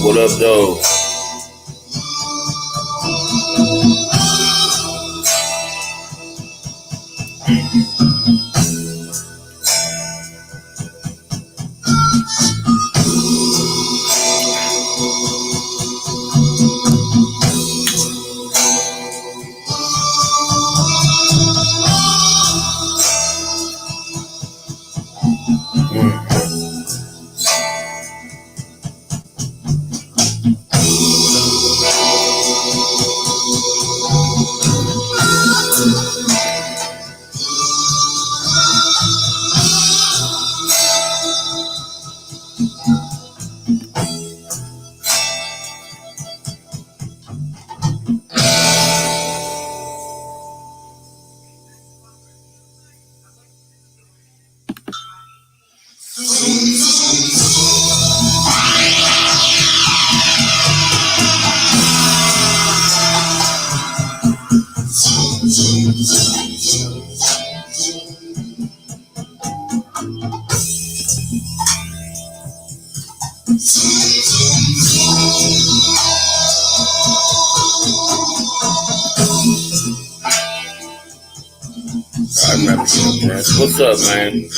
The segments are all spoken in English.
What up, though? What's up, man?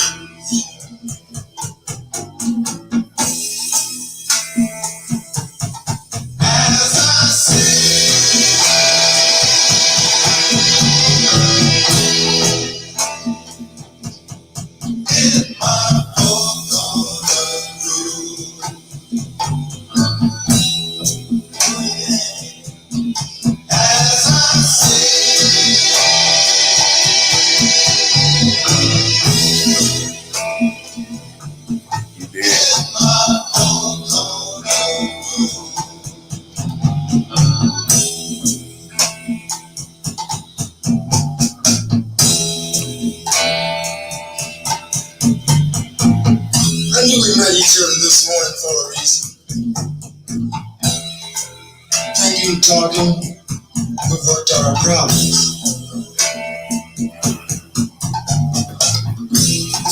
Talking, we worked out our problems.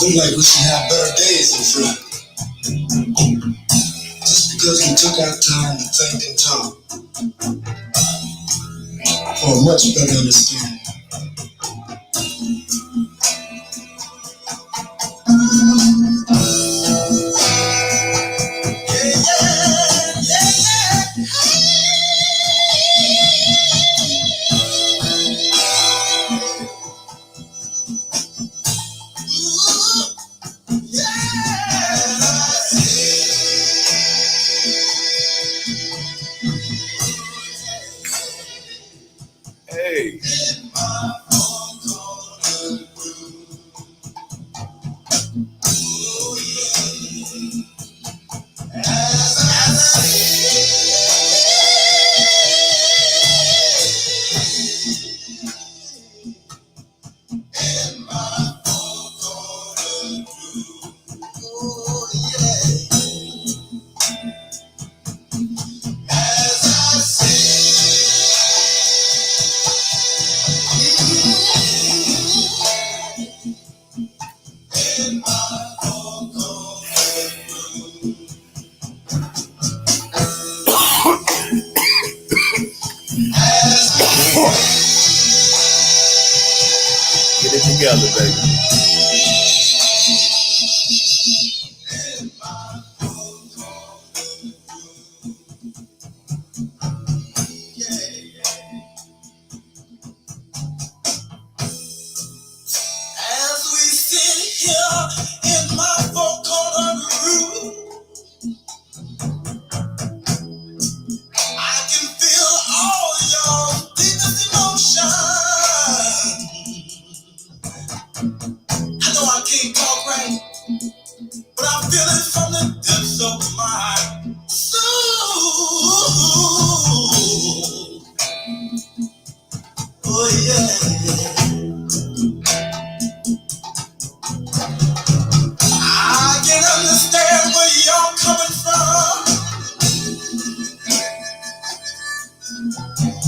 Look like we should have better days in front. Just because we took our time to think and talk for a much better understanding. Get it together, baby.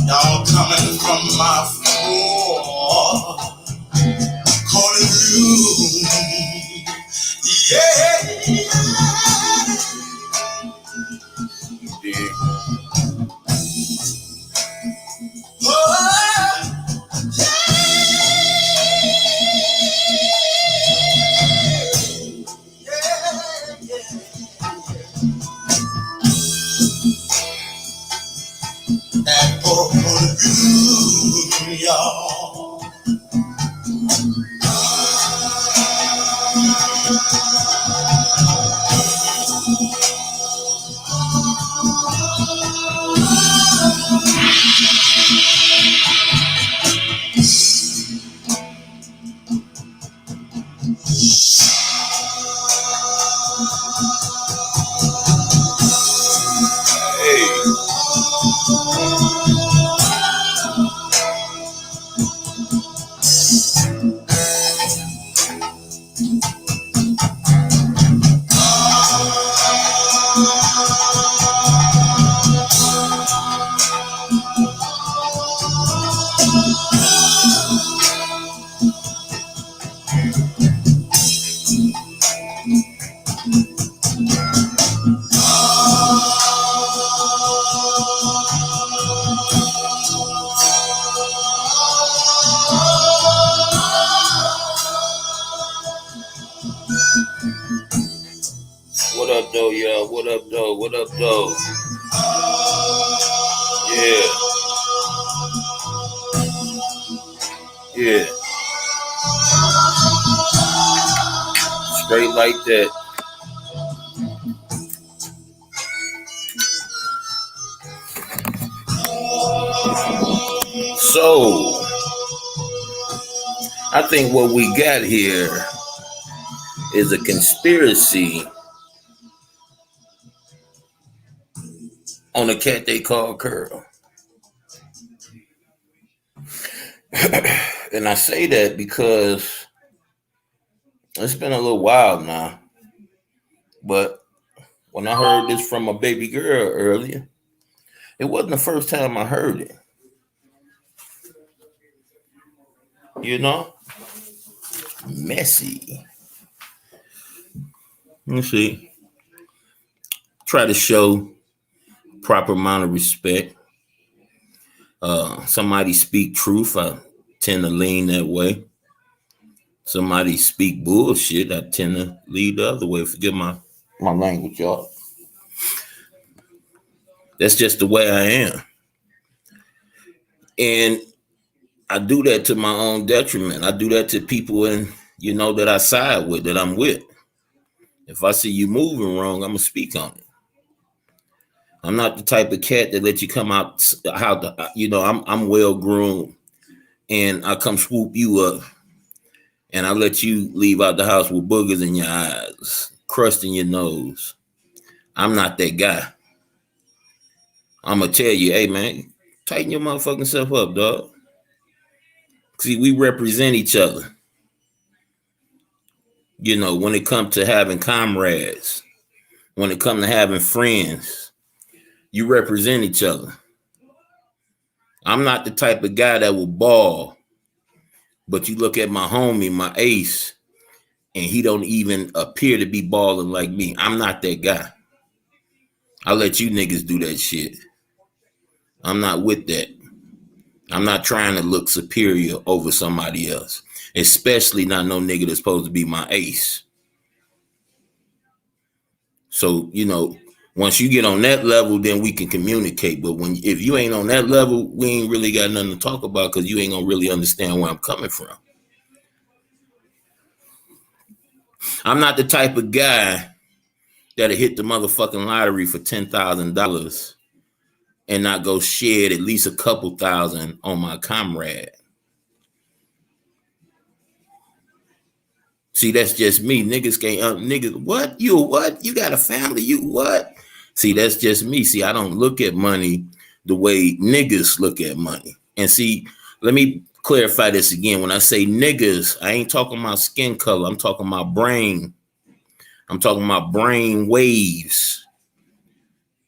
Y'all coming from my floor, calling you, yeah. Yeah. That poor good, y'all. Hey. What up, though, y'all? What up, though? What up, though? Yeah. Yeah. Straight like that. So, I think what we got here is a conspiracy on a cat they call Curl. And I say that because it's been a little while now. But when I heard this from a baby girl earlier, it wasn't the first time I heard it. You know? Messy. Let's see. Try to show proper amount of respect. Somebody speak truth, I tend to lean that way. Somebody speak bullshit, I tend to lead the other way. Forgive my language, y'all. That's just the way I am. And I do that to my own detriment. I do that to people that I side with, that I'm with. If I see you moving wrong, I'm gonna speak on it. I'm not the type of cat that let you come out I'm well groomed and I come swoop you up and I let you leave out the house with boogers in your eyes, crust in your nose. I'm not that guy. I'm gonna tell you, hey man, tighten your motherfucking self up, dog. See, we represent each other. When it comes to having comrades, when it comes to having friends, you represent each other. I'm not the type of guy that will ball, but you look at my homie, my ace, and he don't even appear to be balling like me. I'm not that guy. I let you niggas do that shit. I'm not with that. I'm not trying to look superior over somebody else, especially not no nigga that's supposed to be my ace. So, once you get on that level, then we can communicate. But if you ain't on that level, we ain't really got nothing to talk about because you ain't gonna really understand where I'm coming from. I'm not the type of guy that'll hit the motherfucking lottery for $10,000 and not go shed at least a couple thousand on my comrade. See, that's just me. Niggas can't, what? You what? You got a family? You what? See, that's just me. See, I don't look at money the way niggas look at money. And see, let me clarify this again. When I say niggas, I ain't talking about skin color. I'm talking about brain. I'm talking about brain waves.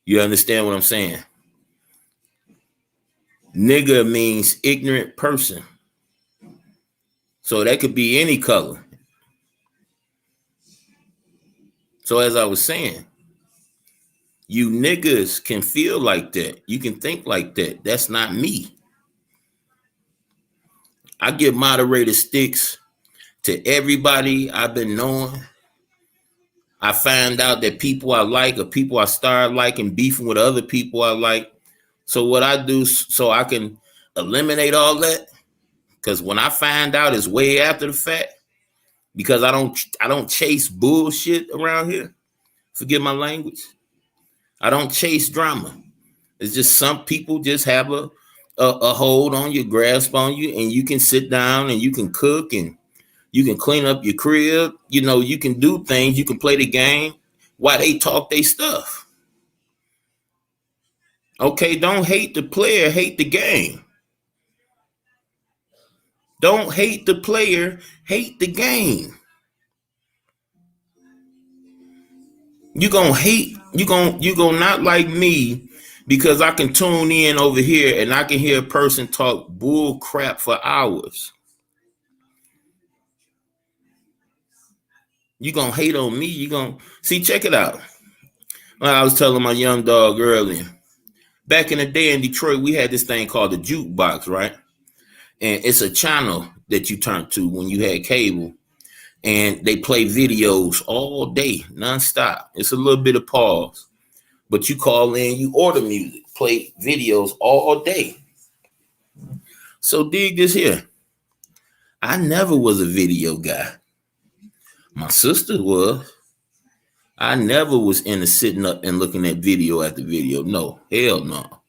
You understand what I'm saying? Nigga means ignorant person. So that could be any color. So as I was saying, You niggas can feel like that. You can think like that. That's not me. I give moderator sticks to everybody I've been knowing. I find out that people I like or people I start liking beefing with other people I like. So what I do so I can eliminate all that, because when I find out it's way after the fact, because I don't chase bullshit around here. Forgive my language. I don't chase drama. It's just some people just have a hold on you, grasp on you, and you can sit down and you can cook and you can clean up your crib. You know, you can do things. You can play the game while they talk their stuff. Okay, don't hate the player, hate the game. Don't hate the player, hate the game. You gonna hate, you gonna not like me because I can tune in over here and I can hear a person talk bull crap for hours. You gonna hate on me. You gonna see, check it out. I was telling my young dog earlier. Back in the day in Detroit, we had this thing called the jukebox, right? And it's a channel that you turn to when you had cable. And they play videos all day, nonstop. It's a little bit of pause. But you call in, you order music, play videos all day. So dig this here. I never was a video guy. My sister was. I never was into sitting up and looking at video after video. No, hell no.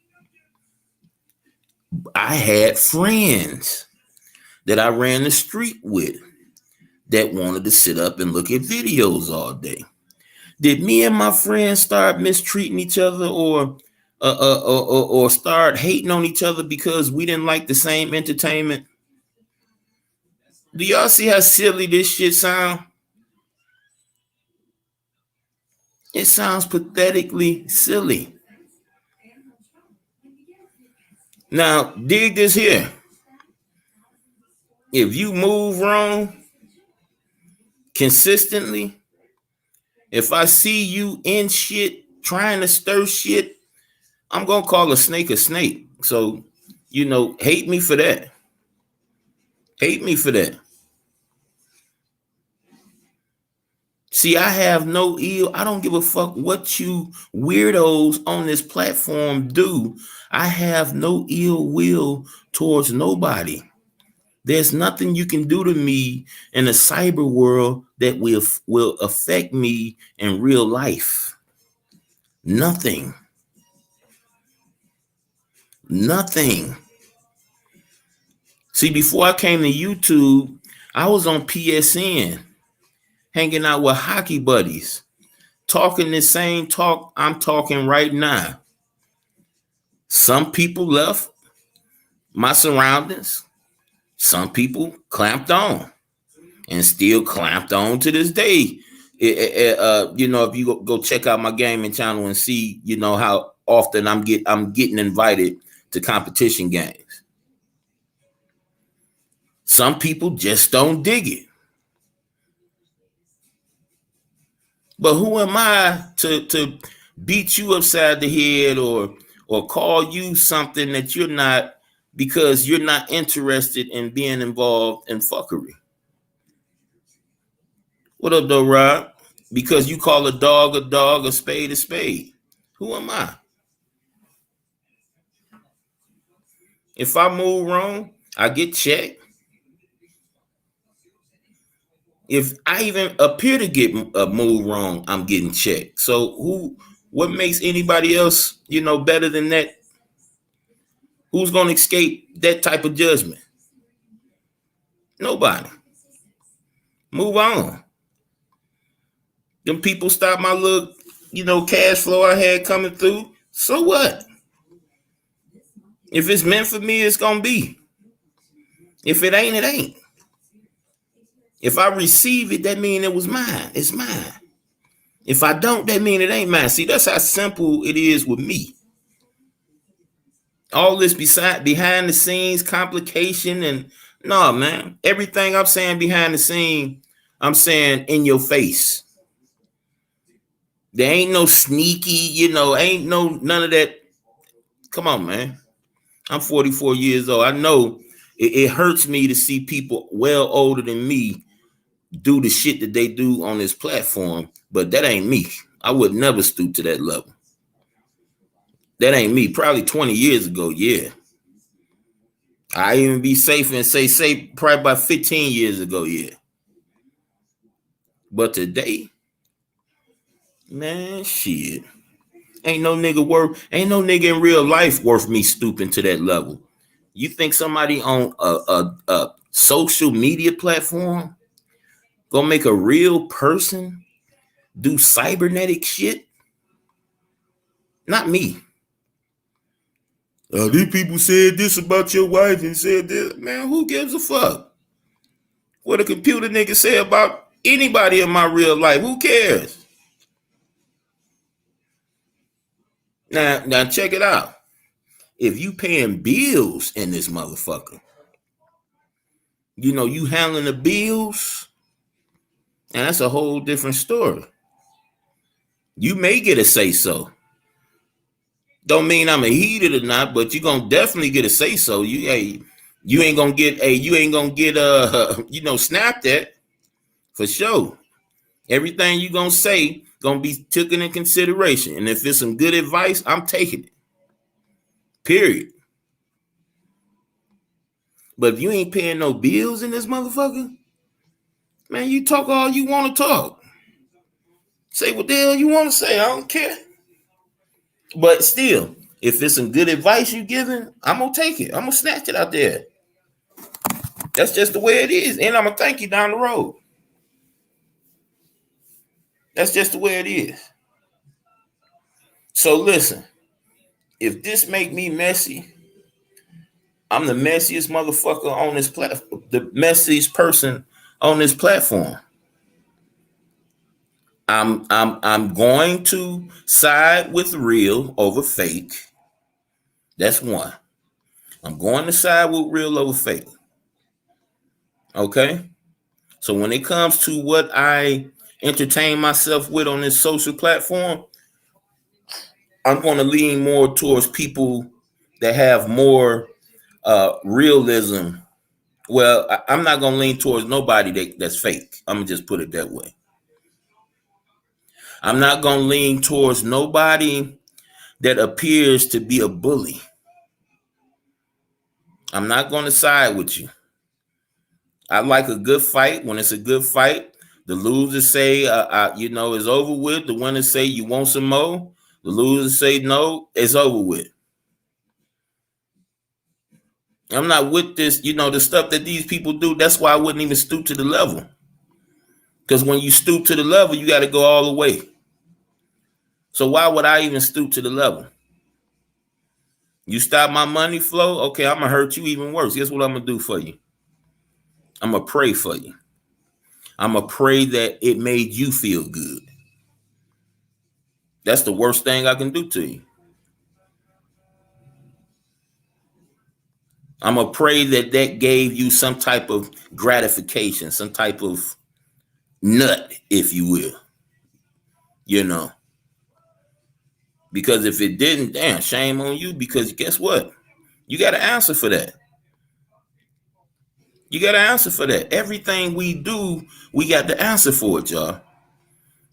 I had friends that I ran the street with that wanted to sit up and look at videos all day. Did me and my friends start mistreating each other or start hating on each other because we didn't like the same entertainment? Do y'all see how silly this shit sounds? It sounds pathetically silly. Now, dig this here. If you move wrong consistently, if I see you in shit, trying to stir shit, I'm going to call a snake a snake. So, you know, hate me for that. Hate me for that. See, I have no ill. I don't give a fuck what you weirdos on this platform do. I have no ill will towards nobody. There's nothing you can do to me in the cyber world that will affect me in real life. Nothing. Nothing. See, before I came to YouTube, I was on PSN, hanging out with hockey buddies, talking the same talk I'm talking right now. Some people left my surroundings. Some people clamped on and still clamped on to this day. You know, if you go check out my gaming channel and see, you know, how often I'm getting invited to competition games. Some people just don't dig it. But who am I to beat you upside the head or call you something that you're not, because you're not interested in being involved in fuckery? What up, though, Rob? Because you call a dog, a spade a spade. Who am I? If I move wrong, I get checked. If I even appear to get a move wrong, I'm getting checked. So what makes anybody else, you know, better than that? Who's going to escape that type of judgment? Nobody. Move on. Them people stop my little, you know, cash flow I had coming through. So what? If it's meant for me, it's going to be. If it ain't, it ain't. If I receive it, that means it was mine. It's mine. If I don't, that means it ain't mine. See, that's how simple it is with me. All this behind the scenes complication and no, man. Everything I'm saying behind the scene, I'm saying in your face. There ain't no sneaky, ain't none of that. Come on, man. I'm 44 years old. I know it hurts me to see people well older than me do the shit that they do on this platform, but that ain't me. I would never stoop to that level. That ain't me. Probably 20 years ago, yeah. I even be safe and say probably about 15 years ago, yeah. But today, man, shit. Ain't no nigga in real life worth me stooping to that level. You think somebody on a social media platform gonna make a real person do cybernetic shit? Not me. These people said this about your wife and said this. Man, who gives a fuck? What a computer nigga say about anybody in my real life? Who cares? Now check it out. If you paying bills in this motherfucker, you handling the bills, and that's a whole different story. You may get a say so. Don't mean I'm a heated or not, but you're gonna definitely get a say so. You ain't gonna get snapped at for sure. Everything you gonna say gonna be taken in consideration. And if it's some good advice, I'm taking it. Period. But if you ain't paying no bills in this motherfucker, man, you talk all you want to talk. Say what the hell you want to say. I don't care. But still, if it's some good advice you giving, I'm gonna take it. I'm gonna snatch it out there. That's just the way it is. And I'm gonna thank you down the road. That's just the way it is. So listen, if this make me messy, I'm the messiest motherfucker on this platform, the messiest person on this platform. I'm going to side with real over fake. That's one. I'm going to side with real over fake. Okay? So when it comes to what I entertain myself with on this social platform, I'm going to lean more towards people that have more realism. Well, I'm not going to lean towards nobody that's fake. I'm going to just put it that way. I'm not going to lean towards nobody that appears to be a bully. I'm not going to side with you. I like a good fight. When it's a good fight, the losers say, it's over with. The winners say, you want some more. The losers say, no, it's over with. I'm not with this, the stuff that these people do. That's why I wouldn't even stoop to the level. Because when you stoop to the level, you got to go all the way. So why would I even stoop to the level? You stop my money flow, okay, I'm going to hurt you even worse. Guess what I'm going to do for you? I'm going to pray for you. I'm going to pray that it made you feel good. That's the worst thing I can do to you. I'm going to pray that gave you some type of gratification, some type of nut, if you will. Because if it didn't, damn, shame on you, because guess what? You got to answer for that. You got to answer for that. Everything we do, we got to answer for it, y'all.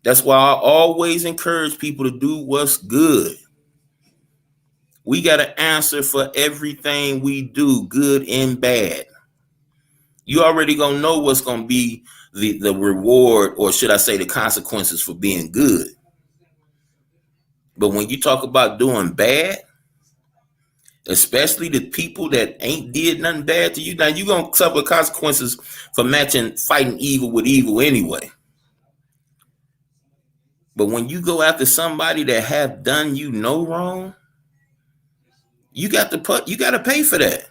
That's why I always encourage people to do what's good. We got to answer for everything we do, good and bad. You already going to know what's going to be the reward, or should I say the consequences for being good. But when you talk about doing bad, especially the people that ain't did nothing bad to you, now you're going to suffer consequences for fighting evil with evil anyway. But when you go after somebody that have done you no wrong, you got to pay for that.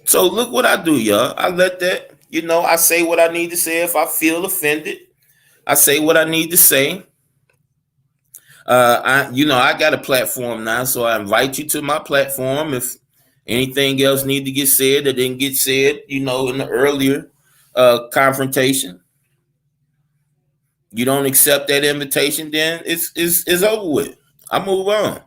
So look what I do, y'all. I let that, I say what I need to say. If I feel offended, I say what I need to say. I got a platform now, so I invite you to my platform. If anything else need to get said that didn't get said, in the earlier confrontation, You don't accept that invitation, then it's over with. I move on.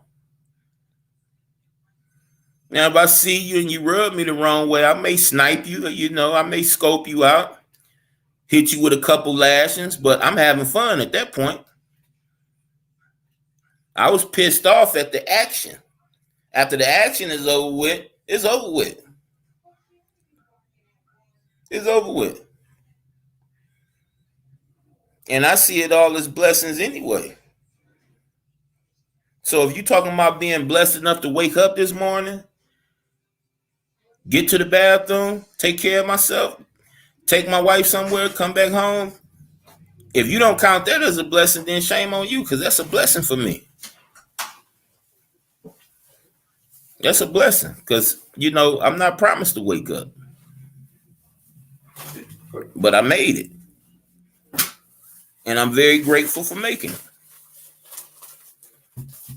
Now, if I see you and you rub me the wrong way, I may snipe you, I may scope you out, hit you with a couple lashings, but I'm having fun at that point. I was pissed off at the action. After the action is over with, it's over with. It's over with. And I see it all as blessings anyway. So if you're talking about being blessed enough to wake up this morning, get to the bathroom, take care of myself, take my wife somewhere, come back home. If you don't count that as a blessing, then shame on you, because that's a blessing for me. That's a blessing, because, I'm not promised to wake up. But I made it. And I'm very grateful for making it.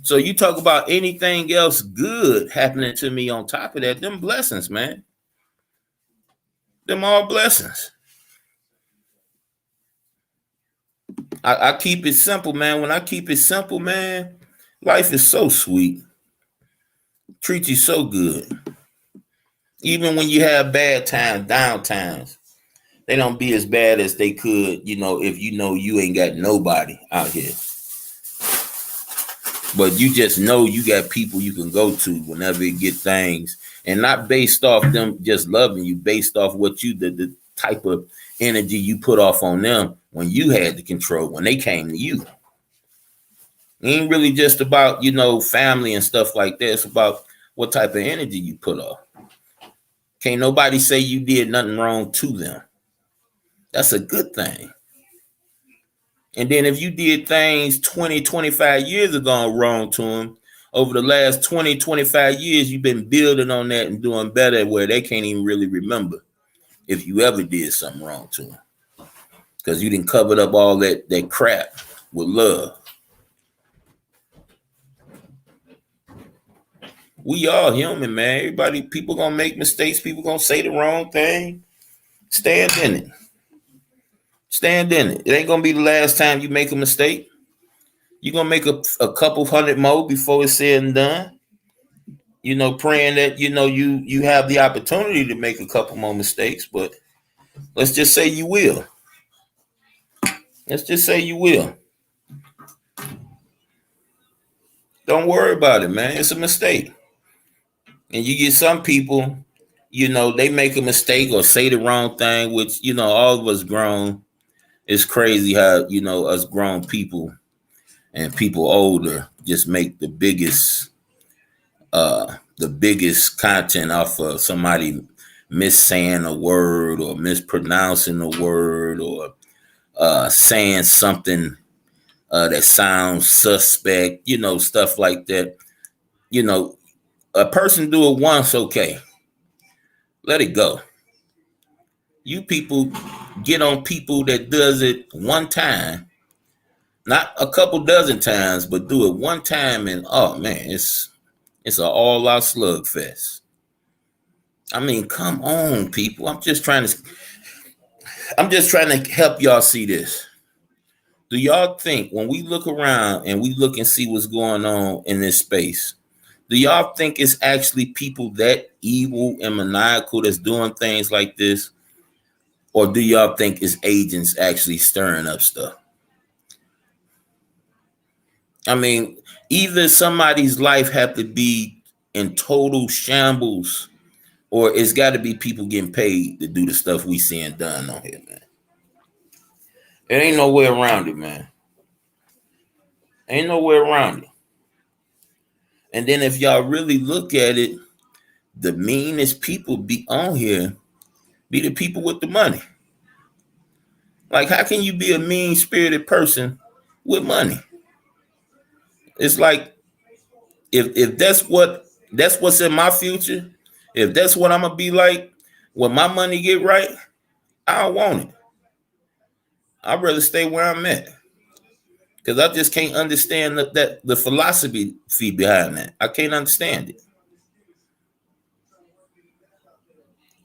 So you talk about anything else good happening to me on top of that, them blessings, man. Them all blessings. I keep it simple, man. When I keep it simple, man, life is so sweet. Treat you so good. Even when you have bad times, down times, they don't be as bad as they could, if you ain't got nobody out here. But you just know you got people you can go to whenever you get things, and not based off them just loving you, based off what the type of energy you put off on them when you had the control, when they came to you. It ain't really just about, family and stuff like that. It's about what type of energy you put off. Can't nobody say you did nothing wrong to them. That's a good thing. And then if you did things 20, 25 years ago wrong to them, over the last 20, 25 years, you've been building on that and doing better where they can't even really remember if you ever did something wrong to them. Because you didn't cover up all that crap with love. We all human, man. People gonna make mistakes. People gonna say the wrong thing. Stand in it. Stand in it. It ain't gonna be the last time you make a mistake. You're gonna make a couple hundred more before it's said and done. Praying that you have the opportunity to make a couple more mistakes, but let's just say you will. Let's just say you will. Don't worry about it, man. It's a mistake. And you get some people, they make a mistake or say the wrong thing, which, all of us grown. It's crazy how, us grown people and people older just make the biggest content off of somebody missaying a word or mispronouncing a word or saying something that sounds suspect, stuff like that. A person do it once, okay. Let it go. You people get on people that does it one time, not a couple dozen times, but do it one time, and oh man, it's an all-out slugfest. I mean, come on, people. I'm just trying to help y'all see this. Do y'all think when we look around and we look and see what's going on in this space, do y'all think it's actually people that evil and maniacal that's doing things like this? Or do y'all think it's agents actually stirring up stuff? I mean, either somebody's life have to be in total shambles, or it's got to be people getting paid to do the stuff we seeing done on here, man. There ain't no way around it, man. Ain't no way around it. And then if y'all really look at it, the meanest people be on here be the people with the money. Like, how can you be a mean-spirited person with money? It's like, if that's what's in my future, if that's what I'm gonna be like when my money get right, I don't want it. I'd rather stay where I'm at. Because I just can't understand the philosophy behind that. I can't understand it.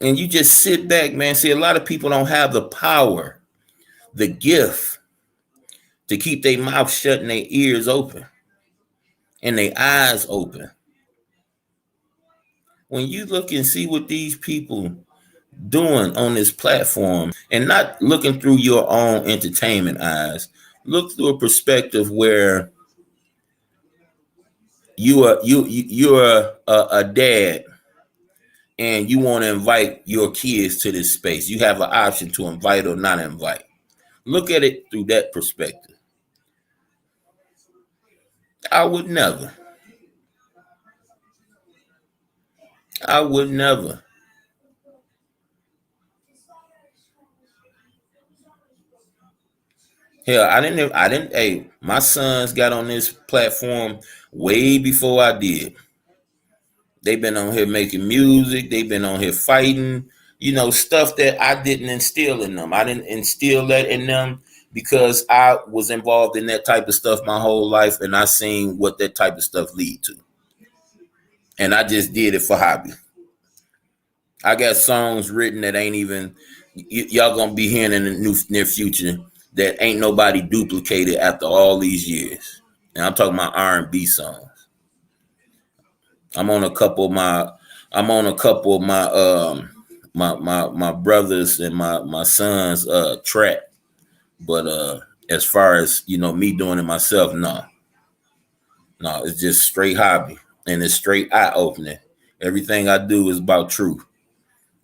And you just sit back, man. See, a lot of people don't have the power, the gift to keep their mouth shut and their ears open and their eyes open. When you look and see what these people doing on this platform, and not looking through your own entertainment eyes, look through a perspective where you're a dad and you want to invite your kids to this space. You have an option to invite or not invite. Look at it through that perspective. I would never. Hell, hey, my sons got on this platform way before I did. They've been on here making music. They've been on here fighting, stuff that I didn't instill in them. I didn't instill that in them because I was involved in that type of stuff my whole life, and I seen what that type of stuff lead to. And I just did it for hobby. I got songs written that ain't even, y'all gonna be hearing in the near future that ain't nobody duplicated after all these years. And I'm talking about R&B songs. I'm on a couple of my my brothers and my sons track. But as far as me doing it myself, no, it's just straight hobby, and it's straight eye opening. Everything I do is about truth.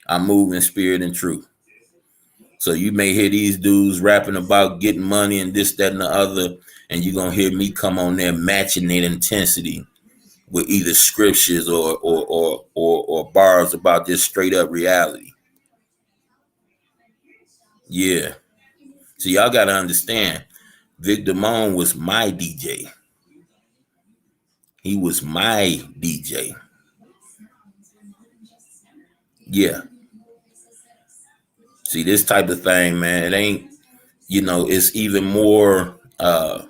I move in spirit and truth. So you may hear these dudes rapping about getting money and this, that, and the other, and you're gonna hear me come on there matching that intensity with either scriptures or bars about this straight up reality. Yeah. So y'all gotta understand, Vic Damone was my DJ. He was my DJ. Yeah. See, this type of thing, man, it ain't, it's even more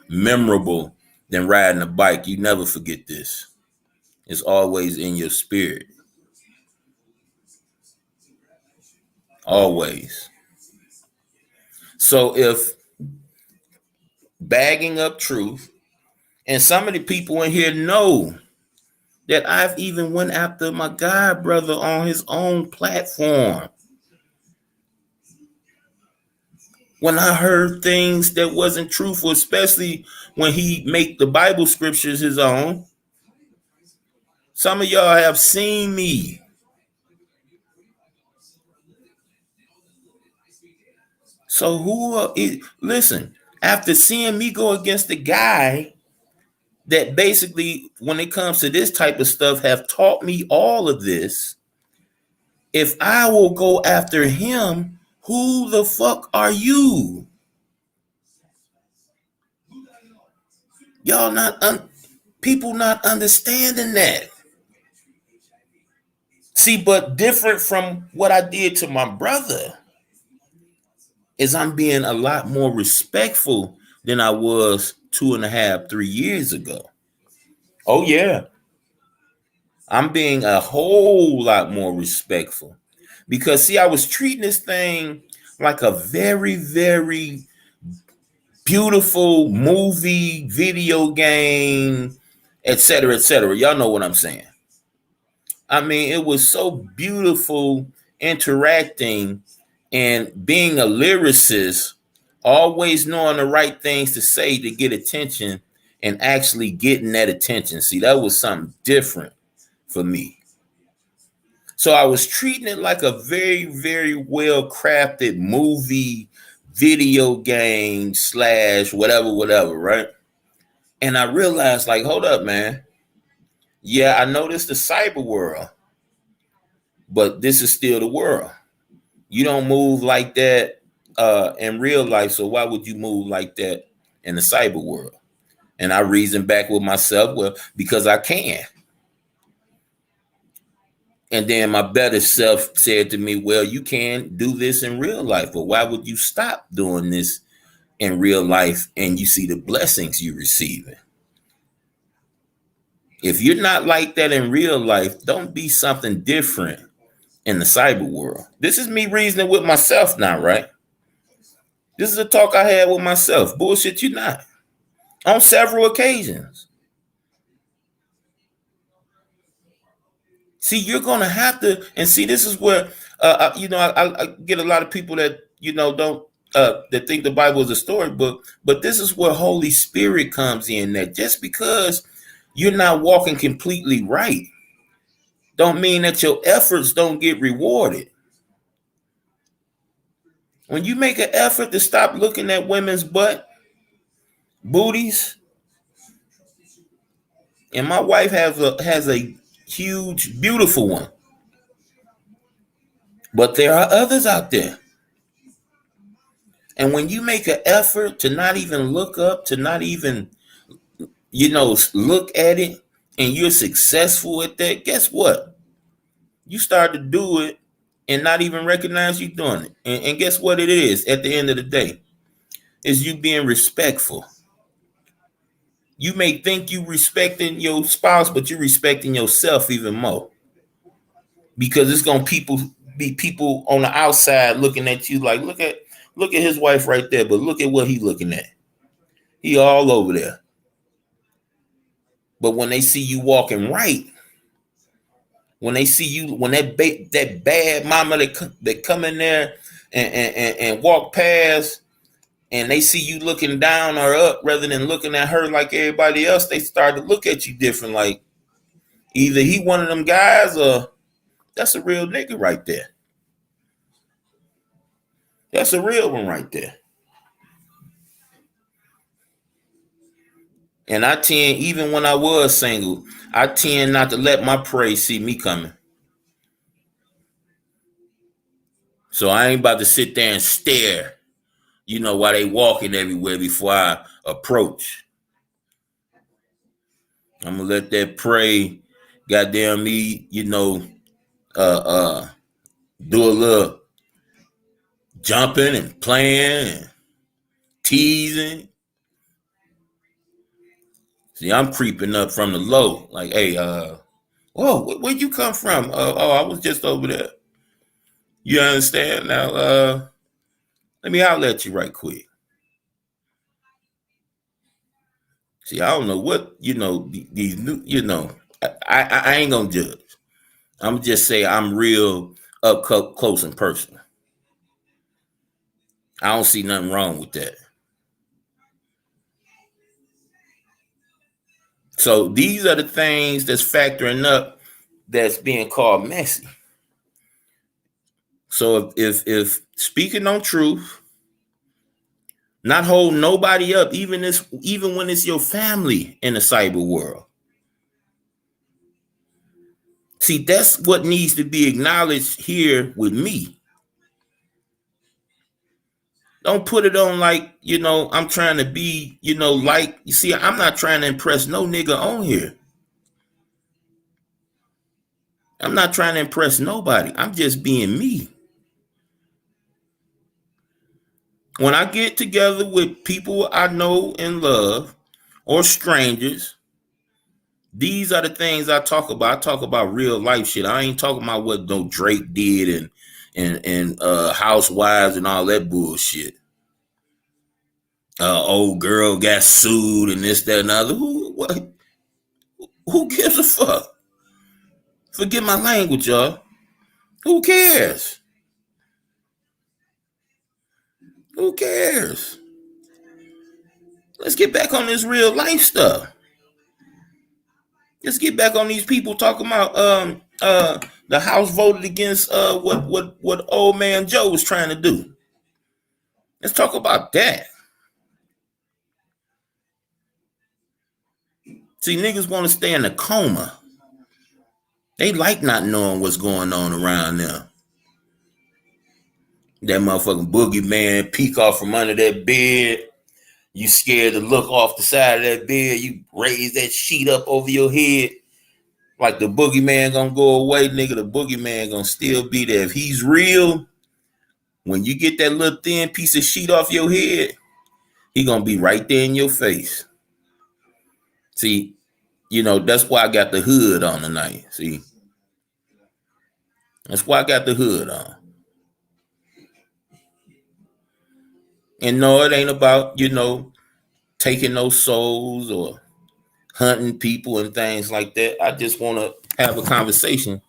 memorable than riding a bike. You never forget this. It's always in your spirit. Always. So if bagging up truth, and some of the people in here know that I've even went after my God brother on his own platform. When I heard things that wasn't truthful, especially when he make the Bible scriptures his own. Some of y'all have seen me. So listen, after seeing me go against the guy that basically, when it comes to this type of stuff, have taught me all of this, if I will go after him, who the fuck are you? Y'all people not understanding that. See, but different from what I did to my brother is I'm being a lot more respectful than I was 2.5, 3 years ago. Oh yeah. I'm being a whole lot more respectful because see, I was treating this thing like a very, very beautiful movie, video game, etc., etc. Y'all know what I'm saying. I mean, it was so beautiful interacting and being a lyricist, always knowing the right things to say to get attention and actually getting that attention. See, that was something different for me. So I was treating it like a very, very well crafted movie, video game / whatever, right? And I realized, like, hold up, man. Yeah, I know this the cyber world, but this is still the world. You don't move like that in real life, so why would you move like that in the cyber world? And I reasoned back with myself, well, because I can. And then my better self said to me, well, you can do this in real life, but why would you stop doing this in real life and you see the blessings you're receiving? If you're not like that in real life, don't be something different in the cyber world. This is me reasoning with myself now, right? This is a talk I had with myself. Bullshit you not. On several occasions. See, you're gonna have to, and see, this is where I get a lot of people that don't that think the Bible is a storybook, but this is where Holy Spirit comes in. That just because you're not walking completely right, don't mean that your efforts don't get rewarded. When you make an effort to stop looking at women's booties, and my wife has a huge, beautiful one, but there are others out there. And when you make an effort to not even look up, to not even, look at it, and you're successful at that, guess what? You start to do it and not even recognize you're doing it. And guess what it is at the end of the day? Is you being respectful. You may think you respecting your spouse, but you're respecting yourself even more. Because it's gonna be people on the outside looking at you like, look at his wife right there, but look at what he's looking at. He all over there. But when they see you walking right, when they see you, when that bad mama that come in there and walk past, and they see you looking down or up rather than looking at her like everybody else, they start to look at you different. Like either he one of them guys or that's a real nigga right there. That's a real one right there. And I tend, even when I was single, I tend not to let my prey see me coming. So I ain't about to sit there and stare, while they walking everywhere before I approach. I'm gonna let that prey, goddamn me, do a little jumping and playing and teasing. See, I'm creeping up from the low, like, hey, whoa, where'd you come from? I was just over there. You understand? Now, let me holler at you right quick. See, I don't know what, these new, I ain't gonna judge. I'm gonna just say I'm real up close and personal. I don't see nothing wrong with that. So these are the things that's factoring up that's being called messy. So if speaking on truth, not hold nobody up, even when it's your family in the cyber world. See, that's what needs to be acknowledged here with me. Don't put it on like, I'm trying to be, like, you see, I'm not trying to impress no nigga on here. I'm not trying to impress nobody. I'm just being me. When I get together with people I know and love or strangers, these are the things I talk about. I talk about real life shit. I ain't talking about what no Drake did and Housewives and all that bullshit. Old girl got sued and this, that, and the other. Who gives a fuck? Forget my language, y'all. Who cares? Who cares? Let's get back on this real life stuff. Let's get back on these people talking about the House voted against what old man Joe was trying to do. Let's talk about that. See, niggas want to stay in a coma. They like not knowing what's going on around them. That motherfucking boogeyman peek off from under that bed. You scared to look off the side of that bed. You raise that sheet up over your head. Like the boogeyman gonna go away, nigga. The boogeyman gonna still be there. If he's real, when you get that little thin piece of sheet off your head, he gonna be right there in your face. See, that's why I got the hood on tonight. See, that's why I got the hood on. And no, it ain't about, taking those souls or hunting people and things like that. I just want to have a conversation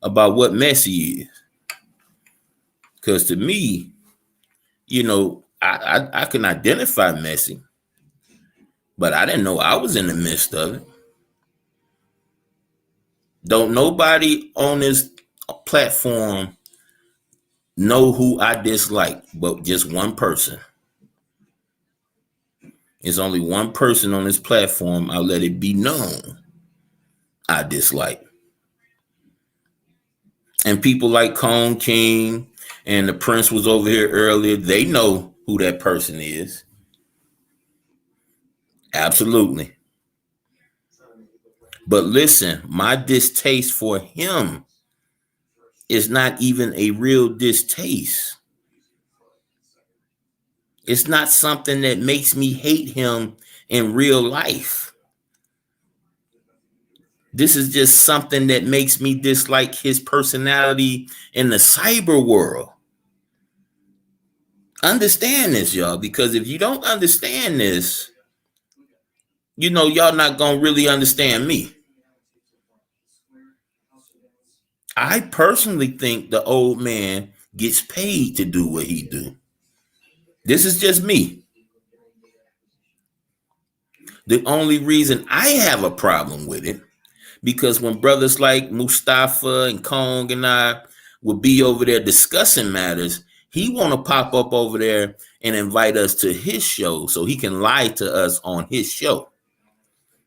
about what messy is. Because to me, I can identify messy, but I didn't know I was in the midst of it. Don't nobody on this platform know who I dislike, but just one person. There's only one person on this platform I'll let it be known I dislike. And people like Cone King and the Prince was over here earlier, they know who that person is. Absolutely. But listen, my distaste for him is not even a real distaste. It's not something that makes me hate him in real life. This is just something that makes me dislike his personality in the cyber world. Understand this, y'all, because if you don't understand this, y'all not going to really understand me. I personally think the old man gets paid to do what he do. This is just me. The only reason I have a problem with it, because when brothers like Mustafa and Kong and I would be over there discussing matters, he want to pop up over there and invite us to his show so he can lie to us on his show.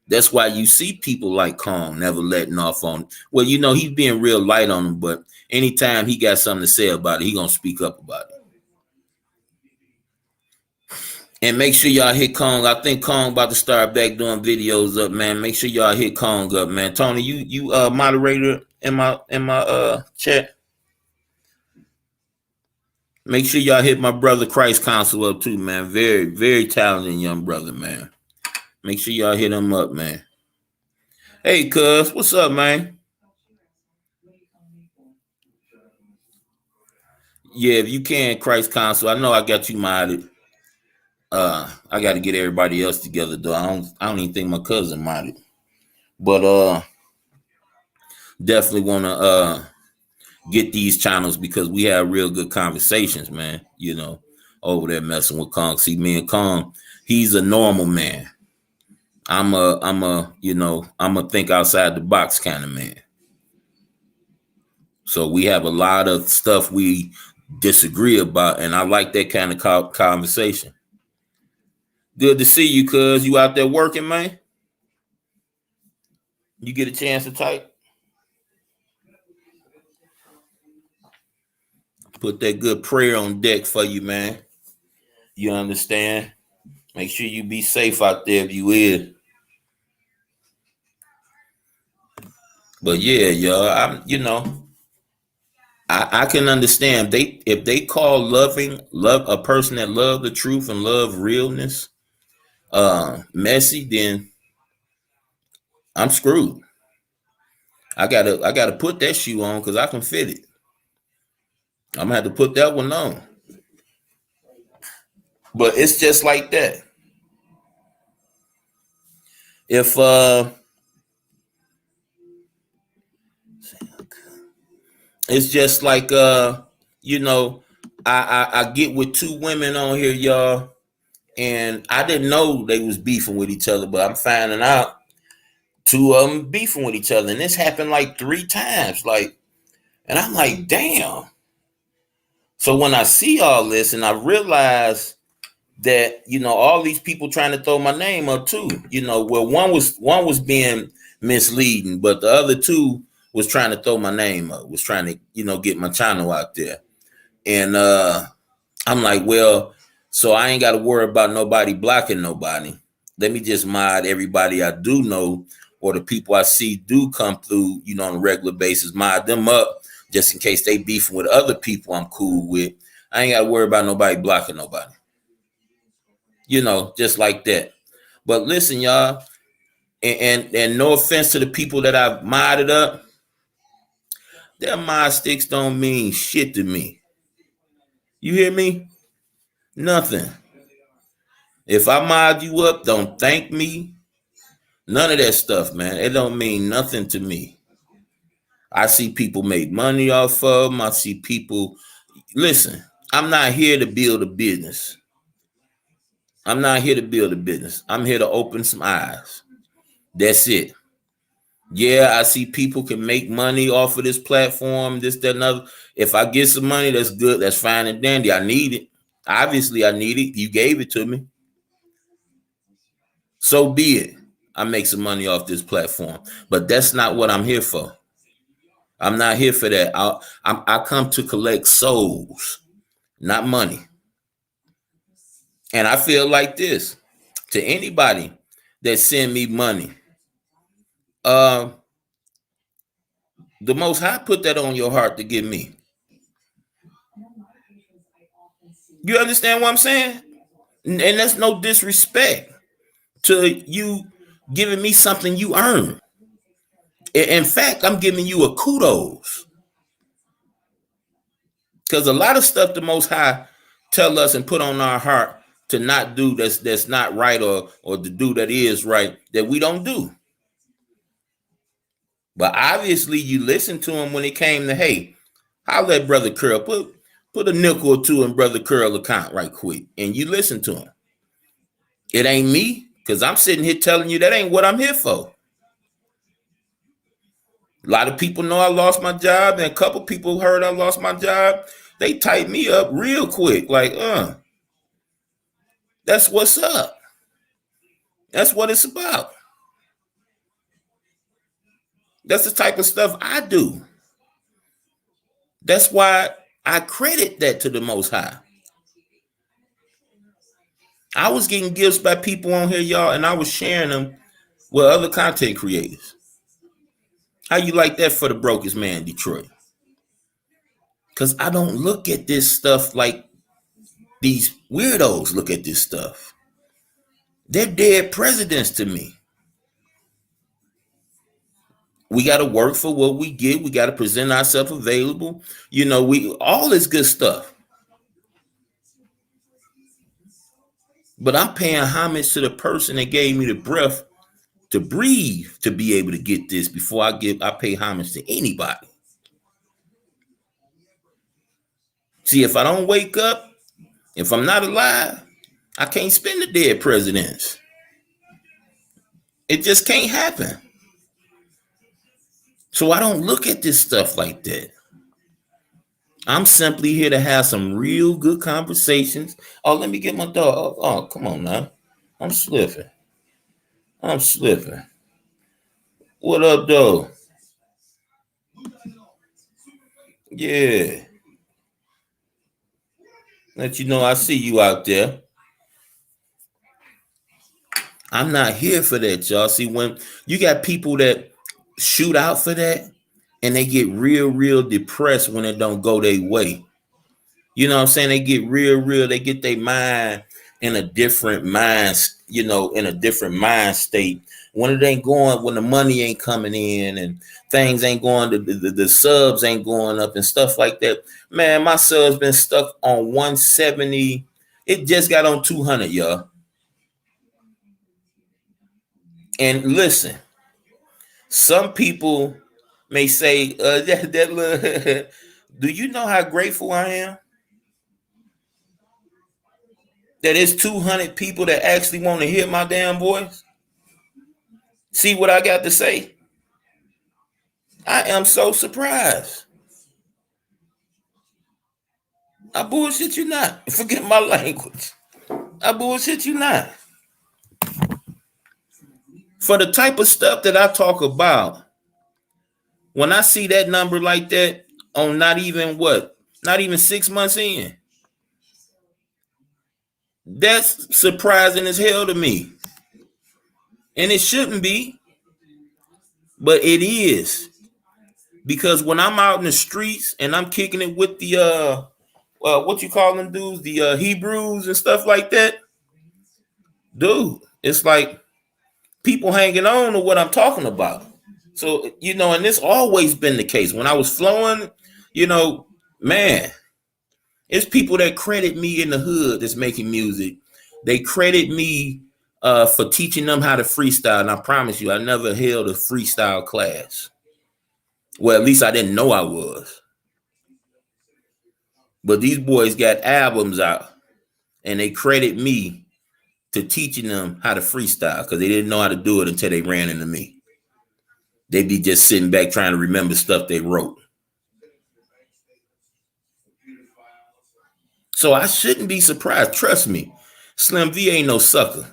That's why you see people like Kong never letting off on. Well, he's being real light on him, but anytime he got something to say about it, he gonna speak up about it. And make sure y'all hit Kong. I think Kong about to start back doing videos up, man. Make sure y'all hit Kong up, man. Tony, you moderator in my chat. Make sure y'all hit my brother Christ Counsel up too, man. Very, very talented young brother, man. Make sure y'all hit him up, man. Hey, cuz, what's up, man? Yeah, if you can, Christ Counsel. I know I got you modded. I got to get everybody else together, though. I don't even think my cousin modded. But definitely want to get these channels because we have real good conversations, man. Over there messing with Kong. See, me and Kong, he's a normal man. I'm a think outside the box kind of man. So we have a lot of stuff we disagree about, and I like that kind of conversation. Good to see you, cuz. You out there working, man? You get a chance to type? Put that good prayer on deck for you, man. You understand? Make sure you be safe out there if you is. But yeah, y'all, I can understand if they call love a person that love the truth and love realness messy, then I'm screwed. I gotta put that shoe on because I can fit it. I'm gonna have to put that one on. But it's just like that. If it's just like I get with two women on here, y'all, and I didn't know they was beefing with each other, but I'm finding out two of them beefing with each other, and this happened like 3 times, and I'm like, damn. So when I see all this and I realize that all these people trying to throw my name up too, well, one was being misleading, but the other two was trying to throw my name up, was trying to get my channel out there. And I'm like, well, so I ain't got to worry about nobody blocking nobody. Let me just mod everybody I do know, or the people I see do come through, on a regular basis, mod them up just in case they beefing with other people I'm cool with. I ain't got to worry about nobody blocking nobody. Just like that. But listen, y'all, and no offense to the people that I've modded up, their mod sticks don't mean shit to me. You hear me? Nothing. If I mod you up, don't thank me. None of that stuff, man. It don't mean nothing to me. I see people make money off of them. I see people. Listen, I'm not here to build a business. I'm not here to build a business. I'm here to open some eyes. That's it. Yeah, I see people can make money off of this platform, this, that, and other. If I get some money, that's good. That's fine and dandy. I need it. Obviously, I need it. You gave it to me. So be it. I make some money off this platform. But that's not what I'm here for. I'm not here for that. I come to collect souls, not money. And I feel like this. To anybody that send me money, the Most High put that on your heart to give me. You understand what I'm saying? And that's no disrespect to you giving me something you earned. In fact, I'm giving you a kudos. Because a lot of stuff the Most High tell us and put on our heart to not do that's not right, or to do that is right, that we don't do. But obviously you listened to him when it came to, hey, I'll let Brother Curl put a nickel or two in Brother Curl account right quick. And you listen to him. It ain't me, because I'm sitting here telling you that ain't what I'm here for. A lot of people know I lost my job, and a couple people heard I lost my job. They typed me up real quick, like, that's what's up. That's what it's about. That's the type of stuff I do. That's why I credit that to the Most High. I was getting gifts by people on here, y'all, and I was sharing them with other content creators. How you like that for the brokest man in Detroit? Because I don't look at this stuff like these weirdos look at this stuff. They're dead presidents to me. We got to work for what we get. We got to present ourselves available. You know, all this good stuff. But I'm paying homage to the person that gave me the breath to breathe to be able to get this before I pay homage to anybody. See, if I don't wake up, if I'm not alive, I can't spend the dead presidents. It just can't happen. So I don't look at this stuff like that. I'm simply here to have some real good conversations. Oh, let me get my dog. Oh, come on now. I'm slipping. What up, though? Yeah. Let you know I see you out there. I'm not here for that, y'all. See, when you got people that shoot out for that and they get real depressed when it don't go their way. You know what I'm saying? They get real, they get their mind in a different mind, in a different mind state. When it ain't going, when the money ain't coming in and things ain't going, the subs ain't going up and stuff like that. Man, my subs been stuck on 170. It just got on 200, y'all. And listen, some people may say, do you know how grateful I am? That it's 200 people that actually want to hear my damn voice. See what I got to say? I am so surprised. I bullshit you not. Forget my language. I bullshit you not. For the type of stuff that I talk about, when I see that number like that on not even 6 months in, that's surprising as hell to me. And it shouldn't be, but it is. Because when I'm out in the streets and I'm kicking it with the what you call them dudes, the Hebrews and stuff like that, dude, it's like people hanging on to what I'm talking about. So, and this always been the case. When I was flowing, man, it's people that credit me in the hood that's making music They credit me for teaching them how to freestyle. And I promise you, I never held a freestyle class. Well, at least I didn't know I was. But these boys got albums out, and they credit me to teaching them how to freestyle because they didn't know how to do it until they ran into me. They'd be just sitting back trying to remember stuff they wrote. So I shouldn't be surprised. Trust me, Slim V ain't no sucker.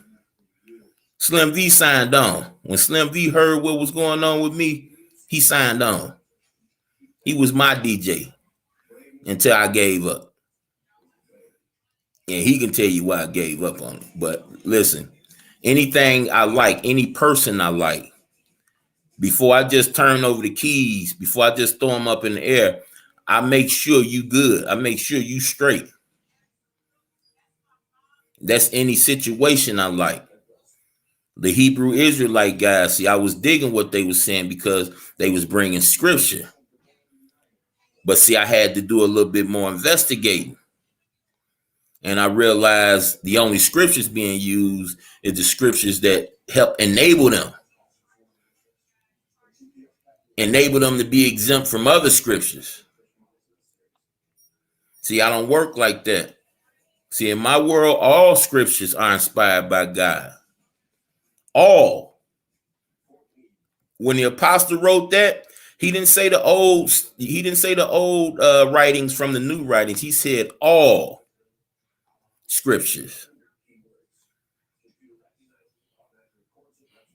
Slim V signed on. When Slim V heard what was going on with me, he signed on. He was my DJ until I gave up. And he can tell you why I gave up on it. But listen, anything I like, any person I like, before I just turn over the keys, before I just throw them up in the air, I make sure you good. I make sure you straight. That's any situation I like. The Hebrew Israelite guys, see, I was digging what they were saying because they was bringing scripture. But see, I had to do a little bit more investigating. And I realized the only scriptures being used is the scriptures that help enable them. Enable them to be exempt from other scriptures. See, I don't work like that. See, in my world, all scriptures are inspired by God. All. When the apostle wrote that, he didn't say the old writings from the new writings. He said all scriptures.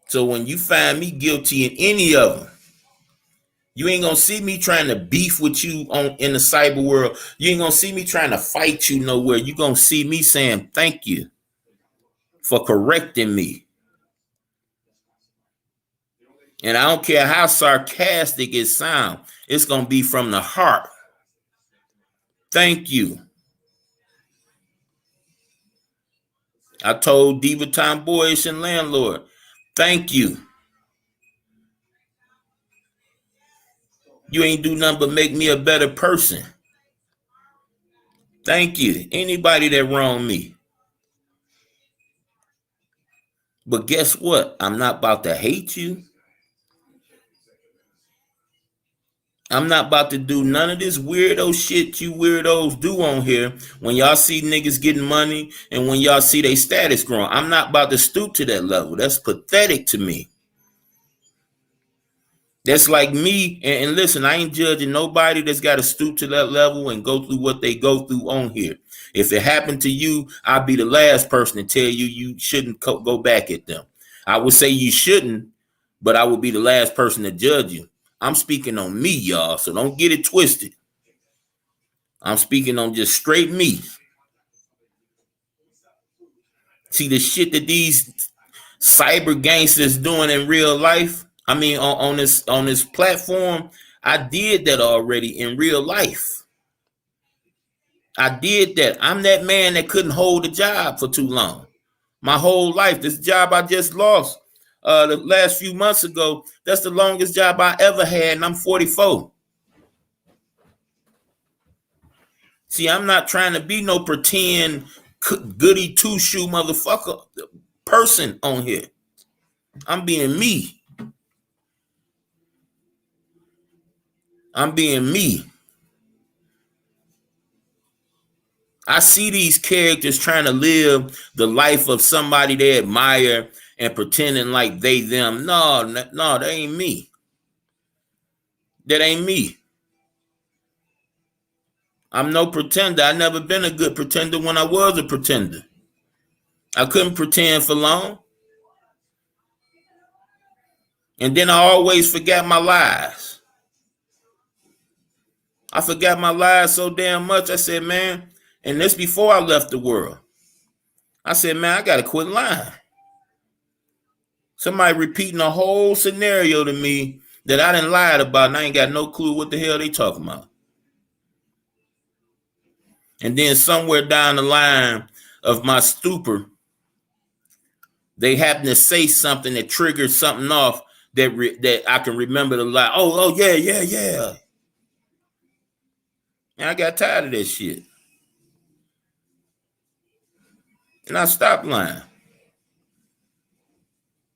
So when you find me guilty in any of them, you ain't gonna see me trying to beef with you in the cyber world. You ain't gonna see me trying to fight you nowhere. You gonna see me saying thank you for correcting me. And I don't care how sarcastic it sounds, it's gonna be from the heart. Thank you. I told Diva Tomboyish and Landlord, thank you. You ain't do nothing but make me a better person. Thank you. Anybody that wronged me. But guess what? I'm not about to hate you. I'm not about to do none of this weirdo shit you weirdos do on here when y'all see niggas getting money and when y'all see their status growing. I'm not about to stoop to that level. That's pathetic to me. That's like me, and listen, I ain't judging nobody that's got to stoop to that level and go through what they go through on here. If it happened to you, I'll be the last person to tell you you shouldn't go back at them. I would say you shouldn't, but I would be the last person to judge you. I'm speaking on me, y'all, so don't get it twisted. I'm speaking on just straight me. See, the shit that these cyber gangsters doing in real life, I mean, on this platform, I did that already in real life. I did that. I'm that man that couldn't hold a job for too long. My whole life, this job I just lost the last few months ago, that's the longest job I ever had, and I'm 44. See, I'm not trying to be no pretend goody two-shoe motherfucker person on here. I'm being me. I'm being me. I see these characters trying to live the life of somebody they admire and pretending like they them. No, that ain't me. That ain't me. I'm no pretender. I never been a good pretender when I was a pretender. I couldn't pretend for long. And then I always forgot my lies. I forgot my lies so damn much. I said, man, and this before I left the world. I said, man, I got to quit lying. Somebody repeating a whole scenario to me that I didn't lie about, and I ain't got no clue what the hell they talking about. And then somewhere down the line of my stupor, they happen to say something that triggers something off that I can remember the lie. Oh, yeah. And I got tired of that shit. And I stopped lying.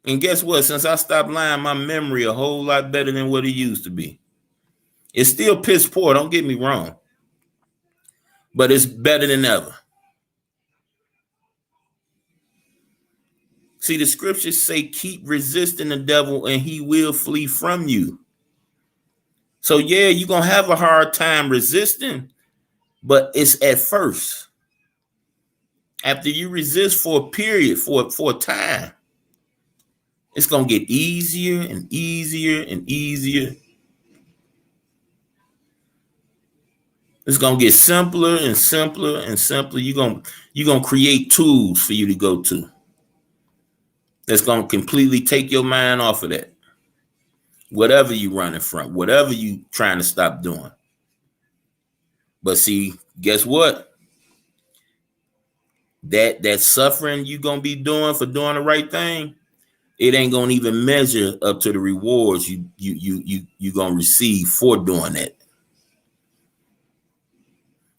And guess what? Since I stopped lying, my memory a whole lot better than what it used to be. It's still piss poor, don't get me wrong. But it's better than ever. See, the scriptures say, keep resisting the devil and he will flee from you. So yeah, you're going to have a hard time resisting, but it's at first. After you resist for a period, for a time, it's going to get easier and easier and easier. It's going to get simpler and simpler and simpler. You're going to create tools for you to go to. That's going to completely take your mind off of that. Whatever you running from, whatever you trying to stop doing. But see, guess what? That suffering you going to be doing for doing the right thing, it ain't going to even measure up to the rewards you going to receive for doing that.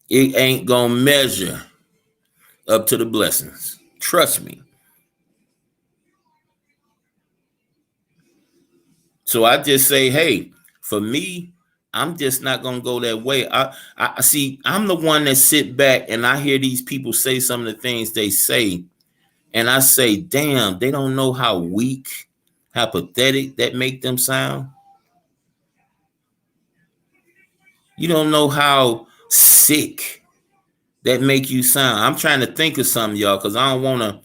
It ain't going to measure up to the blessings. Trust me. So I just say, hey, for me, I'm just not going to go that way. I see, I'm the one that sit back and I hear these people say some of the things they say. And I say, damn, they don't know how weak, how pathetic that make them sound. You don't know how sick that make you sound. I'm trying to think of something, y'all, because I don't want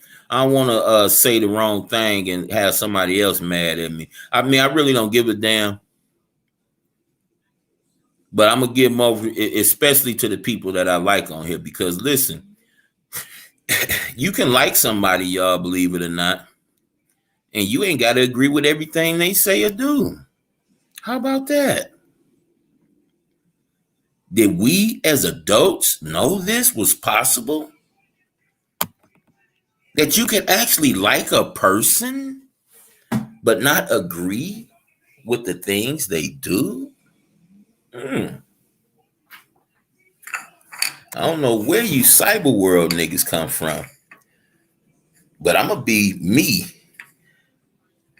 to say the wrong thing and have somebody else mad at me. I mean, I really don't give a damn. But I'm going to give them over, especially to the people that I like on here, because listen, you can like somebody, y'all, believe it or not, and you ain't got to agree with everything they say or do. How about that? Did we as adults know this was possible? That you can actually like a person, but not agree with the things they do? I don't know where you cyber world niggas come from, but I'm going to be me.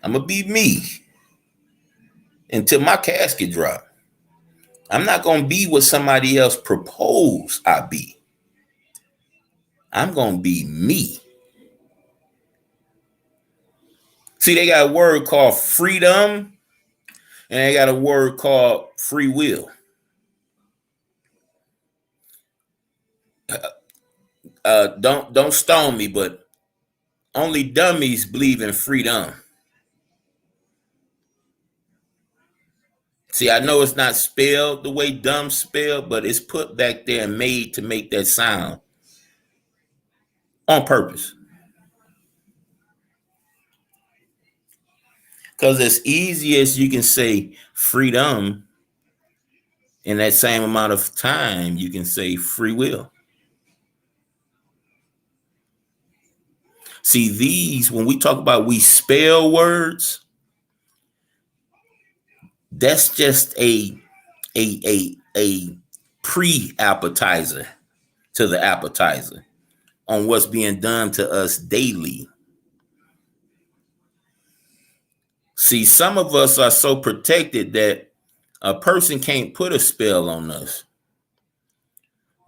I'm going to be me until my casket drop. I'm not going to be what somebody else proposed I be. I'm going to be me. See, they got a word called freedom, and they got a word called free will. Don't stone me, but only dummies believe in freedom. See, I know it's not spelled the way dumb spelled, but it's put back there and made to make that sound on purpose. Because as easy as you can say freedom, in that same amount of time, you can say free will. See, these, when we talk about we spell words, that's just a pre-appetizer to the appetizer on what's being done to us daily. See, some of us are so protected that a person can't put a spell on us,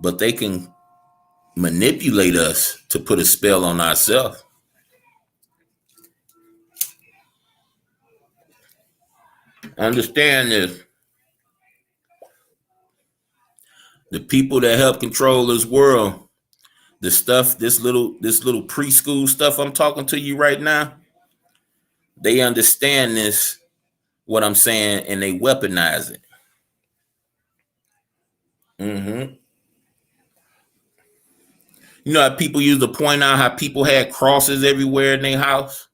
but they can manipulate us to put a spell on ourselves. Understand this. The people that help control this world, the stuff, this little preschool stuff I'm talking to you right now, they understand this, what I'm saying, and they weaponize it. You know how people used to point out how people had crosses everywhere in their house?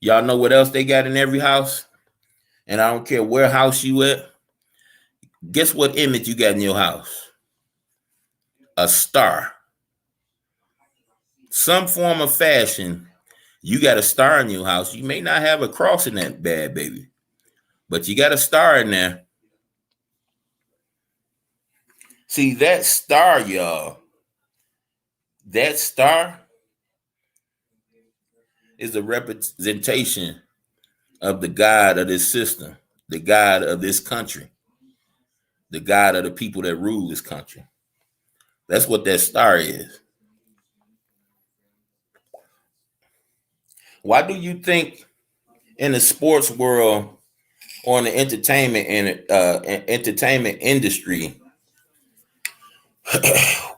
Y'all know what else they got in every house? And I don't care where house you at. Guess what image you got in your house? A star. Some form of fashion, you got a star in your house. You may not have a cross in that bad baby, but you got a star in there. See, that star, y'all, that star is a representation of the God of this system, the God of this country, the God of the people that rule this country. That's what that star is. Why do you think in the sports world or in the entertainment entertainment industry,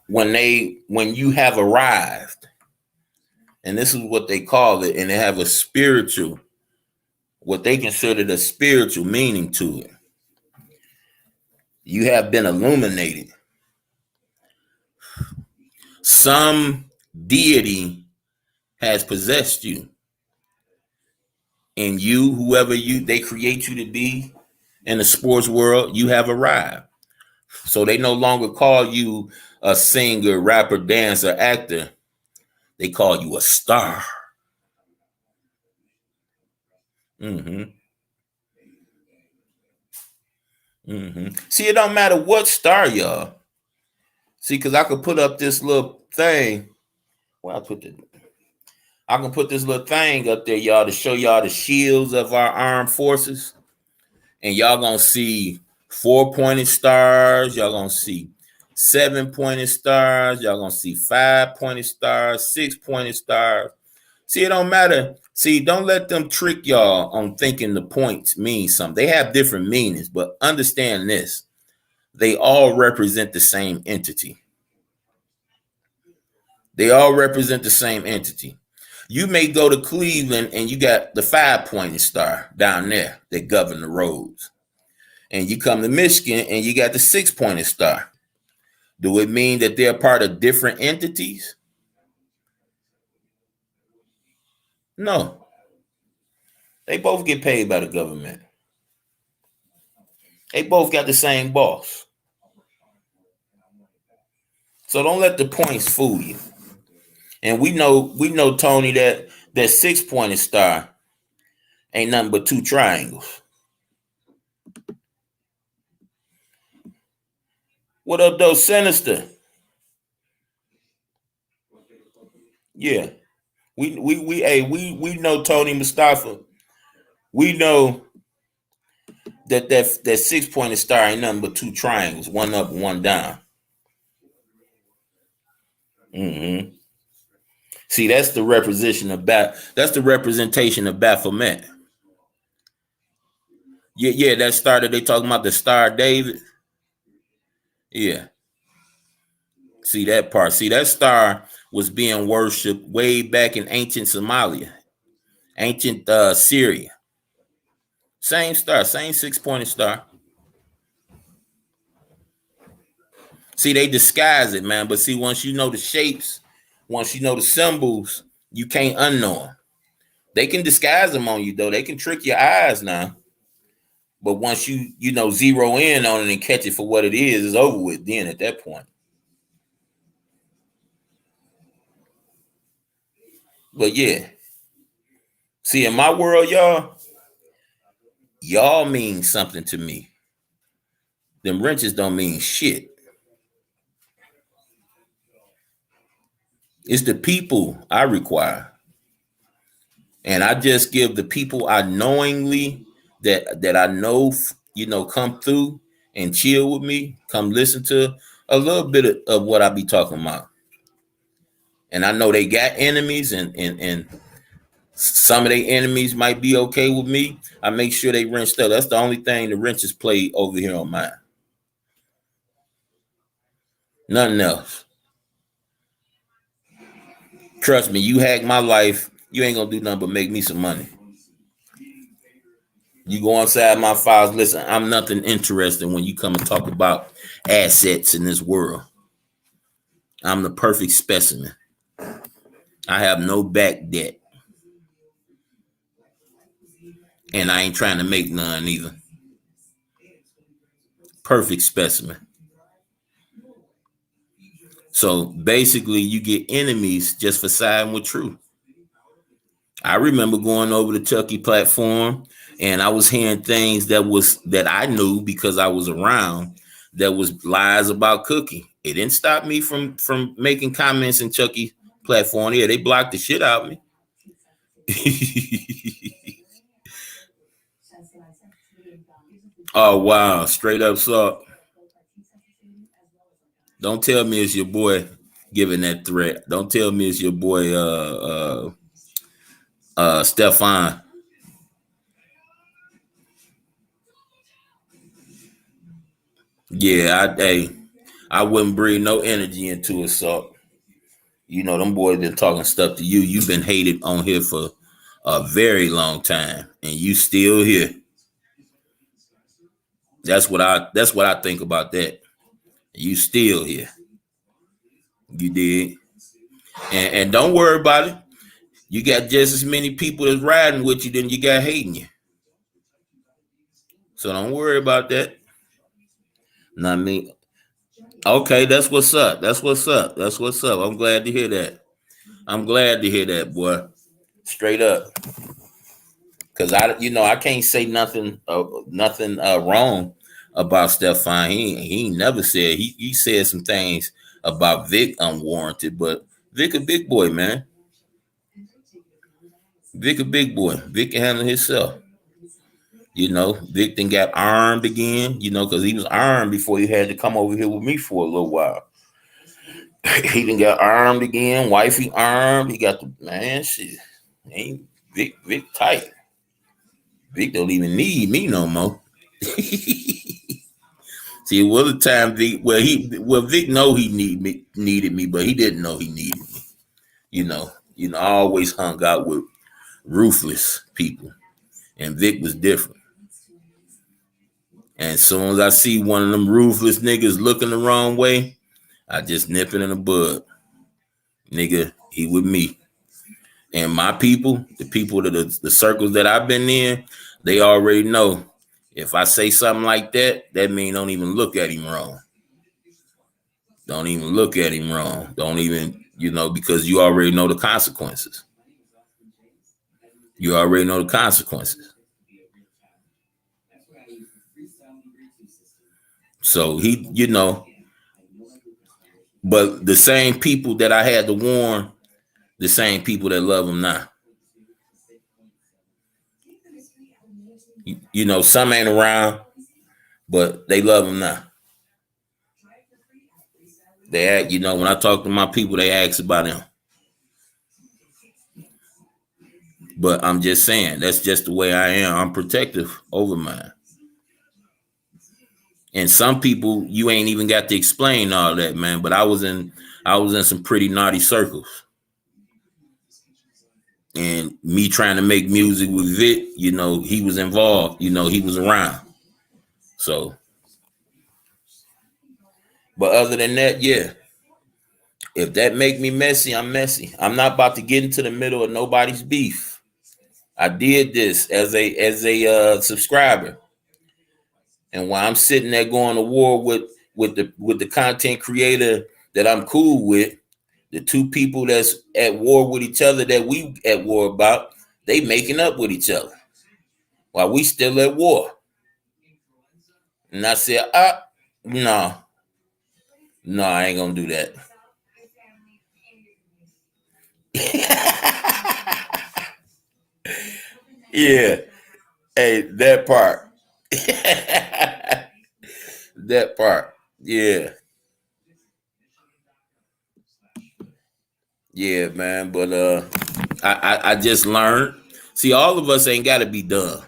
when you have arrived, and this is what they call it, and they have a spiritual, what they consider the spiritual meaning to it, you have been illuminated. Some deity has possessed you, and you, whoever they create you to be in the sports world, you have arrived. So they no longer call you a singer, rapper, dancer, actor. They call you a star. Mm-hmm. Mm-hmm. See, it don't matter what star, y'all. See, because I could put up this little thing. Well, I can put this little thing up there, y'all, to show y'all the shields of our armed forces. And y'all gonna see 4-pointed stars. Y'all gonna see 7-pointed stars. Y'all gonna see 5-pointed stars, 6-pointed stars. See, it don't matter. See, don't let them trick y'all on thinking the points mean something. They have different meanings, but understand this. They all represent the same entity. They all represent the same entity. You may go to Cleveland and you got the 5-pointed star down there that govern the roads. And you come to Michigan and you got the 6-pointed star. Do it mean that they're part of different entities? No. They both get paid by the government. They both got the same boss. So don't let the points fool you. And we know, Tony, that 6-pointed star ain't nothing but 2 triangles. What up, though, Sinister? Yeah. We know, Tony Mustafa. We know that 6-pointed star ain't nothing but 2 triangles, one up and one down. Mm-hmm. See, that's the representation of Baphomet. Yeah, that star that they talking about, the Star of David. Yeah. See that part. See, that star was being worshipped way back in ancient Somalia, ancient Syria. Same star, same 6-pointed star. See, they disguise it, man. But see, once you know the shapes, once you know the symbols, you can't unknow them. They can disguise them on you, though. They can trick your eyes now. But once you zero in on it and catch it for what it is, it's over with then at that point. But yeah. See, in my world, y'all mean something to me. Them wrenches don't mean shit. It's the people I require. And I just give the people I knowingly that I know, come through and chill with me, come listen to a little bit of what I be talking about. And I know they got enemies and some of their enemies might be okay with me. I make sure they wrenched up. That's the only thing the wrenches play over here on mine. Nothing else. Trust me, you hack my life, you ain't gonna do nothing but make me some money. You go inside my files, listen, I'm nothing interesting when you come and talk about assets in this world. I'm the perfect specimen. I have no back debt. And I ain't trying to make none either. Perfect specimen. So basically, you get enemies just for siding with truth. I remember going over the Tucky platform, and I was hearing things that I knew because I was around, that was lies about Cookie. It didn't stop me from making comments in Chucky's platform. Yeah, they blocked the shit out of me. Oh wow, straight up suck. Don't tell me it's your boy giving that threat. Don't tell me it's your boy Stefan. Yeah, I wouldn't breathe no energy into it, so you know them boys been talking stuff to you. You've been hated on here for a very long time, and you still here. That's what I think about that. You still here. You did. And don't worry about it. You got just as many people that's riding with you than you got hating you. So don't worry about that. Know what I mean? Okay, that's what's up. That's what's up. That's what's up. I'm glad to hear that. I'm glad to hear that, boy. Straight up. Cause I can't say nothing wrong about Stefan. He never said he said some things about Vic unwarranted, but Vic a big boy, man. Vic a big boy. Vic can handle himself. You know, Vic then got armed again, you know, because he was armed before he had to come over here with me for a little while. He done got armed again, wifey armed. He got the man shit. Ain't Vic tight. Vic don't even need me no more. See, it was a time Vic Vic know he needed me, but he didn't know he needed me. You know, I always hung out with ruthless people. And Vic was different. And as soon as I see one of them ruthless niggas looking the wrong way, I just nip it in the bud. Nigga, he with me. And my people, the people that the circles that I've been in, they already know. If I say something like that, that means don't even look at him wrong. Don't even look at him wrong. Don't even, because you already know the consequences. You already know the consequences. So he, but the same people that I had to warn, the same people that love him now. Some ain't around, but they love him now. They act, when I talk to my people, they ask about him. But I'm just saying, that's just the way I am. I'm protective over mine. And some people, you ain't even got to explain all that, man. But I was in some pretty naughty circles. And me trying to make music with Vic, he was involved, he was around. So, but other than that, yeah. If that make me messy, I'm messy. I'm not about to get into the middle of nobody's beef. I did this as a subscriber. And while I'm sitting there going to war with the content creator that I'm cool with, the two people that's at war with each other that we at war about, they making up with each other while we still at war. And I said, no, I ain't gonna do that. Yeah, hey, that part. That part, yeah. Yeah, man, but I just learned. See, all of us ain't got to be done.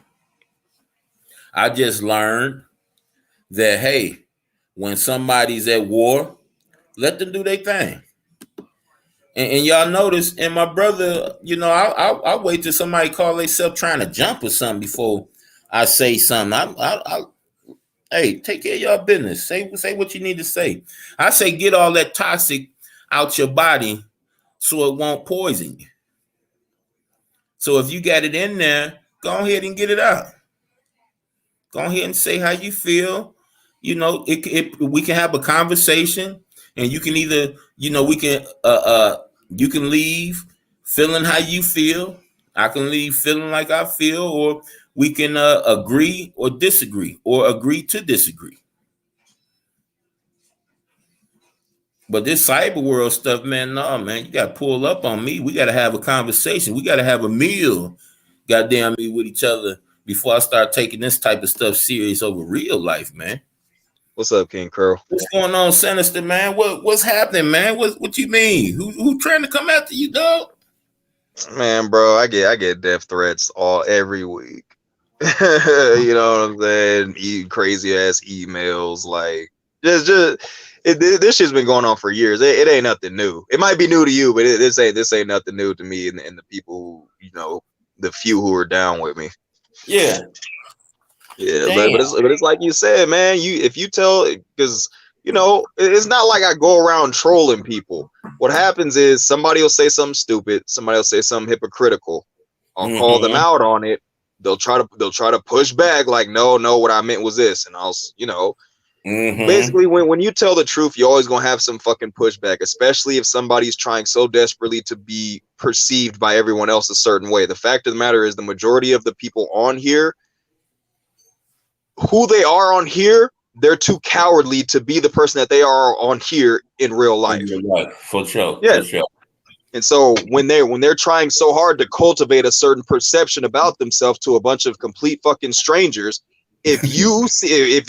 I just learned that, hey, when somebody's at war, let them do their thing. And y'all notice, and my brother, I'll wait till somebody call themselves trying to jump or something before I say something. Hey, take care of y'all business. Say what you need to say. I say get all that toxic out your body so it won't poison you. So if you got it in there, go ahead and get it out. Go ahead and say how you feel. We can have a conversation, and you can either, you can leave feeling how you feel. I can leave feeling like I feel, or we can agree or disagree, or agree to disagree. But this cyber world stuff, man, no, man, you got to pull up on me. We got to have a conversation. We got to have a meal, goddamn me, with each other before I start taking this type of stuff serious over real life, man. What's up, King Curl? What's going on, Sinister, man? What's happening, man? What you mean? Who trying to come after you, dog? Man, bro, I get death threats every week. You know what I'm saying? Crazy ass emails, like this shit's been going on for years. It ain't nothing new. It might be new to you, but this ain't nothing new to me and the people who, you know, the few who are down with me. Yeah. Yeah, but it's like you said, man. If you tell, because you know, it's not like I go around trolling people. What happens is somebody will say something stupid, somebody will say something hypocritical. I'll call them out on it. They'll try to push back, like, no, what I meant was this, and I'll, you know, basically when you tell the truth, you're always gonna have some fucking pushback, especially if somebody's trying so desperately to be perceived by everyone else a certain way. The fact of the matter is, the majority of the people on here, who they are on here, they're too cowardly to be the person that they are on here in real life. For sure. Yeah. For sure. And so when they're trying so hard to cultivate a certain perception about themselves to a bunch of complete fucking strangers, if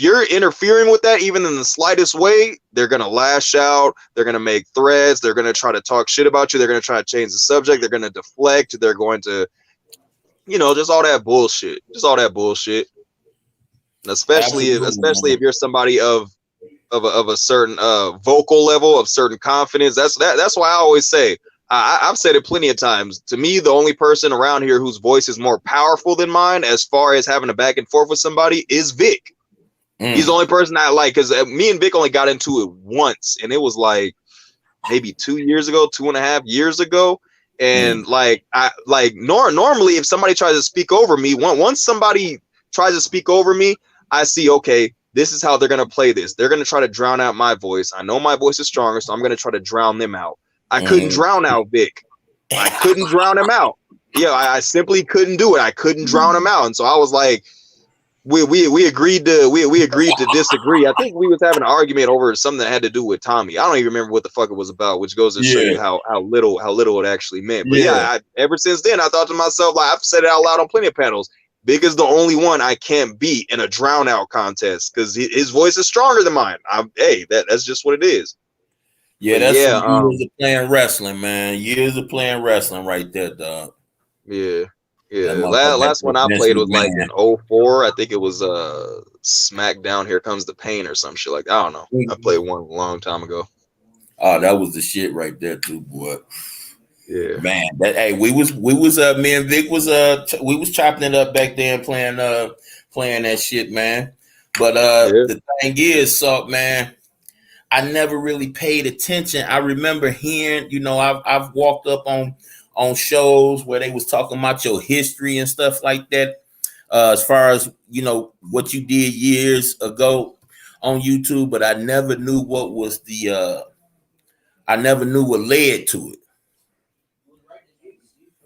you're interfering with that even in the slightest way, they're gonna lash out, they're gonna make threats, they're gonna try to talk shit about you, they're gonna try to change the subject, they're gonna deflect, they're going to, you know, just all that bullshit. Especially if you're somebody of a certain vocal level, of certain confidence. That's why I always say, I've said it plenty of times. To me, the only person around here whose voice is more powerful than mine, as far as having a back and forth with somebody, is Vic. He's the only person I like, because me and Vic only got into it once, and it was like maybe 2.5 years ago. And normally, if somebody tries to speak over me, once somebody tries to speak over me, I see, okay, this is how they're going to play this. They're going to try to drown out my voice. I know my voice is stronger, so I'm going to try to drown them out. I couldn't drown out Vic. I couldn't drown him out. Yeah, I simply couldn't do it. I couldn't drown him out. And so I was like, we agreed to disagree. I think we was having an argument over something that had to do with Tommy. I don't even remember what the fuck it was about, which goes to show you how little it actually meant. But ever since then, I thought to myself, like, I've said it out loud on plenty of panels, Big is the only one I can't beat in a drown out years because his voice is stronger than mine. That's just what it is. Yeah, that's years of playing wrestling, man. Years of playing wrestling right there, dog. Yeah. Last one I played was like in 2004. I think it was SmackDown Here Comes the Pain or some shit like that. I don't know. I played one a long time ago. Oh, that was the shit right there too, boy. Yeah, man. We was me and Vic was we was chopping it up back then, playing that shit, man. But the thing is, Salt, man, I never really paid attention. I remember hearing, you know, I've walked up on shows where they was talking about your history and stuff like that, as far as, you know, what you did years ago on YouTube, but I never knew what was I never knew what led to it.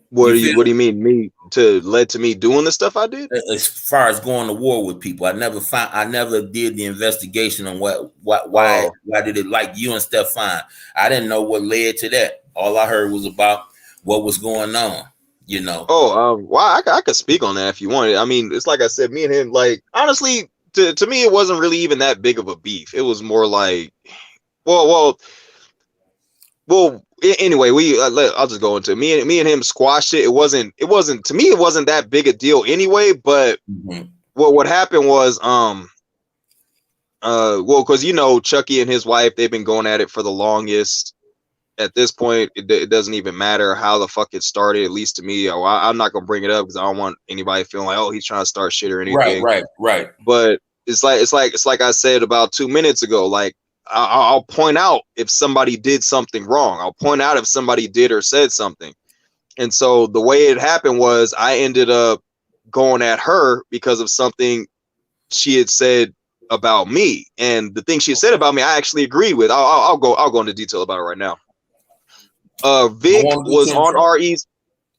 What do you mean led to me doing the stuff I did? As far as going to war with people, I never did the investigation on why did it like you and Stefan. I didn't know what led to that. All I heard was about what was going on, you know. I could speak on that if you wanted. I mean, it's like I said, me and him, like, honestly, to me, it wasn't really even that big of a beef. It was more like, well. Anyway, I'll just go into it. Me and him squashed it. It wasn't to me. It wasn't that big a deal anyway. But what happened was because, you know, Chucky and his wife, they've been going at it for the longest. At this point, it doesn't even matter how the fuck it started. At least to me, I'm not gonna bring it up because I don't want anybody feeling like, oh, he's trying to start shit or anything. Right. But it's like I said about 2 minutes ago. Like, I'll point out if somebody did something wrong. I'll point out if somebody did or said something. And so the way it happened was I ended up going at her because of something she had said about me. And the thing she said about me, I actually agreed with. I'll go into detail about it right now. Vic was on RE's.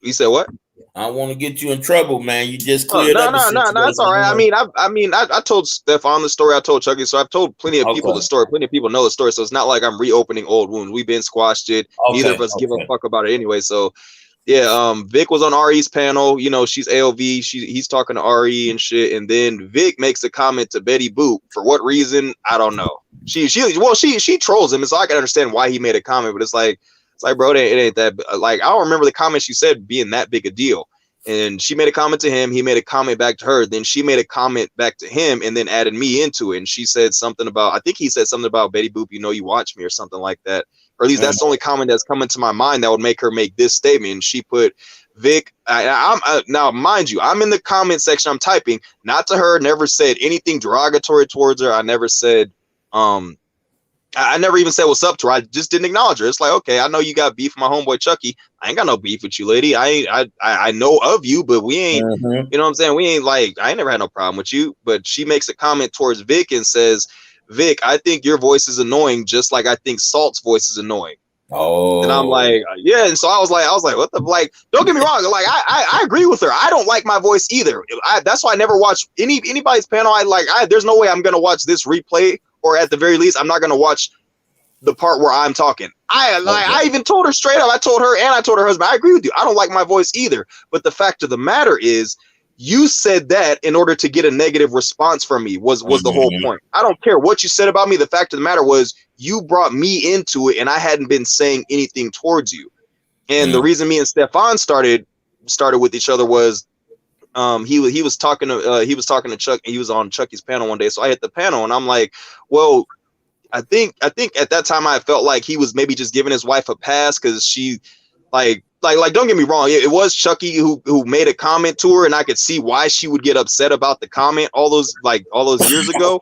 You said what? I don't want to get you in trouble, man. You just Oh, cleared no, up a no, no, no, it's all right. situation. I told Stefan the story. I told Chucky, so I've told plenty of people the Okay. story. Plenty of people know the story, so it's not like I'm reopening old wounds. We've been squashed it. Neither of Okay. us give a fuck about it anyway. So yeah, Vic was on RE's panel. You know, she's AOV. He's talking to RE and shit, and then Vic makes a comment to Betty Boop. For what reason? I don't know. She trolls him, and so I can understand why he made a comment, but it's like, bro, it ain't that. Like, I don't remember the comment she said being that big a deal. And she made a comment to him. He made a comment back to her. Then she made a comment back to him and then added me into it. And she said something about, I think he said something about Betty Boop, you know, you watch me or something like that. Or at least that's the only comment that's coming to my mind that would make her make this statement. And she put, Vic, now mind you, I'm in the comment section. I'm typing, not to her, never said anything derogatory towards her. I never said, I never even said what's up to her. I just didn't acknowledge her. It's like, okay, I know you got beef with my homeboy Chucky. I ain't got no beef with you, lady. I know of you, but we ain't, you know what I'm saying? We ain't like, I ain't never had no problem with you. But she makes a comment towards Vic and says, Vic, I think your voice is annoying, just like I think Salt's voice is annoying. Oh. And I'm like, yeah. And so I was like, what the, like, don't get me wrong. Like, I agree with her. I don't like my voice either. That's why I never watch anybody's panel. There's no way I'm going to watch this replay. Or at the very least, I'm not going to watch the part where I'm talking. I even told her straight up. I told her and I told her husband, I agree with you. I don't like my voice either. But the fact of the matter is, you said that in order to get a negative response from me was the whole point. I don't care what you said about me. The fact of the matter was, you brought me into it, and I hadn't been saying anything towards you. And the reason me and Stefan started with each other was, he was talking to Chuck, and he was on Chucky's panel one day. So I hit the panel and I'm like, well, I think at that time I felt like he was maybe just giving his wife a pass because she like don't get me wrong, it was Chucky who made a comment to her, and I could see why she would get upset about the comment all those years ago.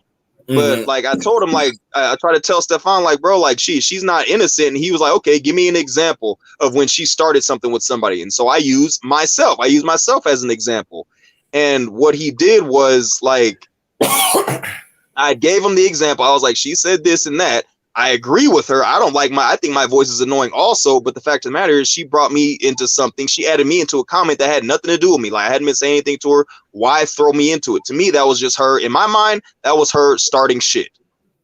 But like I told him, like I tried to tell Stefan, like, bro, like she's not innocent. And he was like, okay, give me an example of when she started something with somebody. And so I used myself as an example. And what he did was, like, I gave him the example. I was like, she said this and that. I agree with her. I think my voice is annoying also, but the fact of the matter is, she brought me into something. She added me into a comment that had nothing to do with me. Like, I hadn't been saying anything to her. Why throw me into it? To me, that was just her. In my mind, that was her starting shit.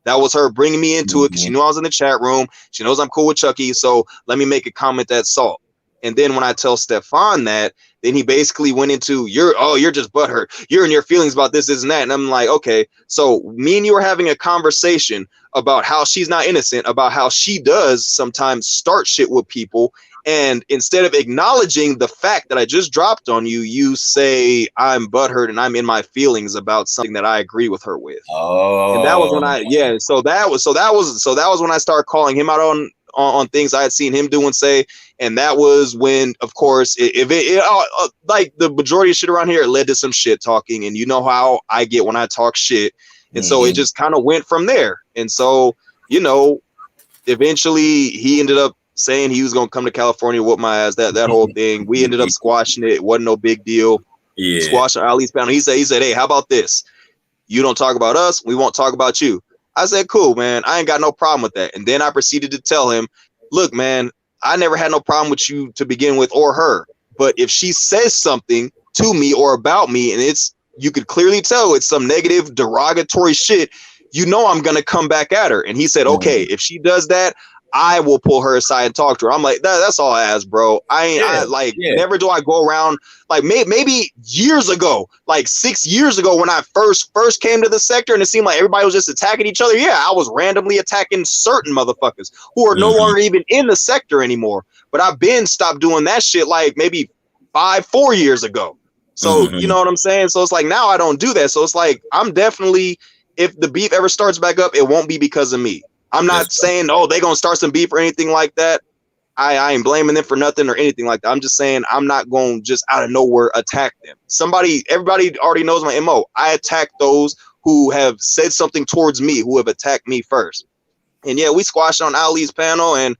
That was her bringing me into it because she knew I was in the chat room. She knows I'm cool with Chucky, so let me make a comment that's salt. And then when I tell Stefan that, then he basically went into, you're just butthurt. You're in your feelings about this, and that. And I'm like, okay, so me and you are having a conversation about how she's not innocent, about how she does sometimes start shit with people. And instead of acknowledging the fact that I just dropped on you, you say I'm butthurt and I'm in my feelings about something that I agree with her with. Oh. And that was when so that was when I started calling him out on things I had seen him do and say. And that was when, of course, like the majority of shit around here, it led to some shit talking. And you know how I get when I talk shit. And so it just kind of went from there. And so, you know, eventually he ended up saying he was going to come to California, whoop my ass, that whole thing. We ended up squashing it. It wasn't no big deal. Yeah. Squashing Ali's panel. He said, hey, how about this? You don't talk about us. We won't talk about you. I said, cool, man. I ain't got no problem with that. And then I proceeded to tell him, look, man, I never had no problem with you to begin with, or her. But if she says something to me or about me, and you could clearly tell it's some negative, derogatory shit, you know I'm going to come back at her. And he said, okay, if she does that, I will pull her aside and talk to her. I'm like, that's all I ask, bro. Never do I go around, like maybe years ago, like 6 years ago when I first came to the sector and it seemed like everybody was just attacking each other. Yeah, I was randomly attacking certain motherfuckers who are no longer even in the sector anymore. But I've been stopped doing that shit like maybe 4 years ago. So, you know what I'm saying? So it's like, now I don't do that. So it's like, I'm definitely, if the beef ever starts back up, it won't be because of me. I'm not saying, they're going to start some beef or anything like that. I ain't blaming them for nothing or anything like that. I'm just saying I'm not going to just out of nowhere attack them. Everybody already knows my MO. I attack those who have said something towards me, who have attacked me first. And yeah, we squashed on Ali's panel, and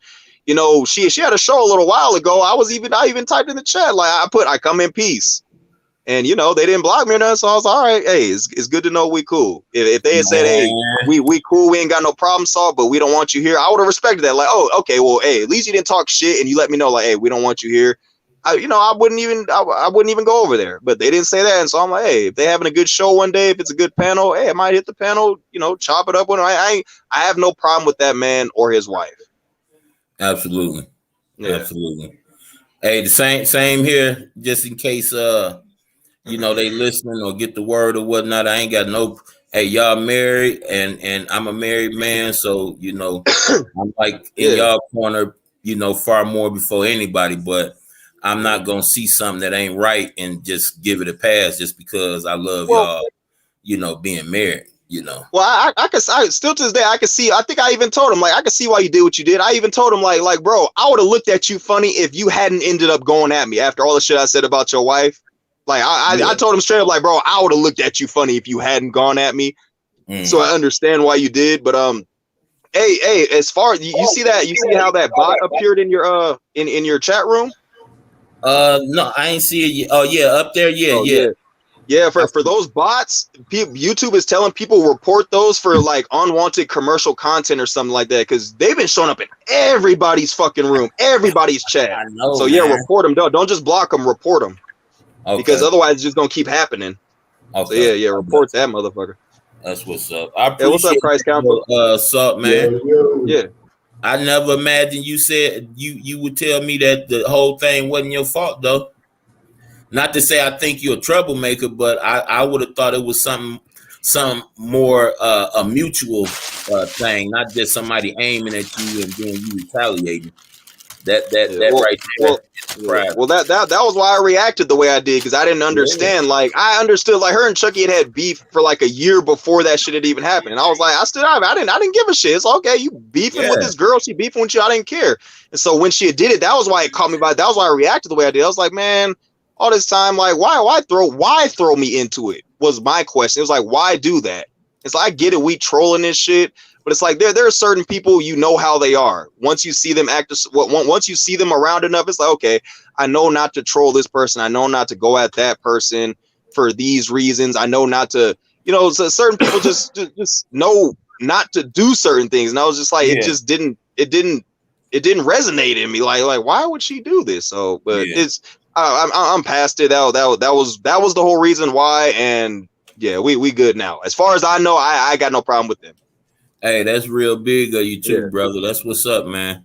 you know, she had a show a little while ago. I even typed in the chat, like I come in peace. And, you know, they didn't block me or nothing. So I was all right. Hey, it's good to know we cool. If they had said, hey, we cool, we ain't got no problem solved, but we don't want you here, I would have respected that. Like, oh, okay, well, hey, at least you didn't talk shit and you let me know, like, hey, we don't want you here. I wouldn't even go over there. But they didn't say that, and so I'm like, hey, if they're having a good show one day, if it's a good panel, hey, I might hit the panel, chop it up with them. I have no problem with that man or his wife. Absolutely, Yeah. absolutely. Hey, the same here. Just in case, they listening or get the word or whatnot. I ain't got no. Hey, y'all married, and I'm a married man, so I'm like in y'all corner, far more before anybody. But I'm not gonna see something that ain't right and just give it a pass just because I love y'all, being married. Well, I still to this day I can see. I think I even told him, like, I can see why you did what you did. I even told him like, bro, I would have looked at you funny if you hadn't ended up going at me after all the shit I said about your wife. Like, I told him straight up, like, bro, I would have looked at you funny if you hadn't gone at me. So I understand why you did, but hey, as far as you see how that bot appeared in your in your chat room? No, I ain't see it. Oh yeah, up there, yeah. For those bots, YouTube is telling people report those for like unwanted commercial content or something like that, because they've been showing up in everybody's fucking room, everybody's chat. I know, so yeah, report them. Don't just block them, report them. Okay. Because otherwise it's just gonna keep happening. Okay. So yeah, report that motherfucker. That's what's up. I appreciate what's up, Christ Council? What's up, man? Yeah. I never imagined you said you would tell me that the whole thing wasn't your fault, though. Not to say I think you're a troublemaker, but I would have thought it was some more a mutual thing, not just somebody aiming at you and then you retaliating. That right there. Well, that was why I reacted the way I did, because I didn't understand. Yeah. Like, I understood, like, her and Chucky had beef for like a year before that shit had even happened, and I was like, I didn't give a shit. It's okay, you beefing with this girl, she beefing with you, I didn't care. And so when she did it, that was why it caught me by. That was why I reacted the way I did. I was like, man, all this time, like, why throw me into it? Was my question. It was like, why do that? It's like, I get it, we trolling this shit. But it's like there are certain people, how they are. Once you see them once you see them around enough, it's like, okay, I know not to troll this person. I know not to go at that person for these reasons. I know not to, so certain people just know not to do certain things. And I was just like, it didn't resonate in me. Like why would she do this? So, but I'm past it. That was the whole reason why. And yeah, we good now. As far as I know, I got no problem with them. Hey, that's real big of you too, brother. That's what's up, man.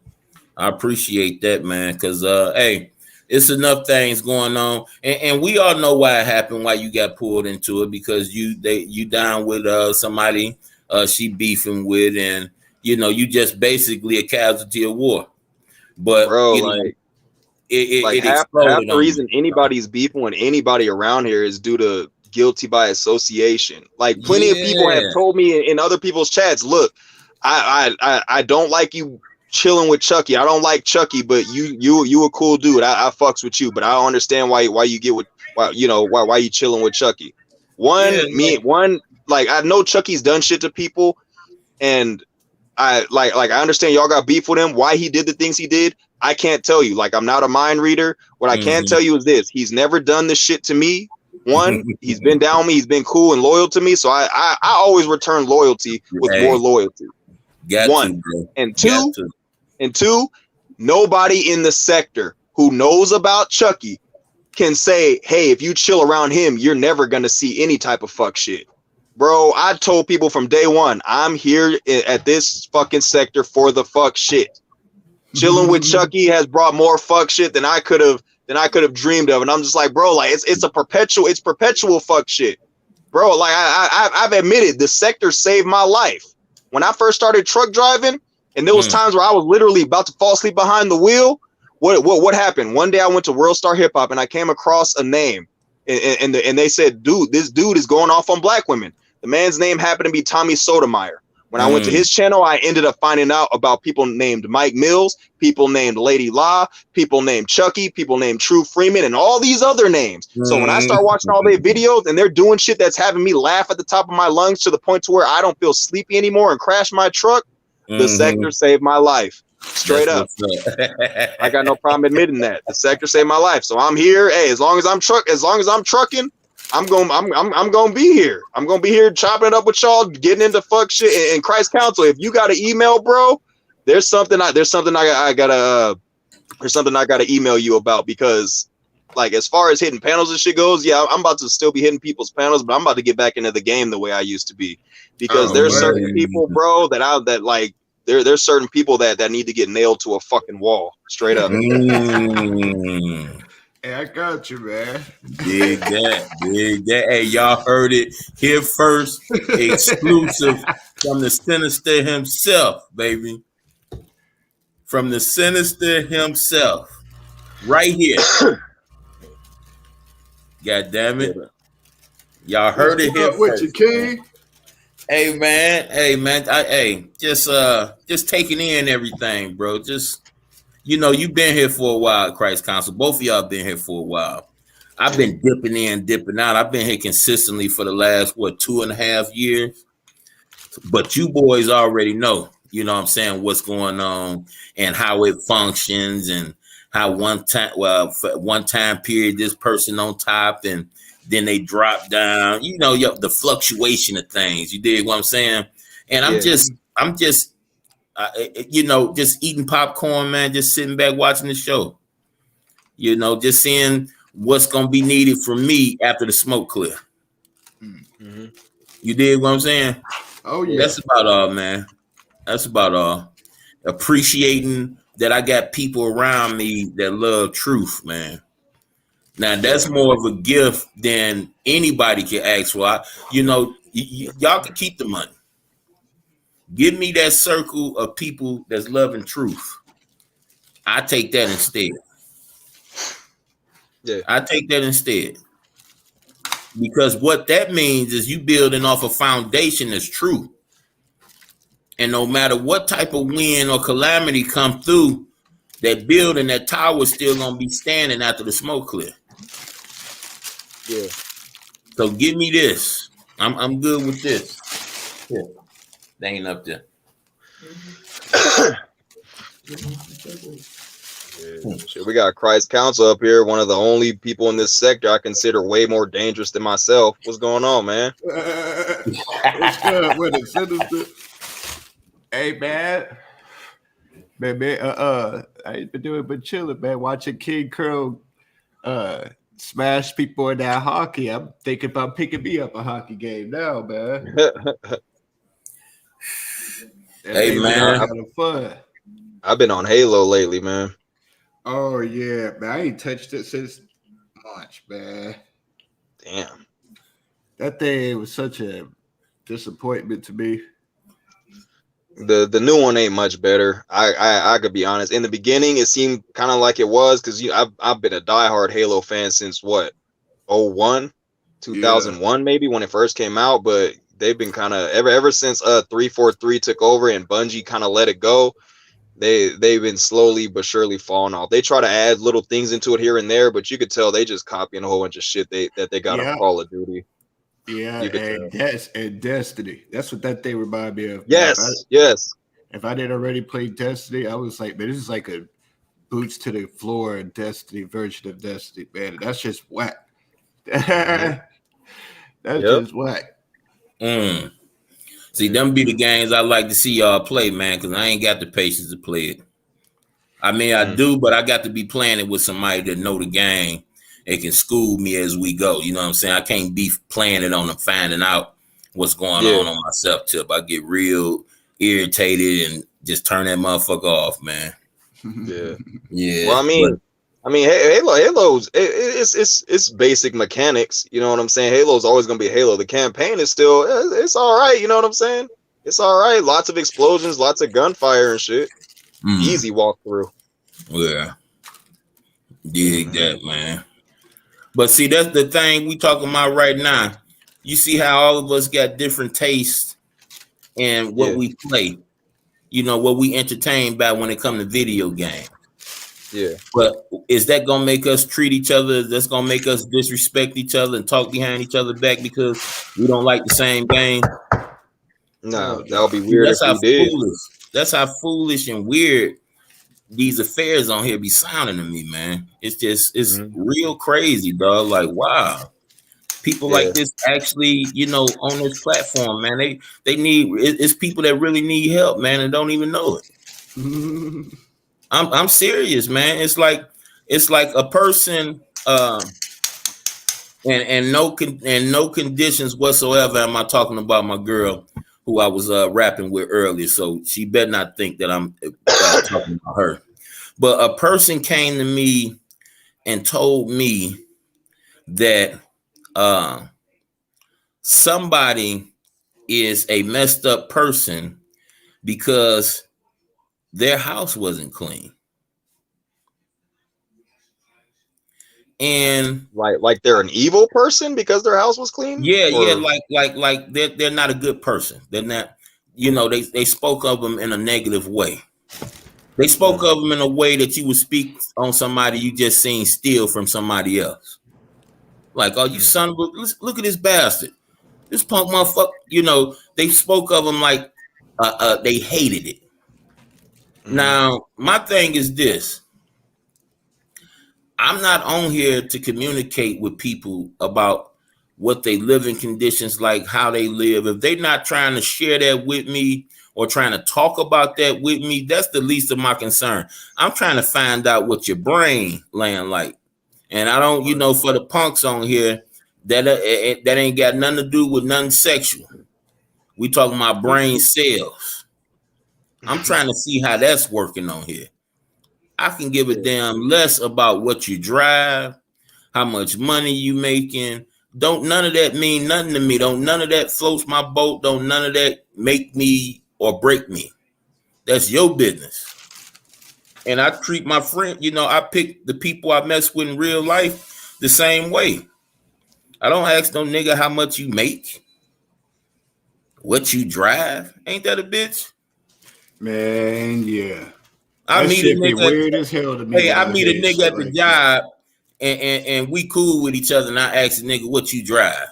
I appreciate that, man. Cause hey, it's enough things going on, and we all know why it happened, why you got pulled into it, because you down with somebody she beefing with, and you just basically a casualty of war. But bro, half the reason anybody's beefing with anybody around here is due to guilty by association. Like, plenty of people have told me in other people's chats, look, I don't like you chilling with Chucky. I don't like Chucky, but you a cool dude. I fucks with you, but I don't understand why you get with why you chilling with Chucky. Like, I know Chucky's done shit to people, and I understand y'all got beef with him. Why he did the things he did, I can't tell you. Like, I'm not a mind reader. What I can tell you is this: he's never done this shit to me. One, he's been down with me. He's been cool and loyal to me. So I always return loyalty with more loyalty. And two, nobody in the sector who knows about Chucky can say, hey, if you chill around him, you're never going to see any type of fuck shit. Bro, I told people from day one, I'm here at this fucking sector for the fuck shit. Chilling with Chucky has brought more fuck shit than I could have dreamed of. And I'm just like, bro, like, it's perpetual fuck shit, bro. Like, I've admitted the sector saved my life when I first started truck driving, and there was times where I was literally about to fall asleep behind the wheel. What happened? One day I went to World Star Hip Hop and I came across a name, and they said, dude, this dude is going off on black women. The man's name happened to be Tommy Sotomayor. When I went to his channel, I ended up finding out about people named Mike Mills, people named Lady Law, people named Chucky, people named True Freeman, and all these other names. So when I start watching all their videos and they're doing shit that's having me laugh at the top of my lungs to the point to where I don't feel sleepy anymore and crash my truck, the sector saved my life. Straight up. I got no problem admitting that. The sector saved my life. So I'm here. Hey, as long as I'm trucking, I'm gonna be here. I'm gonna be here chopping it up with y'all, getting into fuck shit. And Christ Council, if you got an email, bro, there's something I gotta email you about, because like as far as hitting panels and shit goes, yeah, I'm about to still be hitting people's panels, but I'm about to get back into the game the way I used to be, because there's certain people, bro, there's certain people that need to get nailed to a fucking wall, straight up. Hey, I got you, man. Dig that. Hey, y'all heard it here first, exclusive from the Sinister himself, baby. From the Sinister himself, right here. God damn it. Y'all heard it here first. With you, King? Hey man, just taking in everything, bro. Just, you've been here for a while, Christ Council. Both of y'all been here for a while. I've been dipping in, dipping out. I've been here consistently for the last 2.5 years. But you boys already know, what I'm saying, what's going on and how it functions, and how for one time period this person on top and then they drop down, the fluctuation of things. You dig what I'm saying? And I'm just eating popcorn, man, just sitting back watching the show. Just seeing what's gonna be needed from me after the smoke clear. Mm-hmm. You dig what I'm saying? Oh yeah. That's about all, man. That's about all. Appreciating that I got people around me that love truth, man. Now that's more of a gift than anybody can ask for. Y'all can keep the money. Give me that circle of people that's loving truth. I take that instead. Yeah, I take that instead. Because what that means is you building off a foundation that's true. And no matter what type of wind or calamity come through, that building, that tower is still gonna be standing after the smoke clear. Yeah. So give me this. I'm good with this. Yeah. They ain't up there. Shit, we got Christ Council up here, one of the only people in this sector I consider way more dangerous than myself. What's going on, man? What's good with it, Sinister? Hey, man. I ain't been doing but chilling, man. Watching King Curl smash people in that hockey. I'm thinking about picking me up a hockey game now, man. Hey, man. Having fun. I've been on Halo lately, man. Oh, yeah, man. I ain't touched it since March, man. Damn. That thing was such a disappointment to me. The new one ain't much better. I could be honest. In the beginning, it seemed kind of like it was, because I've been a diehard Halo fan since what, 2001 maybe, when it first came out. But they've been kind of ever since 343 took over and Bungie kind of let it go. They've been slowly but surely falling off. They try to add little things into it here and there, but you could tell they just copying a whole bunch of shit that they got on Call of Duty. Yeah, and Destiny. That's what that thing reminded me of. Yes. If I didn't already play Destiny, I was like, man, this is like a boots to the floor Destiny version of Destiny, man. That's just whack. That's just whack. See, them be the games I like to see y'all play, man, because I ain't got the patience to play it. I mean, I do, but I got to be playing it with somebody that know the game and can school me as we go. You know what I'm saying? I can't be playing it on and finding out what's going on myself tip. I get real irritated and just turn that motherfucker off, man. Yeah. Well, I mean, Halo's it's basic mechanics. You know what I'm saying? Halo's always gonna be Halo. The campaign is still it's all right. You know what I'm saying? It's all right. Lots of explosions, lots of gunfire and shit. Easy walkthrough. Yeah. Dig that, man. But see, that's the thing we talking about right now. You see how all of us got different tastes in what we play. You know, what we entertain by when it comes to video games. Yeah. But is that gonna make us treat each other? That's gonna make us disrespect each other and talk behind each other back because we don't like the same game? No, that would be weird. That's how foolish and weird these affairs on here be sounding to me, man. It's real crazy, dog. Like, wow. People like this actually, on this platform, man. They need it's people that really need help, man, and don't even know it. I'm serious, man. It's like a person And no conditions whatsoever am I talking about my girl who I was rapping with earlier. So she better not think that I'm talking about her. But a person came to me and told me that somebody is a messed up person because their house wasn't clean. And like they're an evil person because their house was clean. Yeah, like they're not a good person. They're not, they spoke of them in a negative way. They spoke of them in a way that you would speak on somebody you just seen steal from somebody else. Like, oh, you son of a, look at this bastard. This punk motherfucker, they spoke of him like they hated it. Now, my thing is this. I'm not on here to communicate with people about what they living conditions like, how they live. If they're not trying to share that with me or trying to talk about that with me, that's the least of my concern. I'm trying to find out what your brain land like. And I don't, for the punks on here, that ain't got nothing to do with nothing sexual. We talking about brain cells. I'm trying to see how that's working on here. I can give a damn less about what you drive, how much money you making. Don't none of that mean nothing to me. Don't none of that floats my boat. Don't none of that make me or break me. That's your business. And I treat my friend, I pick the people I mess with in real life the same way. I don't ask no nigga how much you make, what you drive. Ain't that a bitch? Man, yeah. I That meet shit a be nigga. weird as hell to me. Hey, I meet a nigga at the job and we cool with each other, and I ask the nigga what you drive.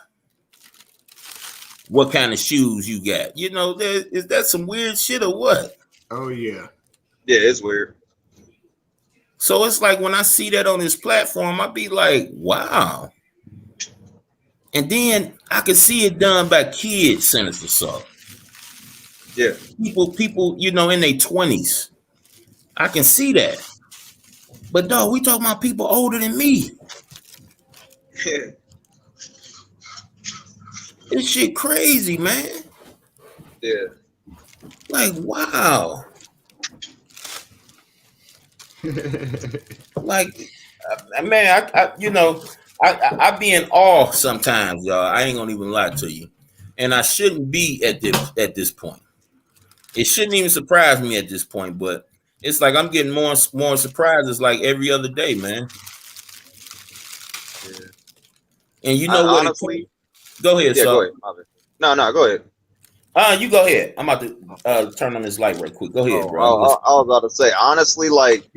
What kind of shoes you got? Is that some weird shit or what? Oh yeah. Yeah, it's weird. So it's like when I see that on this platform, I be like, wow. And then I can see it done by kids, Senator Saul. Yeah. People, in their 20s. I can see that. But dog, we talking about people older than me. This shit crazy, man. Yeah. Like, wow. Like, man, I be in awe sometimes, y'all. I ain't gonna even lie to you. And I shouldn't be at this point. It shouldn't even surprise me at this point, but it's like I'm getting more surprises like every other day, man. Yeah. And you know what? Honestly, go ahead, yeah, so. go ahead. No, go ahead. You go ahead. I'm about to turn on this light right quick. Go ahead, bro. I was about to say, honestly, like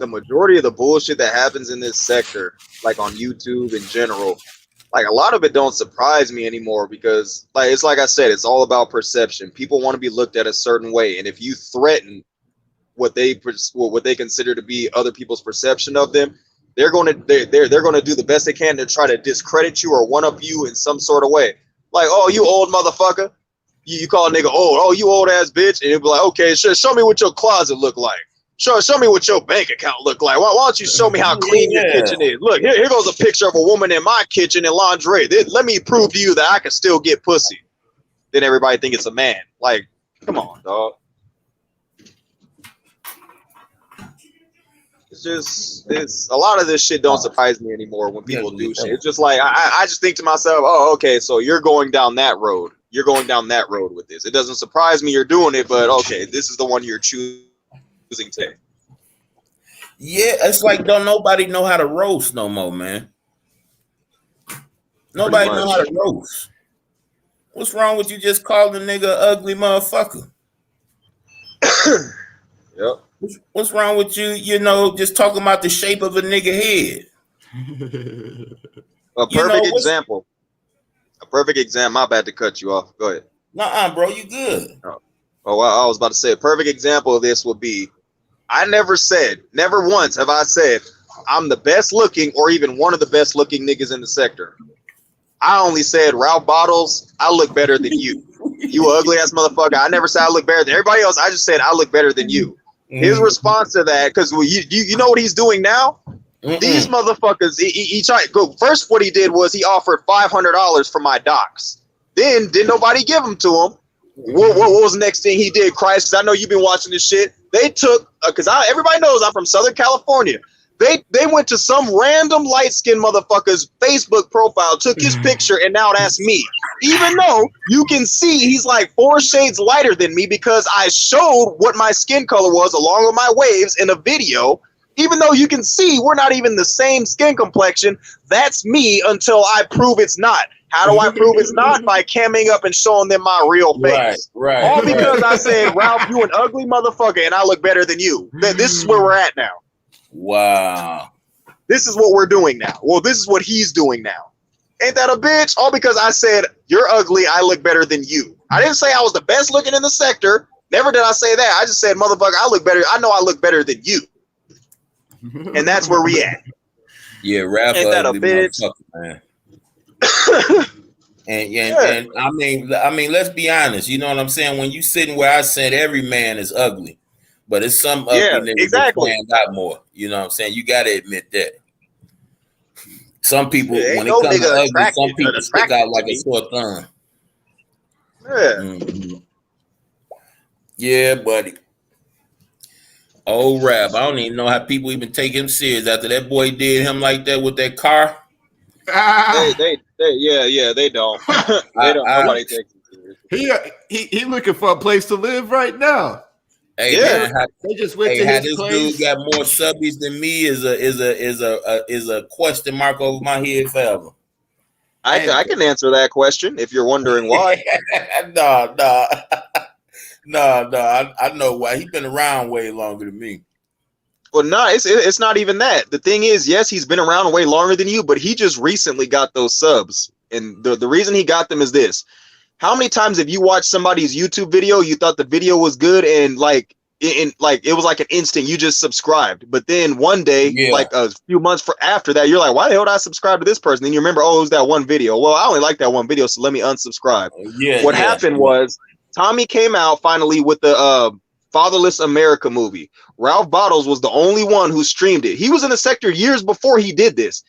the majority of the bullshit that happens in this sector, like on YouTube in general, like a lot of it don't surprise me anymore because, like, it's like I said, it's all about perception. People want to be looked at a certain way, and if you threaten what they consider to be other people's perception of them, they're gonna do the best they can to try to discredit you or one up you in some sort of way. Like, oh, you old motherfucker. You call a nigga old. Oh, you old ass bitch. And it'll be like, okay, show me what your closet look like. Show me what your bank account look like. Why don't you show me how clean your kitchen is? Look, here goes a picture of a woman in my kitchen in lingerie. Let me prove to you that I can still get pussy. Then everybody think it's a man. Like, come on, dog. It's a lot of this shit don't surprise me anymore when people do shit. It's just like I just think to myself, oh, okay, so you're going down that road. You're going down that road with this. It doesn't surprise me you're doing it, but okay, this is the one you're choosing to. Yeah, it's like don't nobody know how to roast no more, man. Nobody know how to roast. What's wrong with you just calling a nigga ugly motherfucker? Yep. What's wrong with you, just talking about the shape of a nigga head? A perfect example. A perfect example. My bad to cut you off. Go ahead. Nuh-uh, bro, you good. Oh, I was about to say a perfect example of this would be, never once have I said I'm the best looking or even one of the best looking niggas in the sector. I only said, Ralph Bottles, I look better than you. You ugly ass motherfucker. I never said I look better than everybody else. I just said I look better than you. His response to that, because you know what he's doing now? These motherfuckers, he tried. First, what he did was he offered $500 for my docs. Then, didn't nobody give them to him. What was the next thing he did, Christ? Because I know you've been watching this shit. They took, because everybody knows I'm from Southern California. They went to some random light-skinned motherfucker's Facebook profile, took his picture, and now that's me. Even though you can see he's like 4 shades lighter than me because I showed what my skin color was along with my waves in a video. Even though you can see we're not even the same skin complexion, that's me until I prove it's not. How do I prove it's not? By camming up and showing them my real face. Right. All because I said, Ralph, you an ugly motherfucker, and I look better than you. This is where we're at now. Wow. This is what we're doing now. Well, this is what he's doing now. Ain't that a bitch? All because I said, you're ugly, I look better than you. I didn't say I was the best looking in the sector. Never did I say that. I just said, motherfucker, I look better. I know I look better than you. And that's where we at. Yeah, Ralph Ain't that a bitch? Man. and I mean, let's be honest. You know what I'm saying? When you sitting where I said every man is ugly, but it's some ugly niggas exactly. stand out more. You know what I'm saying? You got to admit that. Some people, when it comes to ugly, some people stick out like a sore thumb. Yeah. Yeah, buddy. Oh, Rap. I don't even know how people even take him serious after that boy did him like that with that car. They don't. They don't. Nobody takes him serious. He looking for a place to live right now. Hey, man, they just went to his this place. dude got more subbies than me is a question mark over my head forever. I can answer that question if you're wondering why. No. I know why. He's been around way longer than me. Well, no, it's not even that. The thing is, yes, he's been around way longer than you, but he just recently got those subs. And the reason he got them is this. How many times have you watched somebody's YouTube video, you thought the video was good, and it was like an instant, you just subscribed. But then one day, like a few months after that, you're like, why the hell did I subscribe to this person? Then you remember, oh, it was that one video. Well, I only like that one video, so let me unsubscribe. What happened was Tommy came out finally with the Fatherless America movie. Ralph Bottles was the only one who streamed it. He was in the sector years before he did this.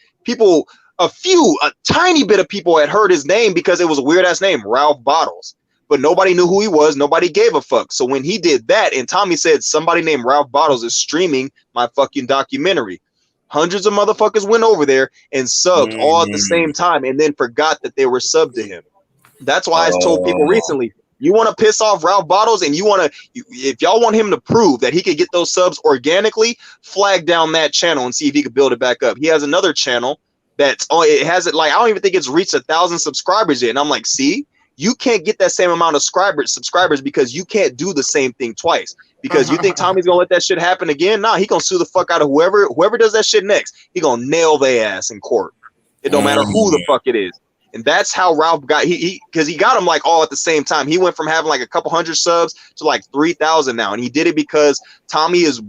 A tiny bit of people had heard his name because it was a weird ass name, Ralph Bottles. But nobody knew who he was. Nobody gave a fuck. So when he did that, and Tommy said somebody named Ralph Bottles is streaming my fucking documentary, hundreds of motherfuckers went over there and subbed all at the same time, and then forgot that they were subbed to him. That's why I told people recently, you want to piss off Ralph Bottles, and if y'all want him to prove that he could get those subs organically, flag down that channel and see if he could build it back up. He has another channel I don't even think it's reached 1,000 subscribers yet. And I'm like, see, you can't get that same amount of subscribers because you can't do the same thing twice. Because you think Tommy's gonna let that shit happen again? Nah, he gonna sue the fuck out of whoever does that shit next. He gonna nail their ass in court. It don't matter who the fuck it is. And that's how Ralph got because he got them like all at the same time. He went from having like a couple hundred subs to like 3,000 now, and he did it because Tommy is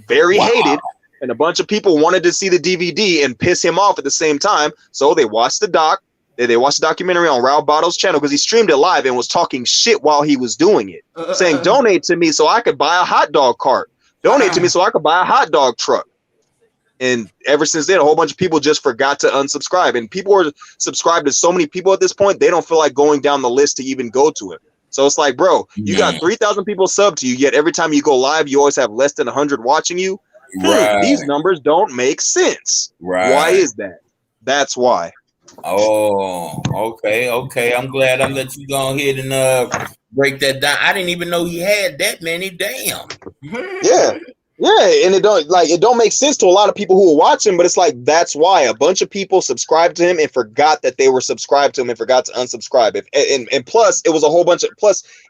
very hated. And a bunch of people wanted to see the DVD and piss him off at the same time. So they watched the They watched the documentary on Ralph Bottles' channel because he streamed it live and was talking shit while he was doing it, saying, donate to me so I could buy a hot dog cart. Donate to me so I could buy a hot dog truck. And ever since then, a whole bunch of people just forgot to unsubscribe. And people are subscribed to so many people at this point, they don't feel like going down the list to even go to it. So it's like, bro, you got 3,000 people sub to you, yet every time you go live, you always have less than 100 watching you. These numbers don't make sense. Why is that? That's why. Oh, okay. I'm glad I let you go ahead and break that down. I didn't even know he had that many. Damn. Yeah, and it don't make sense to a lot of people who are watching, but it's like that's why a bunch of people subscribed to him and forgot that they were subscribed to him and forgot to unsubscribe. And plus, it was a whole bunch of